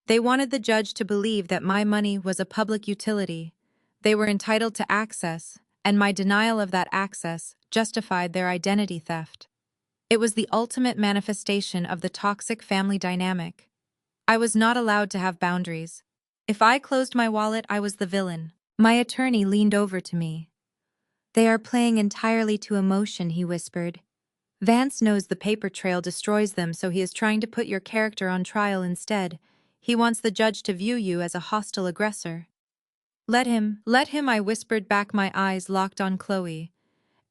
They wanted the judge to believe that my money was a public utility. They were entitled to access, and my denial of that access justified their identity theft. It was the ultimate manifestation of the toxic family dynamic. I was not allowed to have boundaries. If I closed my wallet, I was the villain. My attorney leaned over to me. They are playing entirely to emotion, he whispered. Vance knows the paper trail destroys them, so he is trying to put your character on trial instead. He wants the judge to view you as a hostile aggressor. Let him, I whispered back, my eyes locked on Chloe.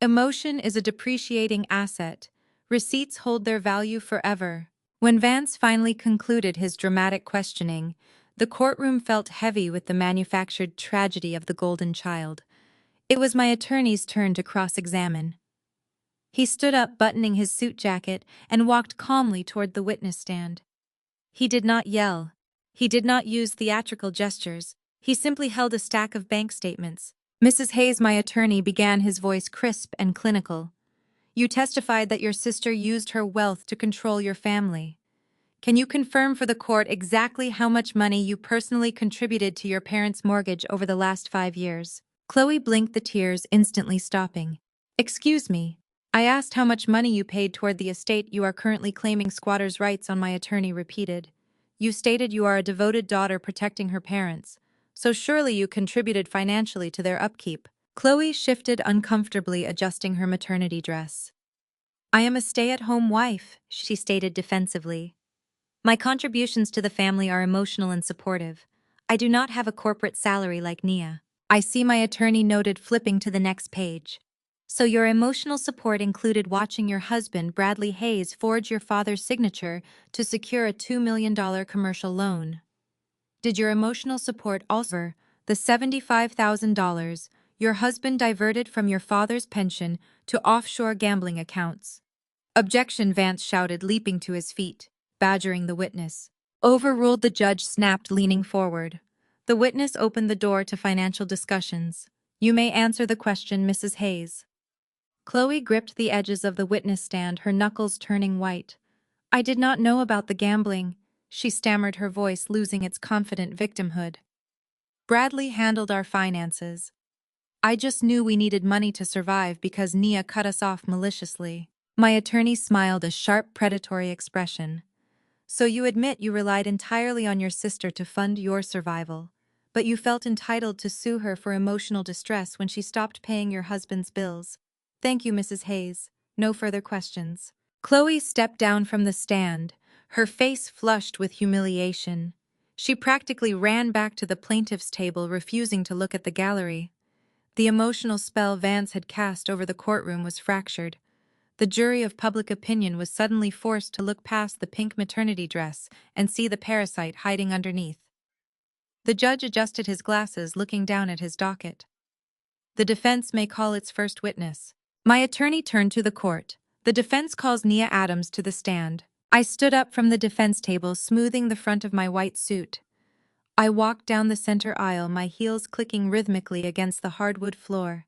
Emotion is a depreciating asset. Receipts hold their value forever. When Vance finally concluded his dramatic questioning, the courtroom felt heavy with the manufactured tragedy of the golden child. It was my attorney's turn to cross-examine. He stood up, buttoning his suit jacket, and walked calmly toward the witness stand. He did not yell. He did not use theatrical gestures. He simply held a stack of bank statements. Mrs. Hayes, my attorney, began, his voice crisp and clinical. You testified that your sister used her wealth to control your family. Can you confirm for the court exactly how much money you personally contributed to your parents' mortgage over the last 5 years? Chloe blinked, the tears instantly stopping. Excuse me. I asked how much money you paid toward the estate you are currently claiming squatters' rights on, my attorney repeated. You stated you are a devoted daughter protecting her parents, so surely you contributed financially to their upkeep. Chloe shifted uncomfortably, adjusting her maternity dress. I am a stay-at-home wife, she stated defensively. My contributions to the family are emotional and supportive. I do not have a corporate salary like Nia. I see my attorney noted, flipping to the next page. So your emotional support included watching your husband, Bradley Hayes, forge your father's signature to secure a $2 million commercial loan. Did your emotional support also the $75,000 your husband diverted from your father's pension to offshore gambling accounts? Objection, Vance shouted, leaping to his feet, badgering the witness. Overruled, the judge snapped, leaning forward. The witness opened the door to financial discussions. You may answer the question, Mrs. Hayes. Chloe gripped the edges of the witness stand, her knuckles turning white. I did not know about the gambling, she stammered, her voice losing its confident victimhood. Bradley handled our finances. I just knew we needed money to survive because Nia cut us off maliciously. My attorney smiled, a sharp, predatory expression. So you admit you relied entirely on your sister to fund your survival, but you felt entitled to sue her for emotional distress when she stopped paying your husband's bills. Thank you, Mrs. Hayes. No further questions. Chloe stepped down from the stand, her face flushed with humiliation. She practically ran back to the plaintiff's table, refusing to look at the gallery. The emotional spell Vance had cast over the courtroom was fractured. The jury of public opinion was suddenly forced to look past the pink maternity dress and see the parasite hiding underneath. The judge adjusted his glasses, looking down at his docket. The defense may call its first witness. My attorney turned to the court. The defense calls Nia Adams to the stand. I stood up from the defense table, smoothing the front of my white suit. I walked down the center aisle, my heels clicking rhythmically against the hardwood floor.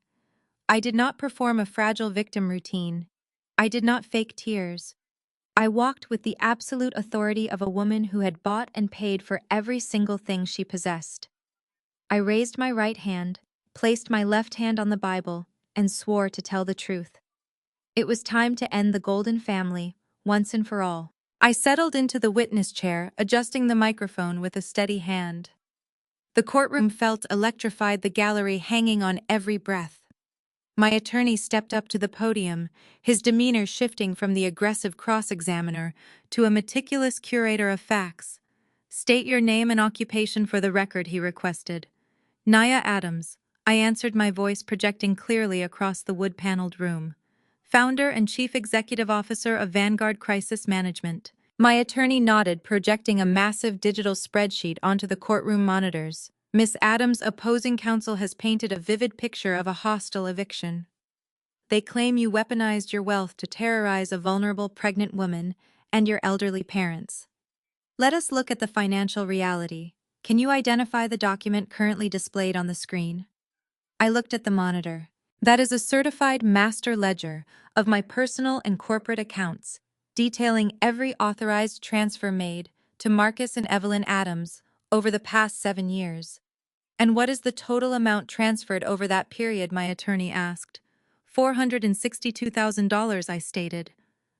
I did not perform a fragile victim routine. I did not fake tears. I walked with the absolute authority of a woman who had bought and paid for every single thing she possessed. I raised my right hand, placed my left hand on the Bible, and swore to tell the truth. It was time to end the Golden family, once and for all. I settled into the witness chair, adjusting the microphone with a steady hand. The courtroom felt electrified, the gallery hanging on every breath. My attorney stepped up to the podium, his demeanor shifting from the aggressive cross-examiner to a meticulous curator of facts. State your name and occupation for the record, he requested. Nia Adams, I answered, my voice projecting clearly across the wood-paneled room. Founder and Chief Executive Officer of Vanguard Crisis Management. My attorney nodded, projecting a massive digital spreadsheet onto the courtroom monitors. Miss Adams' opposing counsel has painted a vivid picture of a hostile eviction. They claim you weaponized your wealth to terrorize a vulnerable pregnant woman and your elderly parents. Let us look at the financial reality. Can you identify the document currently displayed on the screen? I looked at the monitor. That is a certified master ledger of my personal and corporate accounts, detailing every authorized transfer made to Marcus and Evelyn Adams over the past 7 years. And what is the total amount transferred over that period? My attorney asked. $462,000, I stated.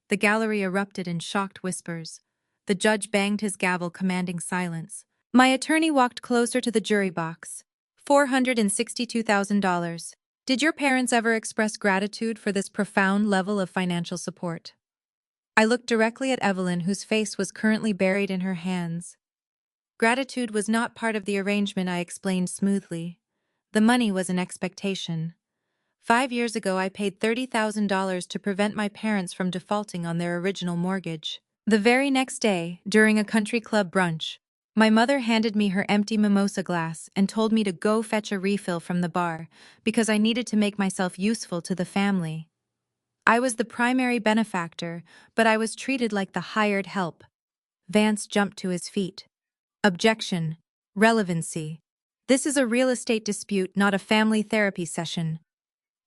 The gallery erupted in shocked whispers. The judge banged his gavel, commanding silence. My attorney walked closer to the jury box. $462,000. Did your parents ever express gratitude for this profound level of financial support? I looked directly at Evelyn, whose face was currently buried in her hands. Gratitude was not part of the arrangement, I explained smoothly. The money was an expectation. 5 years ago, I paid $30,000 to prevent my parents from defaulting on their original mortgage. The very next day, during a country club brunch, my mother handed me her empty mimosa glass and told me to go fetch a refill from the bar because I needed to make myself useful to the family. I was the primary benefactor, but I was treated like the hired help. Vance jumped to his feet. Objection. Relevancy. This is a real estate dispute, not a family therapy session.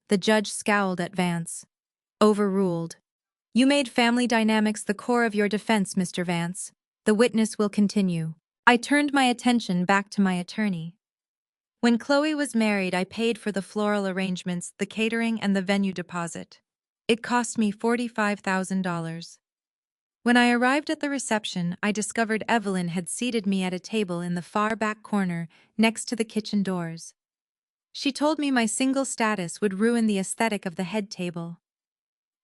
The judge scowled at Vance. Overruled. You made family dynamics the core of your defense, Mr. Vance. The witness will continue. I turned my attention back to my attorney. When Chloe was married, I paid for the floral arrangements, the catering, and the venue deposit. It cost me $45,000. When I arrived at the reception, I discovered Evelyn had seated me at a table in the far back corner next to the kitchen doors. She told me my single status would ruin the aesthetic of the head table.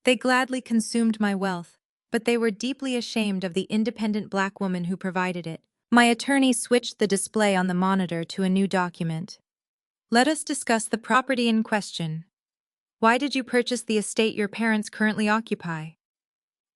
They gladly consumed my wealth, but they were deeply ashamed of the independent black woman who provided it. My attorney switched the display on the monitor to a new document. Let us discuss the property in question. Why did you purchase the estate your parents currently occupy?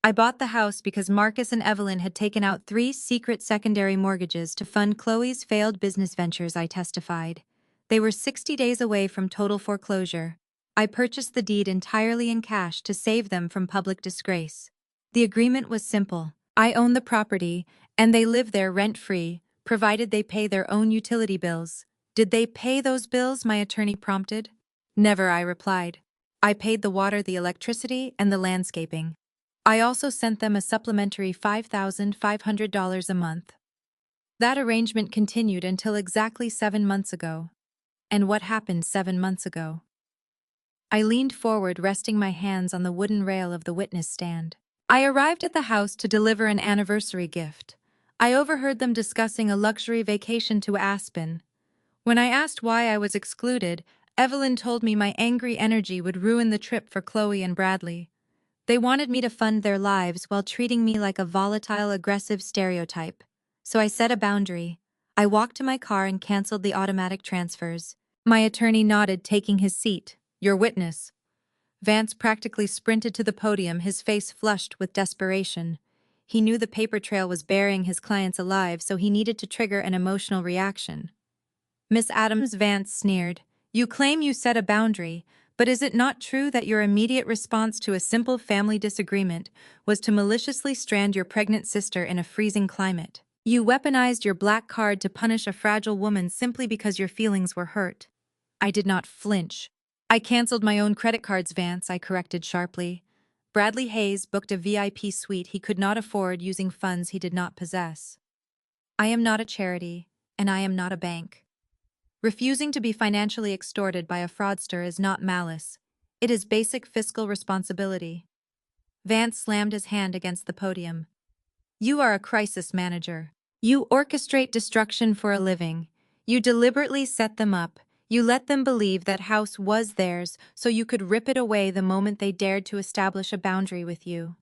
I bought the house because Marcus and Evelyn had taken out 3 secret secondary mortgages to fund Chloe's failed business ventures, I testified. They were 60 days away from total foreclosure. I purchased the deed entirely in cash to save them from public disgrace. The agreement was simple. I own the property, and they live there rent-free, provided they pay their own utility bills. Did they pay those bills? My attorney prompted. Never, I replied. I paid the water, the electricity, and the landscaping. I also sent them a supplementary $5,500 a month. That arrangement continued until exactly 7 months ago. And what happened 7 months ago? I leaned forward, resting my hands on the wooden rail of the witness stand. I arrived at the house to deliver an anniversary gift. I overheard them discussing a luxury vacation to Aspen. When I asked why I was excluded, Evelyn told me my angry energy would ruin the trip for Chloe and Bradley. They wanted me to fund their lives while treating me like a volatile, aggressive stereotype. So I set a boundary. I walked to my car and canceled the automatic transfers. My attorney nodded, taking his seat. Your witness. Vance practically sprinted to the podium, his face flushed with desperation. He knew the paper trail was burying his clients alive, so he needed to trigger an emotional reaction. Miss Adams, Vance sneered. You claim you set a boundary, but is it not true that your immediate response to a simple family disagreement was to maliciously strand your pregnant sister in a freezing climate? You weaponized your black card to punish a fragile woman simply because your feelings were hurt. I did not flinch. I canceled my own credit cards, Vance, I corrected sharply. Bradley Hayes booked a VIP suite he could not afford using funds he did not possess. I am not a charity, and I am not a bank. Refusing to be financially extorted by a fraudster is not malice. It is basic fiscal responsibility. Vance slammed his hand against the podium. You are a crisis manager. You orchestrate destruction for a living. You deliberately set them up. You let them believe that house was theirs so you could rip it away the moment they dared to establish a boundary with you.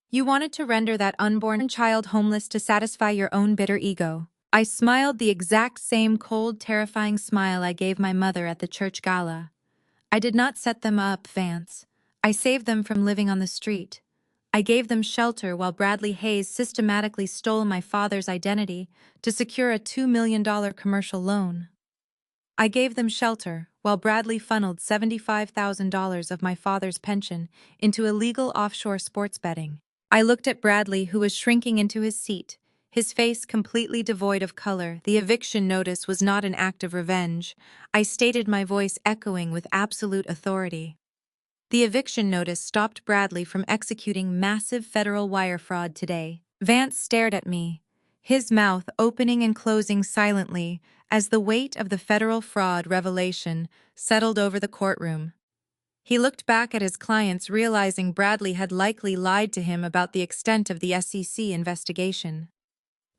You wanted to render that unborn child homeless to satisfy your own bitter ego. I smiled the exact same cold, terrifying smile I gave my mother at the church gala. I did not set them up, Vance. I saved them from living on the street. I gave them shelter while Bradley Hayes systematically stole my father's identity to secure a $2 million commercial loan. I gave them shelter while Bradley funneled $75,000 of my father's pension into illegal offshore sports betting. I looked at Bradley, who was shrinking into his seat, his face completely devoid of color. The eviction notice was not an act of revenge. I stated, my voice echoing with absolute authority. The eviction notice stopped Bradley from executing massive federal wire fraud today. Vance stared at me, his mouth opening and closing silently as the weight of the federal fraud revelation settled over the courtroom. He looked back at his clients, realizing Bradley had likely lied to him about the extent of the SEC investigation.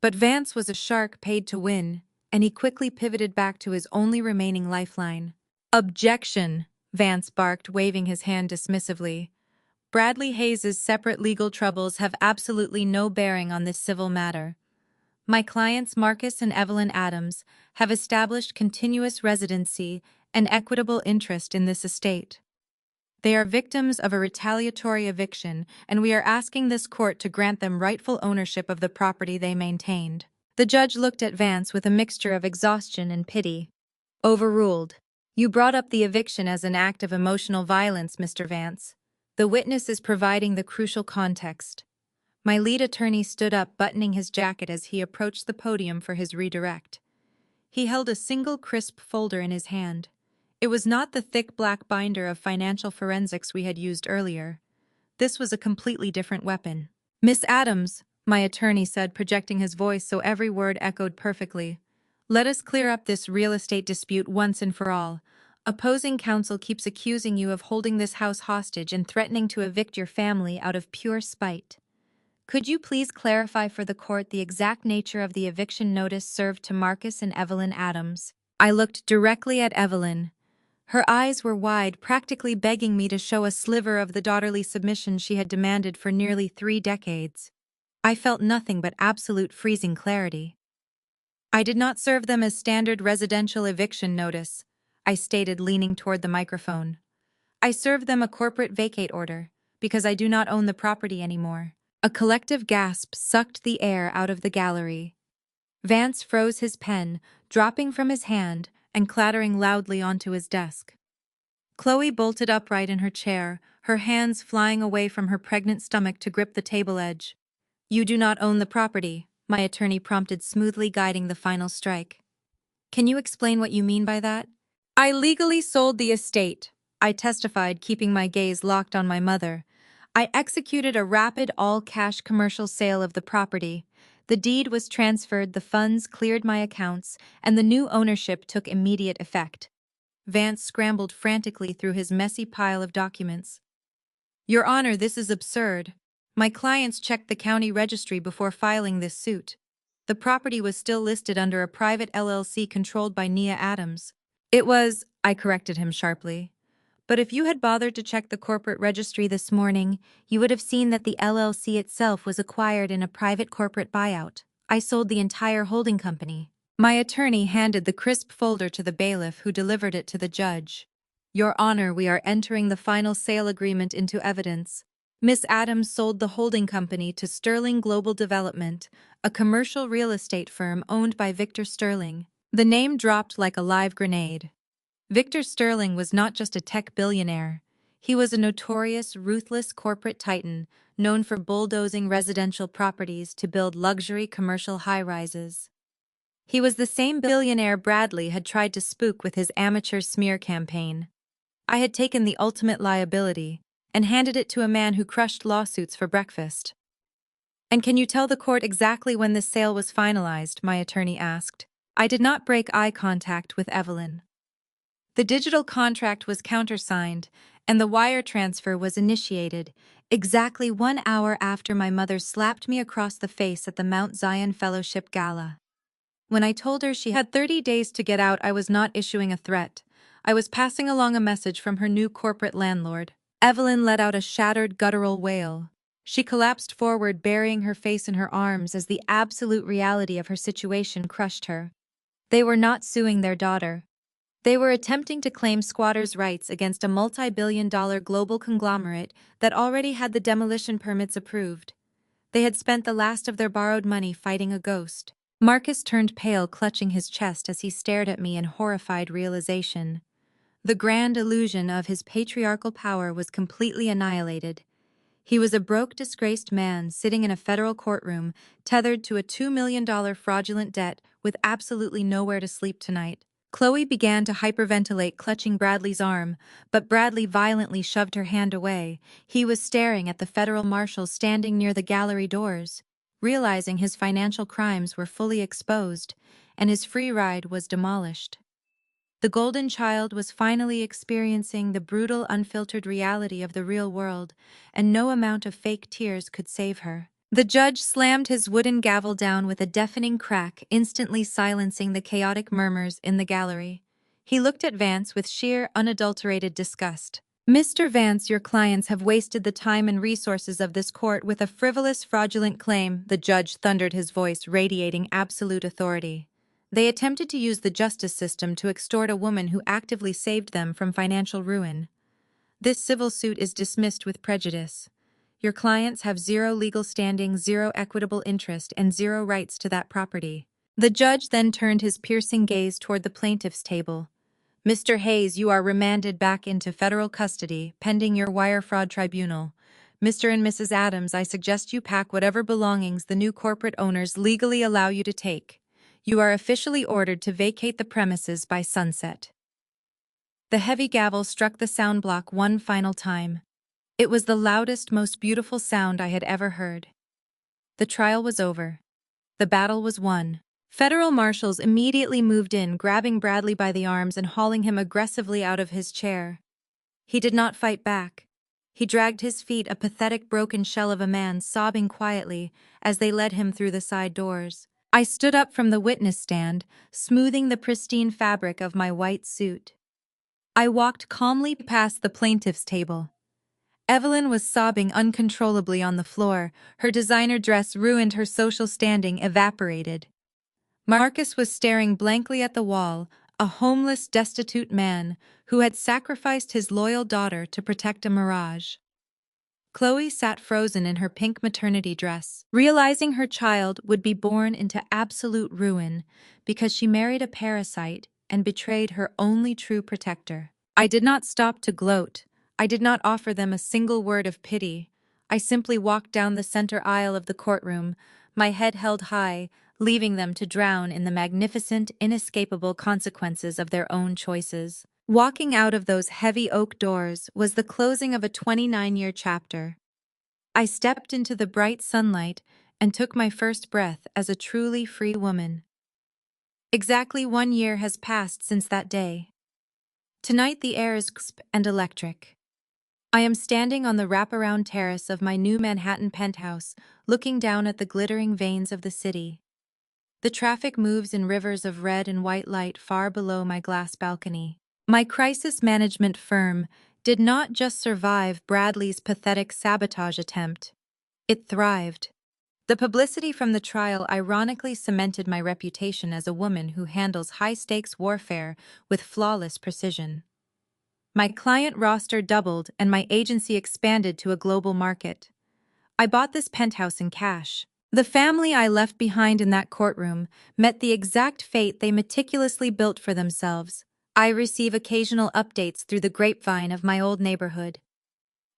But Vance was a shark paid to win, and he quickly pivoted back to his only remaining lifeline. Objection, Vance barked, waving his hand dismissively. Bradley Hayes's separate legal troubles have absolutely no bearing on this civil matter. My clients Marcus and Evelyn Adams have established continuous residency and equitable interest in this estate. They are victims of a retaliatory eviction, and we are asking this court to grant them rightful ownership of the property they maintained. The judge looked at Vance with a mixture of exhaustion and pity. Overruled. You brought up the eviction as an act of emotional violence, Mr. Vance. The witness is providing the crucial context. My lead attorney stood up, buttoning his jacket as he approached the podium for his redirect. He held a single crisp folder in his hand. It was not the thick black binder of financial forensics we had used earlier. This was a completely different weapon. Miss Adams, my attorney said, projecting his voice so every word echoed perfectly. Let us clear up this real estate dispute once and for all. Opposing counsel keeps accusing you of holding this house hostage and threatening to evict your family out of pure spite. Could you please clarify for the court the exact nature of the eviction notice served to Marcus and Evelyn Adams? I looked directly at Evelyn, Her eyes were wide, practically begging me to show a sliver of the daughterly submission she had demanded for nearly 3 decades. I felt nothing but absolute freezing clarity. "I did not serve them as standard residential eviction notice," I stated, leaning toward the microphone. "I served them a corporate vacate order, because I do not own the property anymore." A collective gasp sucked the air out of the gallery. Vance froze his pen, dropping from his hand and clattering loudly onto his desk. Chloe bolted upright in her chair, her hands flying away from her pregnant stomach to grip the table edge. "You do not own the property," my attorney prompted, smoothly guiding the final strike. "Can you explain what you mean by that?" "I legally sold the estate," I testified, keeping my gaze locked on my mother. "I executed a rapid all-cash commercial sale of the property. The deed was transferred, the funds cleared my accounts, and the new ownership took immediate effect." Vance scrambled frantically through his messy pile of documents. "Your Honor, this is absurd. My clients checked the county registry before filing this suit. The property was still listed under a private LLC controlled by Nia Adams." "It was," I corrected him sharply. "But if you had bothered to check the corporate registry this morning, you would have seen that the LLC itself was acquired in a private corporate buyout. I sold the entire holding company." My attorney handed the crisp folder to the bailiff, who delivered it to the judge. "Your Honor, we are entering the final sale agreement into evidence. Miss Adams sold the holding company to Sterling Global Development, a commercial real estate firm owned by Victor Sterling." The name dropped like a live grenade. Victor Sterling was not just a tech billionaire. He was a notorious, ruthless corporate titan, known for bulldozing residential properties to build luxury commercial high-rises. He was the same billionaire Bradley had tried to spook with his amateur smear campaign. I had taken the ultimate liability and handed it to a man who crushed lawsuits for breakfast. "And can you tell the court exactly when this sale was finalized?" my attorney asked. I did not break eye contact with Evelyn. "The digital contract was countersigned, and the wire transfer was initiated exactly 1 hour after my mother slapped me across the face at the Mount Zion Fellowship Gala. When I told her she had 30 days to get out, I was not issuing a threat. I was passing along a message from her new corporate landlord." Evelyn let out a shattered, guttural wail. She collapsed forward, burying her face in her arms as the absolute reality of her situation crushed her. They were not suing their daughter. They were attempting to claim squatters' rights against a multi-billion-dollar global conglomerate that already had the demolition permits approved. They had spent the last of their borrowed money fighting a ghost. Marcus turned pale, clutching his chest as he stared at me in horrified realization. The grand illusion of his patriarchal power was completely annihilated. He was a broke, disgraced man sitting in a federal courtroom, tethered to a $2 million fraudulent debt with absolutely nowhere to sleep tonight. Chloe began to hyperventilate, clutching Bradley's arm, but Bradley violently shoved her hand away. He was staring at the federal marshals standing near the gallery doors, realizing his financial crimes were fully exposed, and his free ride was demolished. The golden child was finally experiencing the brutal, unfiltered reality of the real world, and no amount of fake tears could save her. The judge slammed his wooden gavel down with a deafening crack, instantly silencing the chaotic murmurs in the gallery. He looked at Vance with sheer, unadulterated disgust. "Mr. Vance, your clients have wasted the time and resources of this court with a frivolous, fraudulent claim," the judge thundered, his voice radiating absolute authority. "They attempted to use the justice system to extort a woman who actively saved them from financial ruin. This civil suit is dismissed with prejudice. Your clients have zero legal standing, zero equitable interest, and zero rights to that property." The judge then turned his piercing gaze toward the plaintiff's table. "Mr. Hayes, you are remanded back into federal custody, pending your wire fraud tribunal. Mr. and Mrs. Adams, I suggest you pack whatever belongings the new corporate owners legally allow you to take. You are officially ordered to vacate the premises by sunset." The heavy gavel struck the sound block one final time. It was the loudest, most beautiful sound I had ever heard. The trial was over. The battle was won. Federal marshals immediately moved in, grabbing Bradley by the arms and hauling him aggressively out of his chair. He did not fight back. He dragged his feet, a pathetic, broken shell of a man, sobbing quietly as they led him through the side doors. I stood up from the witness stand, smoothing the pristine fabric of my white suit. I walked calmly past the plaintiff's table. Evelyn was sobbing uncontrollably on the floor. Her designer dress ruined, her social standing evaporated. Marcus was staring blankly at the wall, a homeless, destitute man who had sacrificed his loyal daughter to protect a mirage. Chloe sat frozen in her pink maternity dress, realizing her child would be born into absolute ruin because she married a parasite and betrayed her only true protector. I did not stop to gloat. I did not offer them a single word of pity. I simply walked down the center aisle of the courtroom, my head held high, leaving them to drown in the magnificent, inescapable consequences of their own choices. Walking out of those heavy oak doors was the closing of a 29-year chapter. I stepped into the bright sunlight and took my first breath as a truly free woman. Exactly 1 year has passed since that day. Tonight the air is crisp and electric. I am standing on the wraparound terrace of my new Manhattan penthouse, looking down at the glittering veins of the city. The traffic moves in rivers of red and white light far below my glass balcony. My crisis management firm did not just survive Bradley's pathetic sabotage attempt. It thrived. The publicity from the trial ironically cemented my reputation as a woman who handles high-stakes warfare with flawless precision. My client roster doubled and my agency expanded to a global market. I bought this penthouse in cash. The family I left behind in that courtroom met the exact fate they meticulously built for themselves. I receive occasional updates through the grapevine of my old neighborhood.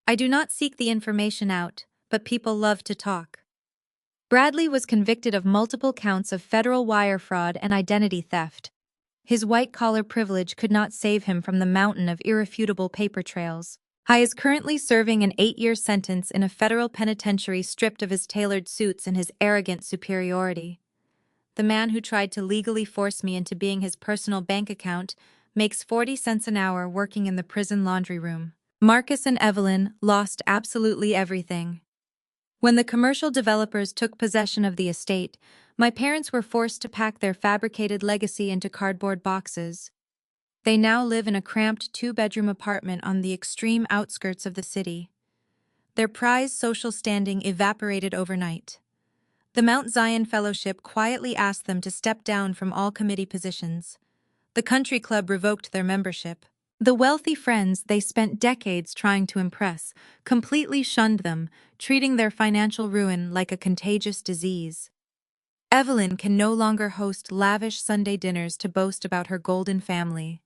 I do not seek the information out, but people love to talk. Bradley was convicted of multiple counts of federal wire fraud and identity theft. His white-collar privilege could not save him from the mountain of irrefutable paper trails. He is currently serving an 8-year sentence in a federal penitentiary, stripped of his tailored suits and his arrogant superiority. The man who tried to legally force me into being his personal bank account makes 40 cents an hour working in the prison laundry room. Marcus and Evelyn lost absolutely everything. When the commercial developers took possession of the estate, my parents were forced to pack their fabricated legacy into cardboard boxes. They now live in a cramped 2-bedroom apartment on the extreme outskirts of the city. Their prized social standing evaporated overnight. The Mount Zion Fellowship quietly asked them to step down from all committee positions. The country club revoked their membership. The wealthy friends they spent decades trying to impress completely shunned them, treating their financial ruin like a contagious disease. Evelyn can no longer host lavish Sunday dinners to boast about her golden family.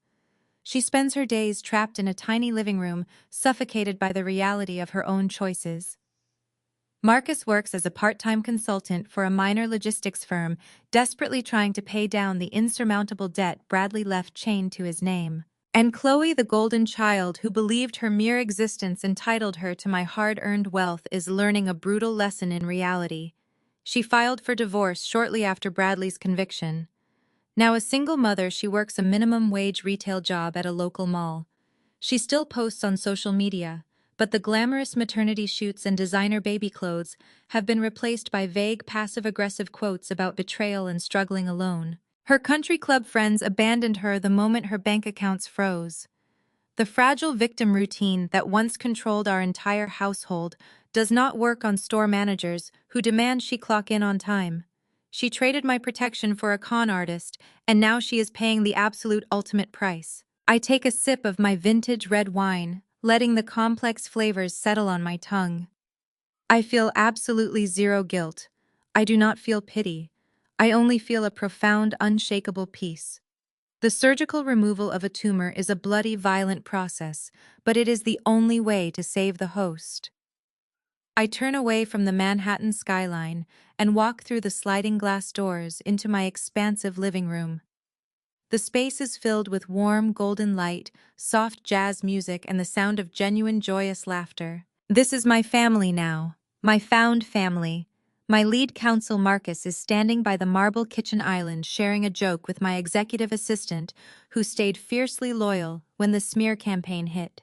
She spends her days trapped in a tiny living room, suffocated by the reality of her own choices. Marcus works as a part-time consultant for a minor logistics firm, desperately trying to pay down the insurmountable debt Bradley left chained to his name. And Chloe, the golden child who believed her mere existence entitled her to my hard-earned wealth, is learning a brutal lesson in reality. She filed for divorce shortly after Bradley's conviction. Now a single mother, she works a minimum-wage retail job at a local mall. She still posts on social media, but the glamorous maternity shoots and designer baby clothes have been replaced by vague, passive-aggressive quotes about betrayal and struggling alone. Her country club friends abandoned her the moment her bank accounts froze. The fragile victim routine that once controlled our entire household does not work on store managers who demand she clock in on time. She traded my protection for a con artist, and now she is paying the absolute ultimate price. I take a sip of my vintage red wine, letting the complex flavors settle on my tongue. I feel absolutely zero guilt. I do not feel pity. I only feel a profound, unshakable peace. The surgical removal of a tumor is a bloody, violent process, but it is the only way to save the host. I turn away from the Manhattan skyline and walk through the sliding glass doors into my expansive living room. The space is filled with warm, golden light, soft jazz music, and the sound of genuine, joyous laughter. This is my family now, my found family. My lead counsel Marcus is standing by the marble kitchen island sharing a joke with my executive assistant, who stayed fiercely loyal when the smear campaign hit.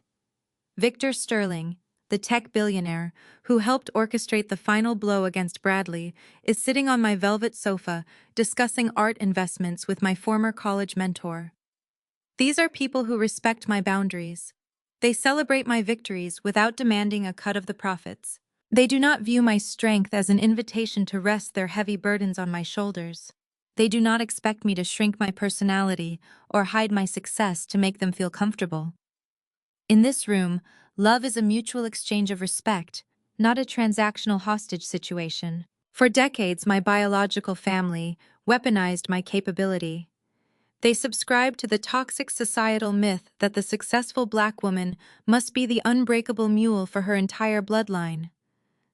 Victor Sterling, the tech billionaire who helped orchestrate the final blow against Bradley, is sitting on my velvet sofa discussing art investments with my former college mentor. These are people who respect my boundaries. They celebrate my victories without demanding a cut of the profits. They do not view my strength as an invitation to rest their heavy burdens on my shoulders. They do not expect me to shrink my personality or hide my success to make them feel comfortable. In this room, love is a mutual exchange of respect, not a transactional hostage situation. For decades, my biological family weaponized my capability. They subscribed to the toxic societal myth that the successful Black woman must be the unbreakable mule for her entire bloodline.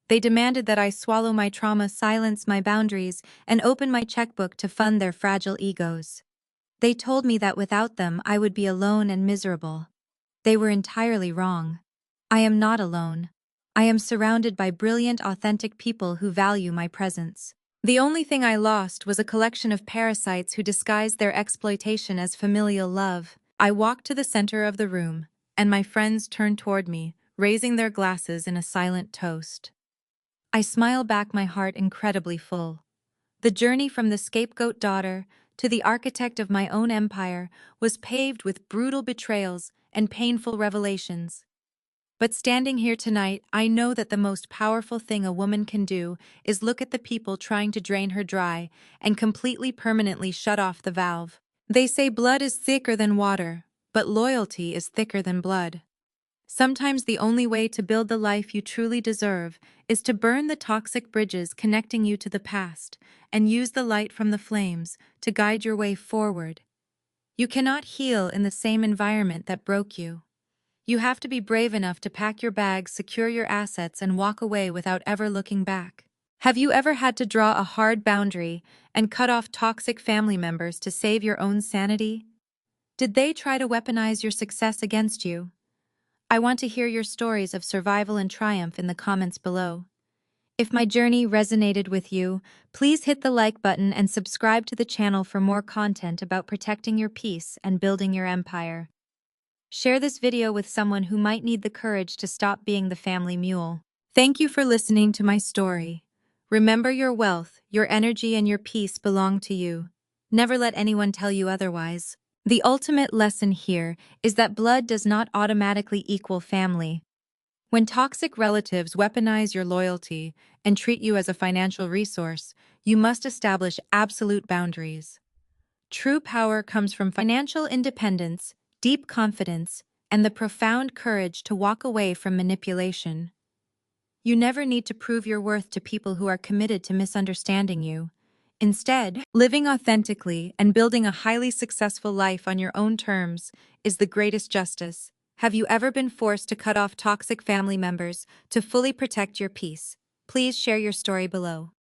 They demanded that I swallow my trauma, silence my boundaries, and open my checkbook to fund their fragile egos. They told me that without them, I would be alone and miserable. They were entirely wrong. I am not alone. I am surrounded by brilliant, authentic people who value my presence. The only thing I lost was a collection of parasites who disguised their exploitation as familial love. I walked to the center of the room, and my friends turned toward me, raising their glasses in a silent toast. I smile back, my heart incredibly full. The journey from the scapegoat daughter to the architect of my own empire was paved with brutal betrayals and painful revelations. But standing here tonight, I know that the most powerful thing a woman can do is look at the people trying to drain her dry and completely permanently shut off the valve. They say blood is thicker than water, but loyalty is thicker than blood. Sometimes the only way to build the life you truly deserve is to burn the toxic bridges connecting you to the past and use the light from the flames to guide your way forward. You cannot heal in the same environment that broke you. You have to be brave enough to pack your bags, secure your assets, and walk away without ever looking back. Have you ever had to draw a hard boundary and cut off toxic family members to save your own sanity? Did they try to weaponize your success against you? I want to hear your stories of survival and triumph in the comments below. If my journey resonated with you, please hit the like button and subscribe to the channel for more content about protecting your peace and building your empire. Share this video with someone who might need the courage to stop being the family mule. Thank you for listening to my story. Remember, your wealth, your energy, and your peace belong to you. Never let anyone tell you otherwise. The ultimate lesson here is that blood does not automatically equal family. When toxic relatives weaponize your loyalty and treat you as a financial resource, you must establish absolute boundaries. True power comes from financial independence, deep confidence, and the profound courage to walk away from manipulation. You never need to prove your worth to people who are committed to misunderstanding you. Instead, living authentically and building a highly successful life on your own terms is the greatest justice. Have you ever been forced to cut off toxic family members to fully protect your peace? Please share your story below.